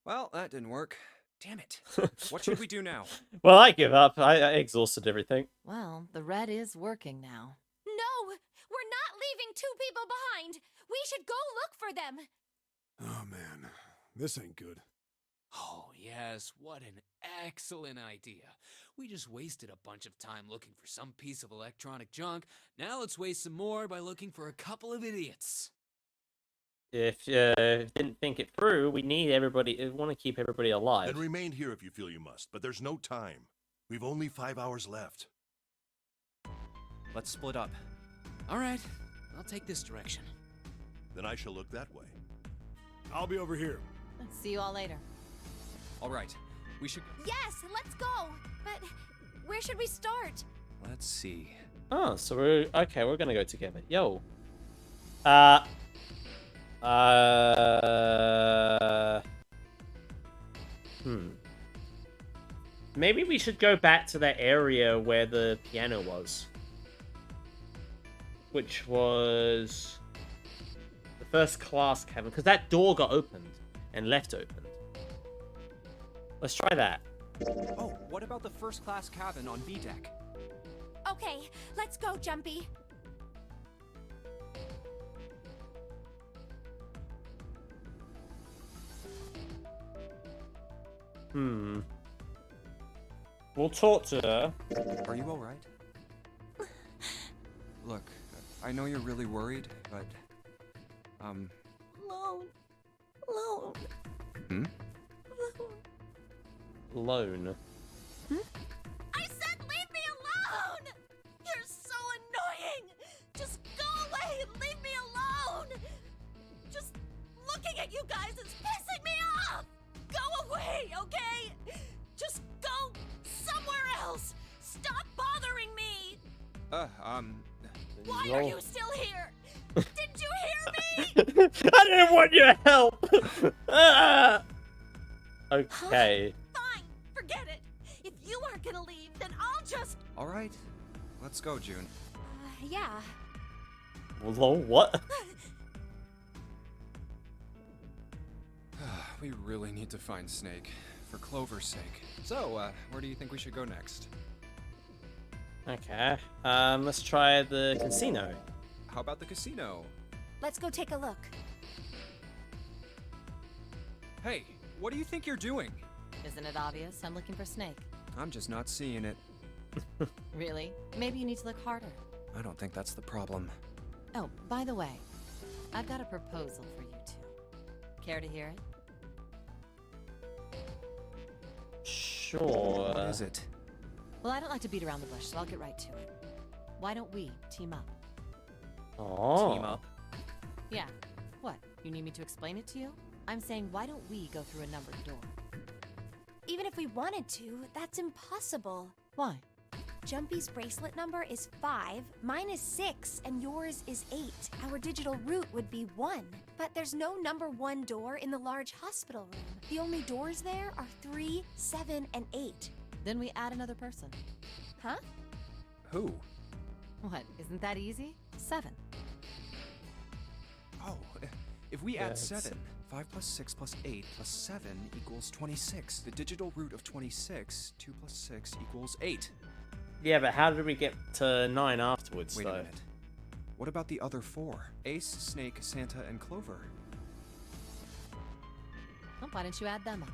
Well, that didn't work. Damn it. What should we do now? Well, I give up. I exhausted everything. Well, the red is working now. No, we're not leaving two people behind. We should go look for them. Oh man, this ain't good. Oh, yes, what an excellent idea. We just wasted a bunch of time looking for some piece of electronic junk. Now let's waste some more by looking for a couple of idiots. If you didn't think it through, we need everybody. We want to keep everybody alive. Then remain here if you feel you must, but there's no time. We've only 5 hours left. Let's split up. All right, I'll take this direction. Then I shall look that way. I'll be over here. See you all later. All right, we should... Yes, let's go. But where should we start? Let's see. Oh, so we're okay. We're gonna go together. Yo. Maybe we should go back to that area where the piano was. Which was the first class cabin, because that door got opened and left open. Let's try that. Oh, what about the first class cabin on B deck? Okay, let's go, Jumpy. We'll talk to her. Are you all right? Look, I know you're really worried, but... Lone. Hmm? Alone. I said leave me alone! You're so annoying! Just go away and leave me alone! Just looking at you guys is pissing me off! Go away, okay? Just go somewhere else! Stop bothering me! Why are you still here? Didn't you hear me? I didn't want your help! Okay. Fine, forget it. If you aren't gonna leave, then I'll just... All right, let's go, June. Yeah. Well, what? We really need to find Snake, for Clover's sake. So, where do you think we should go next? Okay. Let's try the casino. How about the casino? Let's go take a look. Hey, what do you think you're doing? Isn't it obvious? I'm looking for Snake. I'm just not seeing it. Really? Maybe you need to look harder. I don't think that's the problem. Oh, by the way, I've got a proposal for you two. Care to hear it? Sure. What is it? Well, I don't like to beat around the bush, so I'll get right to it. Why don't we team up? Oh. Team up? Yeah. What? You need me to explain it to you? I'm saying, why don't we go through a numbered door? Even if we wanted to, that's impossible. Why? Jumpy's bracelet number is 5, mine is 6, and yours is 8. Our digital route would be 1. But there's no number 1 door in the large hospital room. The only doors there are 3, 7, and 8. Then we add another person. Huh? Who? What? Isn't that easy? 7. Oh, if we add it's- 7, 5 plus 6 plus 8 plus 7 equals 26. The digital root of 26, 2 plus 6 equals 8. Yeah, but how did we get to 9 afterwards, Wait though? a minute. What about the other 4? Ace, Snake, Santa, and Clover. Well, why don't you add them up?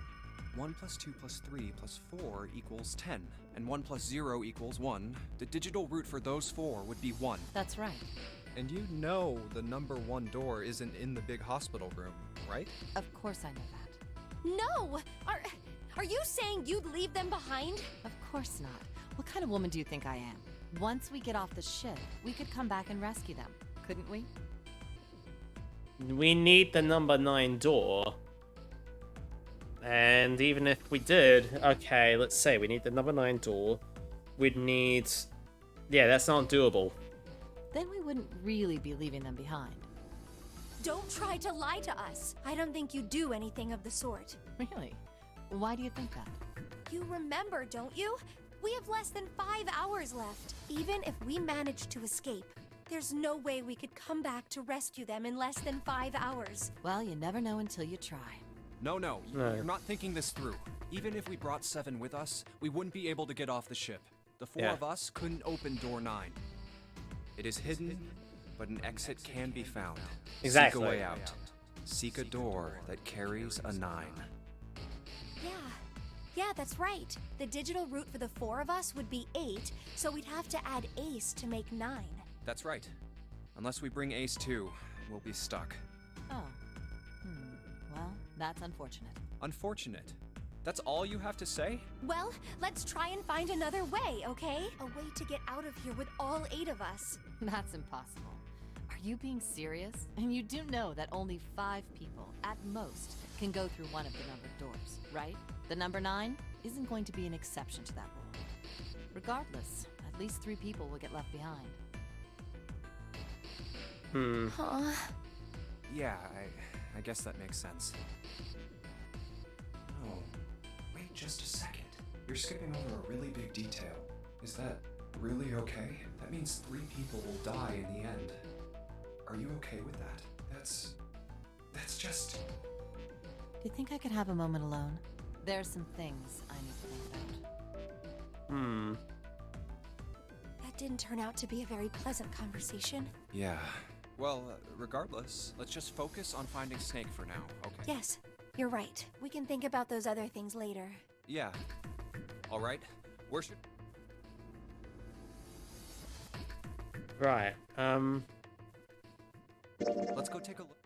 1 plus 2 plus 3 plus 4 equals 10. And 1 plus 0 equals 1. The digital root for those 4 would be 1. That's right. And you know the number 1 door isn't in the big hospital room, right? Of course I know that. No! Are you saying you'd leave them behind? Of course not. What kind of woman do you think I am? Once we get off the ship, we could come back and rescue them, couldn't we? We need the number 9 door. And even if we did, okay, let's say we need the number 9 door. We'd need... Yeah, that's not doable. Then we wouldn't really be leaving them behind. Don't try to lie to us. I don't think you do anything of the sort. Really? Why do you think that? You remember, don't you? We have less than 5 hours left. Even if we manage to escape, there's no way we could come back to rescue them in less than 5 hours. Well, you never know until you try. No, No. you're not thinking this through. Even if we brought 7 with us, we wouldn't be able to get off the ship. The 4 Yeah. of us couldn't open door 9. It is hidden, but an exit can be found. Exactly. Seek a way out. Seek a door that carries a 9. Yeah, that's right. The digital route for the 4 of us would be 8, so we'd have to add Ace to make 9. That's right. Unless we bring Ace too, we'll be stuck. Oh. Well, that's unfortunate. Unfortunate. That's all you have to say? Well, let's try and find another way, okay? A way to get out of here with all 8 of us. That's impossible. Are you being serious? And you do know that only 5 people, at most, can go through one of the numbered doors, right? The number 9 isn't going to be an exception to that rule. Regardless, at least 3 people will get left behind. Huh? Yeah, I guess that makes sense. Oh, wait just a second. You're skipping over a really big detail. Is that really okay? That means 3 people will die in the end. Are you okay with that? That's just... Do you think I could have a moment alone? There are some things I need to think about. That didn't turn out to be a very pleasant conversation. Yeah. Well, regardless, let's just focus on finding Snake for now, okay? Yes, you're right. We can think about those other things later. Yeah. All right. Where should... Right, Let's go take a look.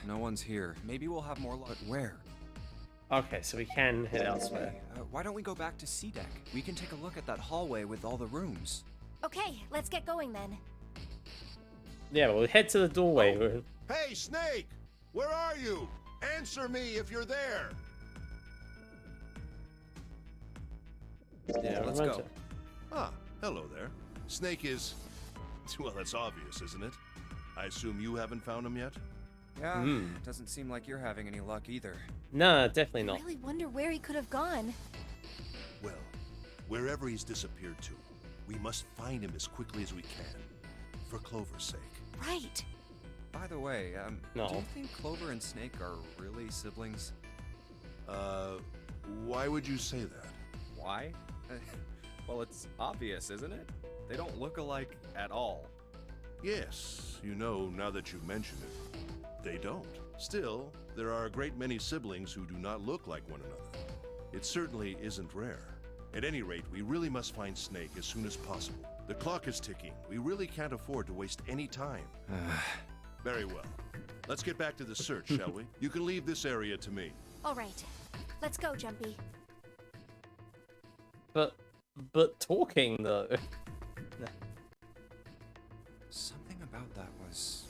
No one's here. Maybe we'll have more luck. But where? Okay, so we can head elsewhere. Hey, why don't we go back to C deck? We can take a look at that hallway with all the rooms. Okay, let's get going then. Yeah, we'll head to the doorway. Hey, Snake! Where are you? Answer me if you're there! Yeah, Let's run go. to- Ah, hello there. Snake is... Well, that's obvious, isn't it? I assume you haven't found him yet? Yeah, Hmm. doesn't seem like you're having any luck either. No, definitely I not. really wonder where he could have gone. Well, wherever he's disappeared to, we must find him as quickly as we can. For Clover's sake. Right. By the way, No. do you think Clover and Snake are really siblings? Why would you say that? Why? Well, it's obvious, isn't it? They don't look alike at all. Yes, you know, now that you mention it, they don't. Still, there are a great many siblings who do not look like one another. It certainly isn't rare. At any rate, we really must find Snake as soon as possible. The clock is ticking. We really can't afford to waste any time. Very well. Let's get back to the search, shall we? You can leave this area to me. All right, let's go, Jumpy. But talking though. Something about that was...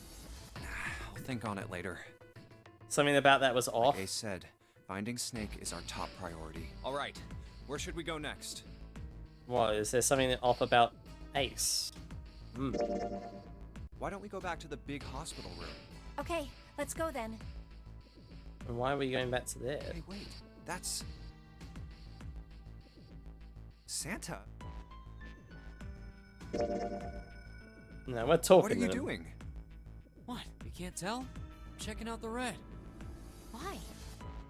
I'll think on it later. Something about that was off. Like Ace said, finding Snake is our top priority. All right, where should we go next? What, is there something off about Ace? Why don't we go back to the big hospital room? Okay, let's go then. And why are we going back to there? Hey, wait, that's... Santa. No, we're talking. What are you doing? What? You can't tell? I'm checking out the red. Why?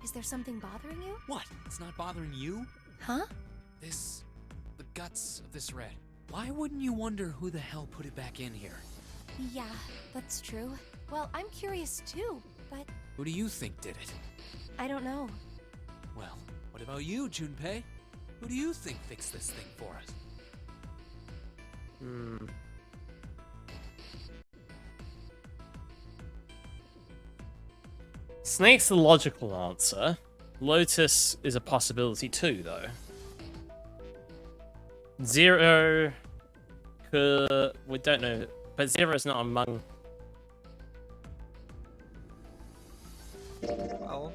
Is there something bothering you? What? It's not bothering you? Huh? The guts of this red. Why wouldn't you wonder who the hell put it back in here? Yeah, that's true. Well, I'm curious too, but Who do you think did it? I don't know. Well, what about you, Junpei? Who do you think fixed this thing for us? Snake's the logical answer. Lotus is a possibility too, though. Zero we don't know, but Zero's not among. Well,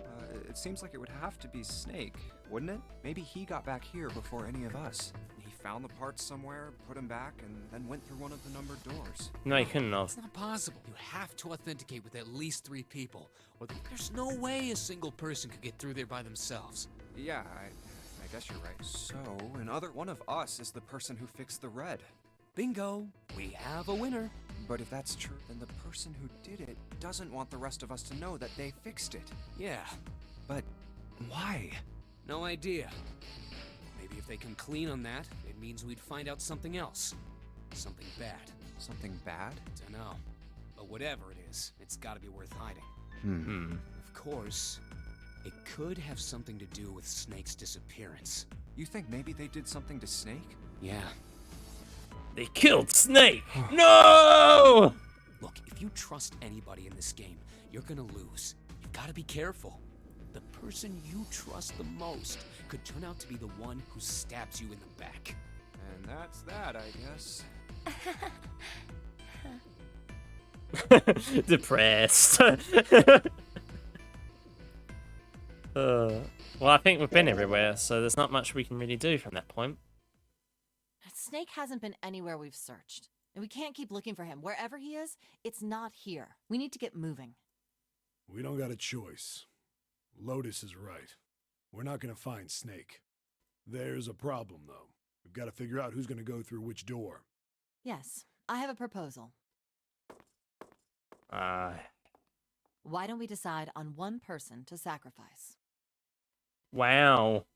it seems like it would have to be Snake, wouldn't it? Maybe he got back here before any of us. He found the parts somewhere, put them back, and then went through one of the numbered doors. No, he couldn't have. It's not possible. You have to authenticate with at least 3 people, or there's no way a single person could get through there by themselves. Yeah, I guess you're right. So, one of us is the person who fixed the red. Bingo! We have a winner. But if that's true, then the person who did it doesn't want the rest of us to know that they fixed it. Yeah. But why? No idea. Maybe if they come clean on that, it means we'd find out something else. Something bad. Something bad? Dunno. But whatever it is, it's gotta be worth hiding. Of course, it could have something to do with Snake's disappearance. You think maybe they did something to Snake? Yeah. They killed Snake! No! Look, if you trust anybody in this game, you're gonna lose. You've gotta be careful. The person you trust the most could turn out to be the one who stabs you in the back. And that's that, I guess. Depressed. Well, I think we've been everywhere, so there's not much we can really do from that point. Snake hasn't been anywhere we've searched. And we can't keep looking for him. Wherever he is, it's not here. We need to get moving. We don't got a choice. Lotus is right. We're not gonna find Snake. There's a problem, though. We've got to figure out who's gonna go through which door. Yes, I have a proposal. Why don't we decide on one person to sacrifice? Wow.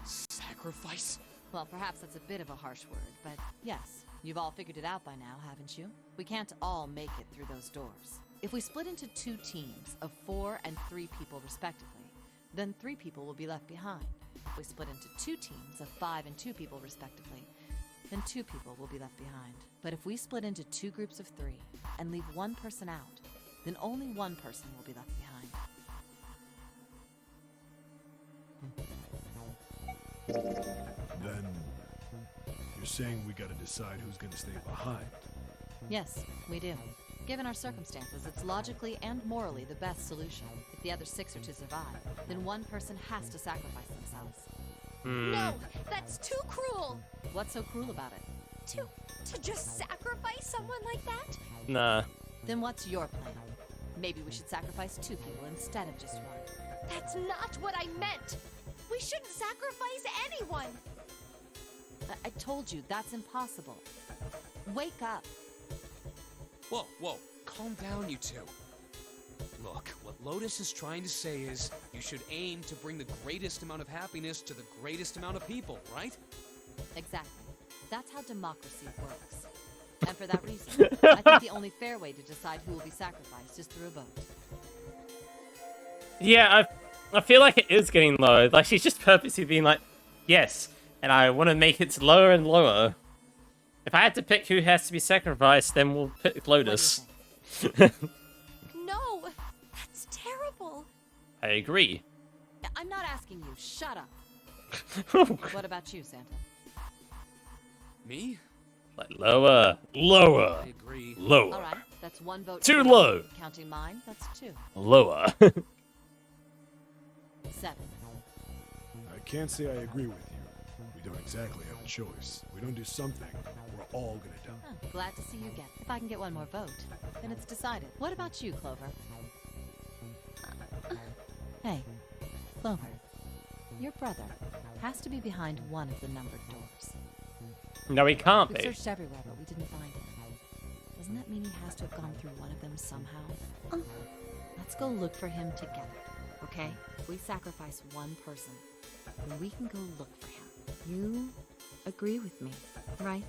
Sacrifice? Well, perhaps that's a bit of a harsh word, but yes, you've all figured it out by now, haven't you? We can't all make it through those doors. If we split into 2 teams of 4 and 3 people respectively, then 3 people will be left behind. If we split into 2 teams of 5 and 2 people respectively, then 2 people will be left behind. But if we split into 2 groups of 3 and leave 1 person out, then only 1 person will be left behind. Then you're saying we gotta decide who's gonna stay behind. Yes, we do. Given our circumstances, it's logically and morally the best solution. If the other 6 are to survive, then 1 person has to sacrifice themselves. No, that's too cruel. What's so cruel about it? To just sacrifice someone like that? Nah. Then what's your plan? Maybe we should sacrifice 2 people instead of just 1. That's not what I meant. We shouldn't sacrifice anyone. I told you, that's impossible. Wake up. Whoa, calm down, you two. Look, what Lotus is trying to say is you should aim to bring the greatest amount of happiness to the greatest amount of people, right? Exactly. That's how democracy works. And for that reason, I think the only fair way to decide who will be sacrificed is through a vote. Yeah, I feel like it is getting low. Like, she's just purposely being like, yes, and I want to make it lower and lower. If I had to pick who has to be sacrificed, then we'll pick Lotus. No, that's terrible. I agree. I'm not asking you. Shut up. What about you, Santa? Me? Like, lower. Lower. I agree. Lower. All right, that's one vote. Too for low. Lotus. Counting mine, that's 2. Lower. 7. I can't say I agree with you. We don't exactly have a choice. We don't do something, we're all gonna die. Huh, glad to see you get. If I can get one more vote, then it's decided. What about you, Clover? Hey, Clover. Your brother has to be behind one of the numbered doors. No, he can't We've be. searched everywhere, but we didn't find him. Doesn't that mean he has to have gone through one of them somehow? Let's go look for him together, okay? We sacrifice one person, then we can go look for him. You agree with me, right?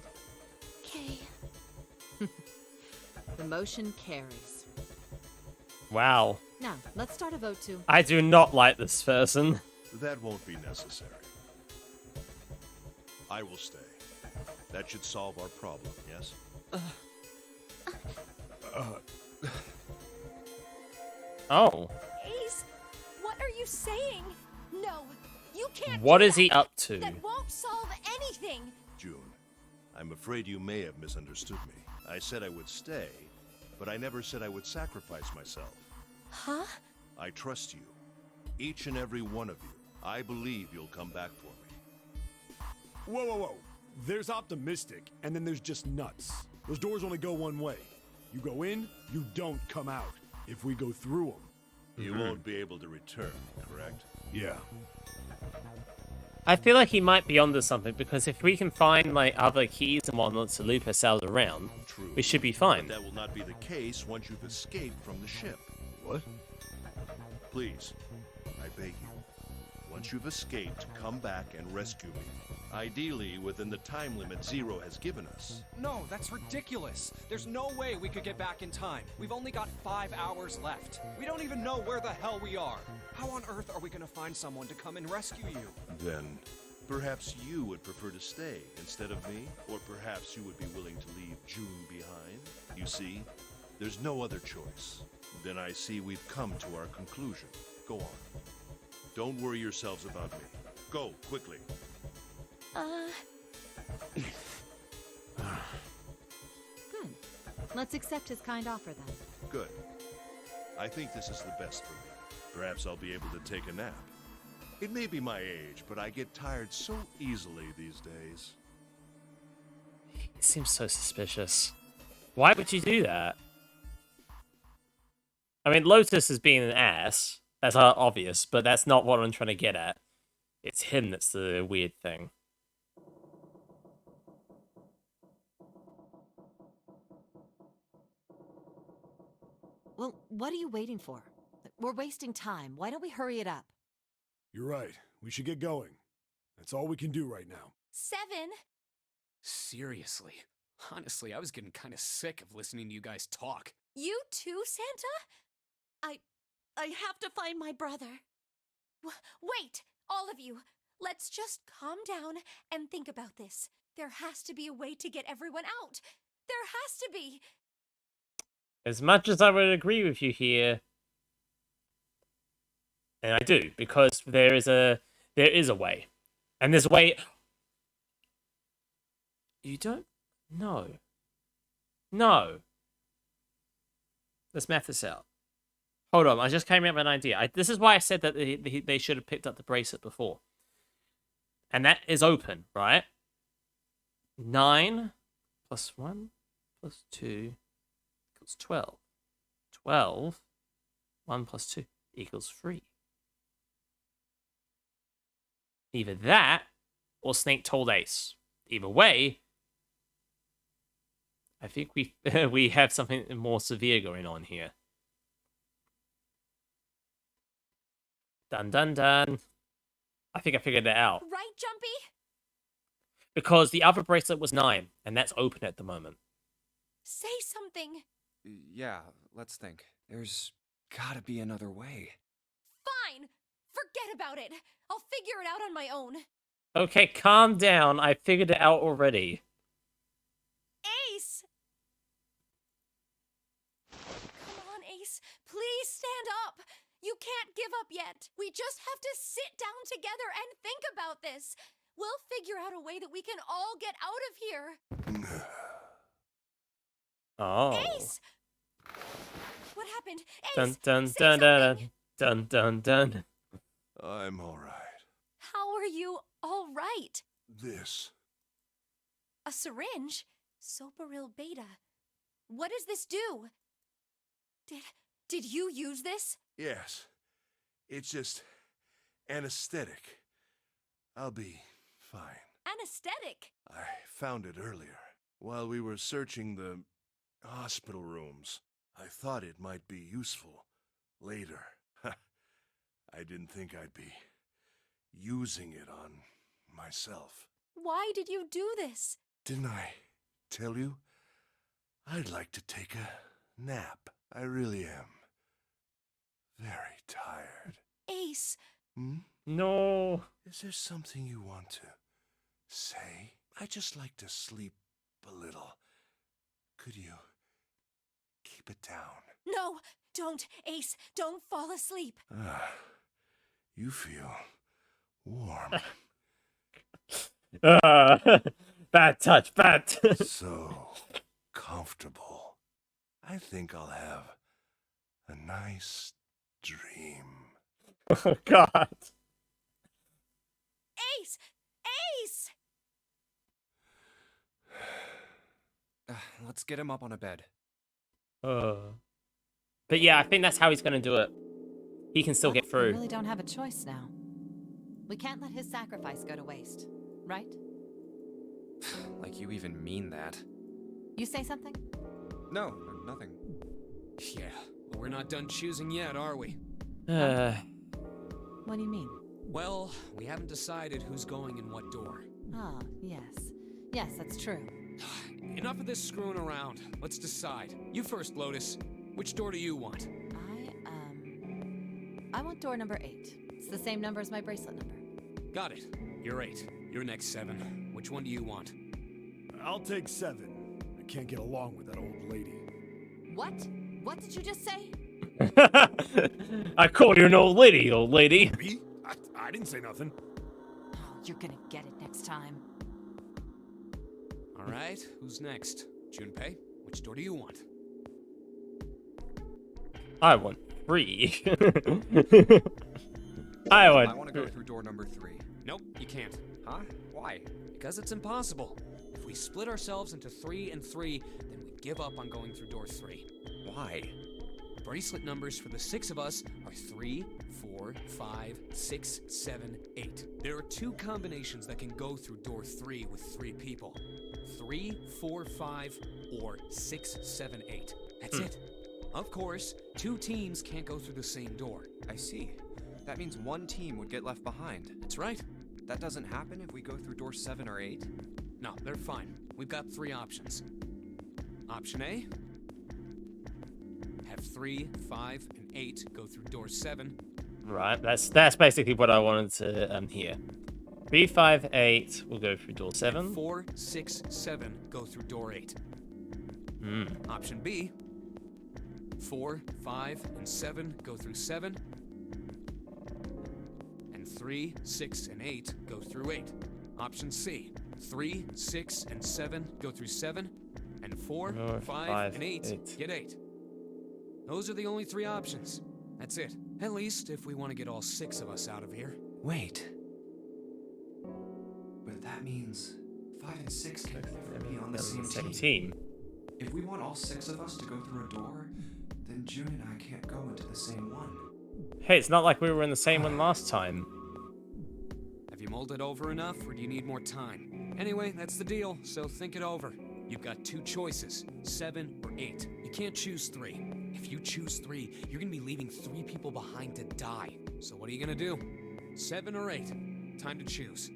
Okay. The motion carries. Wow. Now, let's start a vote to... I do not like this person. That won't be necessary. I will stay. That should solve our problem, yes? Oh. Ace, what are you saying? No, you can't. What do is he that. up to? That won't solve anything. June, I'm afraid you may have misunderstood me. I said I would stay, but I never said I would sacrifice myself. Huh? I trust you. Each and every one of you. I believe you'll come back for me. Whoa, whoa, whoa. There's optimistic, and then there's just nuts. Those doors only go one way. You go in, you don't come out. If we go through them... You won't be able to return, correct? Yeah. I feel like he might be onto something, because if we can find, like, other keys and whatnot to loop ourselves around, True. we should be fine. But that will not be the case once you've escaped from the ship. What? Please, I beg you. Once you've escaped, come back and rescue me. Ideally, within the time limit Zero has given us. No, that's ridiculous. There's no way we could get back in time. We've only got 5 hours left. We don't even know where the hell we are. How on earth are we gonna find someone to come and rescue you? Then, perhaps you would prefer to stay instead of me? Or perhaps you would be willing to leave June behind? You see, there's no other choice. Then I see we've come to our conclusion. Go on. Don't worry yourselves about me. Go, quickly. Good. Let's accept his kind offer, then. Good. I think this is the best for me. Perhaps I'll be able to take a nap. It may be my age, but I get tired so easily these days. He seems so suspicious. Why would you do that? I mean, Lotus is being an ass. That's obvious, but that's not what I'm trying to get at. It's him that's the weird thing. Well, what are you waiting for? We're wasting time. Why don't we hurry it up? You're right. We should get going. That's all we can do right now. 7. Seriously. Honestly, I was getting kind of sick of listening to you guys talk. You too, Santa? I have to find my brother. Wait, all of you. Let's just calm down and think about this. There has to be a way to get everyone out. There has to be. As much as I would agree with you here, and I do, because there is a way. And there's a way. You don't? No. No. Let's math this out. Hold on, I just came up with an idea. This is why I said that they should have picked up the bracelet before. And that is open, right? 9 plus 1 plus 2 equals 12. 12, 1 plus 2 equals 3. Either that, or Snake told Ace. Either way, I think we have something more severe going on here. Dun dun dun. I think I figured it out. Right, Jumpy? Because the other bracelet was 9, and that's open at the moment. Say something. Yeah, let's think. There's gotta be another way. Fine. Forget about it. I'll figure it out on my own. Okay, calm down. I figured it out already. Ace! Come on, Ace. Please stand up. You can't give up yet. We just have to sit down together and think about this. We'll figure out a way that we can all get out of here. Oh. Ace! What happened? Ace! Dun dun say dun dun something. dun dun dun. I'm all right. How are you all right? This. A syringe? Soparil beta. What does this do? Did you use this? Yes. It's just anesthetic. I'll be fine. Anesthetic? I found it earlier while we were searching the hospital rooms. I thought it might be useful later. I didn't think I'd be using it on myself. Why did you do this? Didn't I tell you? I'd like to take a nap. I really am. Very tired. Ace. Hmm? No. Is there something you want to say? I just like to sleep a little. Could you keep it down? No, don't, Ace. Don't fall asleep. Ah, you feel warm. Bad touch, bad touch. So comfortable. I think I'll have a nice dream. Oh, God. Ace! Ace! Let's get him up on a bed. But yeah, I think that's how he's going to do it. He can still get We through. really don't have a choice now. We can't let his sacrifice go to waste, right? Like you even mean that. You say something? No, nothing. Yeah, but we're not done choosing yet, are we? What do you mean? Well, we haven't decided who's going in what door. Ah, yes. Yes, that's true. Enough of this screwing around. Let's decide. You first, Lotus. Which door do you want? I want door number 8. It's the same number as my bracelet number. Got it. You're 8. You're next 7. Which one do you want? I'll take 7. I can't get along with that old lady. What? What did you just say? I call you an old lady, old lady. Me? I didn't say nothing. Oh, you're gonna get it next time. All right, who's next? Junpei, which door do you want? I want 3. I want to go through door number 3. Nope, you can't. Huh? Why? Because it's impossible. If we split ourselves into 3 and 3, then we give up on going through door 3. Why? The bracelet numbers for the 6 of us are 3, 4, 5, 6, 7, 8. There are 2 combinations that can go through door 3 with 3 people. 3, 4, 5, or 6, 7, 8. That's it. Of course, 2 teams can't go through the same door. I see. That means one team would get left behind. That's right. That doesn't happen if we go through door 7 or 8? No, they're fine. We've got 3 options. Option A, have 3, 5, and 8 go through door 7. Right, that's basically what I wanted to hear. 3, 5, 8 will go through door 7. 4, 6, 7 go through door 8. Option B, 4, 5, and 7 go through 7. And 3, 6, and 8 go through 8. Option C, 3, 6, and 7 go through 7. And 4, 5, and 8 get 8. Those are the only 3 options. That's it. At least if we want to get all 6 of us out of here. Wait. But that means 5 and 6 can never be on the same team. If we want all 6 of us to go through a door, then June and I can't go into the same one. Hey, it's not like we were in the same one last time. Have you mulled it over enough, or do you need more time? Anyway, that's the deal, so think it over. You've got 2 choices, 7 or 8. You can't choose 3. If If you choose 3, you're gonna be leaving 3 people behind to die. So what are you gonna do? 7 or 8? Time to choose.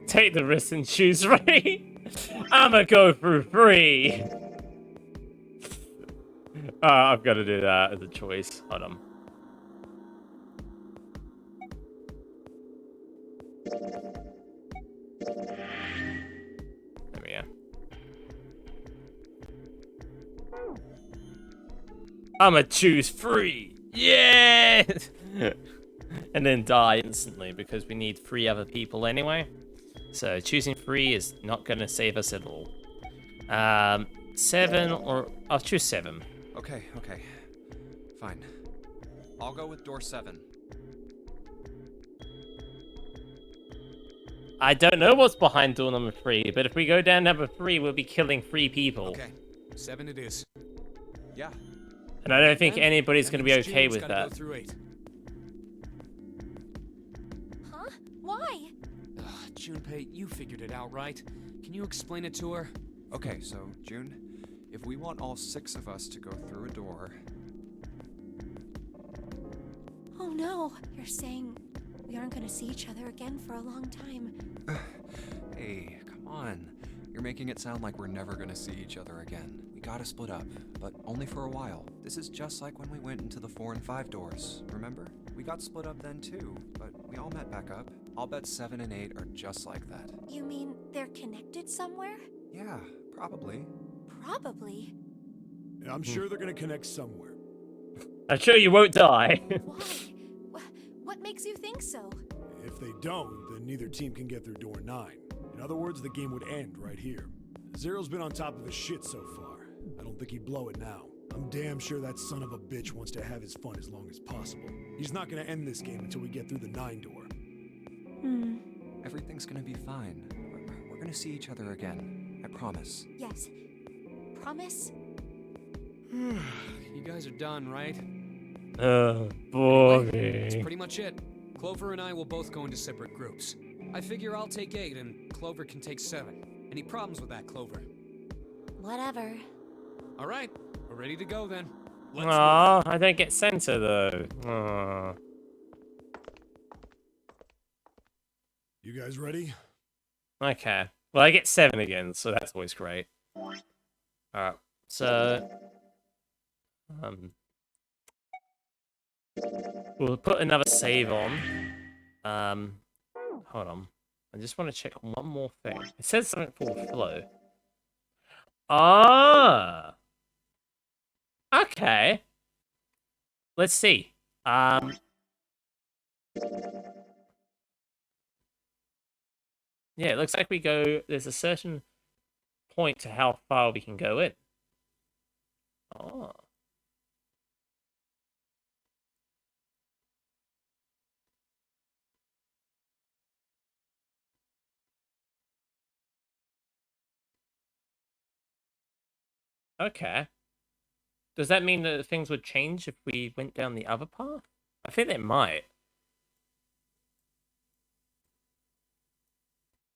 Take the risk and choose 3. I'ma go through 3. I've got to do that as a choice. Hold on. There we go. I'ma choose 3. Yeah! And then die instantly because we need 3 other people anyway. So choosing 3 is not going to save us at all. 7 or... I'll choose 7. Okay. Fine. I'll go with door 7. I don't know what's behind door number 3, but if we go down number 3, we'll be killing 3 people. Okay, 7 it is. Yeah. And I don't think Then anybody's that going to be means okay June's with gotta that. Go through 8. Huh? Why? Junpei, you figured it out, right? Can you explain it to her? Okay, so, June, if we want all 6 of us to go through a door... Oh no, you're saying we aren't gonna see each other again for a long time. Hey, come on. You're making it sound like we're never gonna see each other again. We gotta split up, but only for a while. This is just like when we went into the 4 and 5 doors, remember? We got split up then too, but we all met back up. I'll bet 7 and 8 are just like that. You mean they're connected somewhere? Yeah, probably. Probably. I'm sure they're gonna connect somewhere. I'm sure you won't die. Why? What makes you think so? If they don't, then neither team can get through door 9. In other words, the game would end right here. Zero's been on top of his shit so far. I don't think he'd blow it now. I'm damn sure that son of a bitch wants to have his fun as long as possible. He's not gonna end this game until we get through the 9 door. Everything's gonna be fine. We're gonna see each other again. I promise. Yes. Promise? You guys are done, right? Boring. That's pretty much it. Clover and I will both go into separate groups. I figure I'll take 8 and Clover can take 7. Any problems with that, Clover? Whatever. All right, we're ready to go then. Aw, I don't get center though. Aw. You guys ready? Okay. Well, I get 7 again, so that's always great. Alright, so... We'll put another save on. Hold on. I just want to check one more thing. It says something called flow. Ah! Okay. Let's see. Yeah, it looks like we go... There's a certain point to how far we can go in. Oh. Okay. Does that mean that things would change if we went down the other path? I think they might.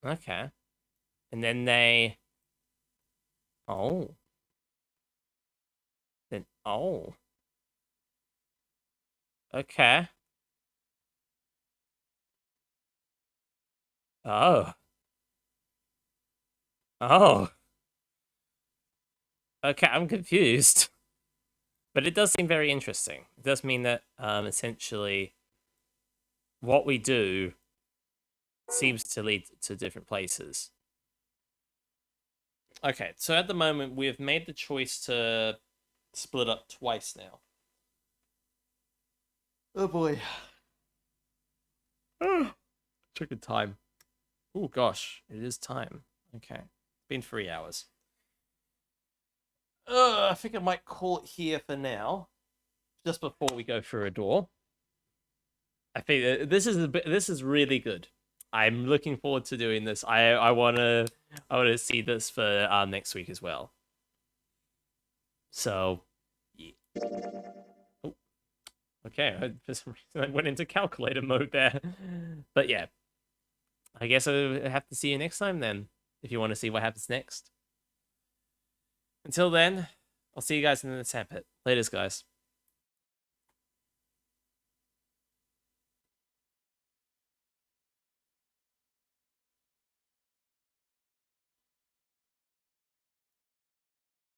Okay. And then they... Oh. Then... Oh. Okay. Oh. Oh. Okay, I'm confused. But it does seem very interesting. It does mean that, essentially, what we do seems to lead to different places. Okay, so at the moment, we have made the choice to split up twice now. Oh boy. Took a time. Oh gosh, it is time. Okay, it's been 3 hours. I think I might call it here for now, just before we go through a door. I think this is really good. I'm looking forward to doing this. I wanna see this for next week as well. So, yeah. Oh, okay. For some reason, I went into calculator mode there. But yeah, I guess I have to see you next time then, if you want to see what happens next. Until then, I'll see you guys in the sandpit. Laters, guys.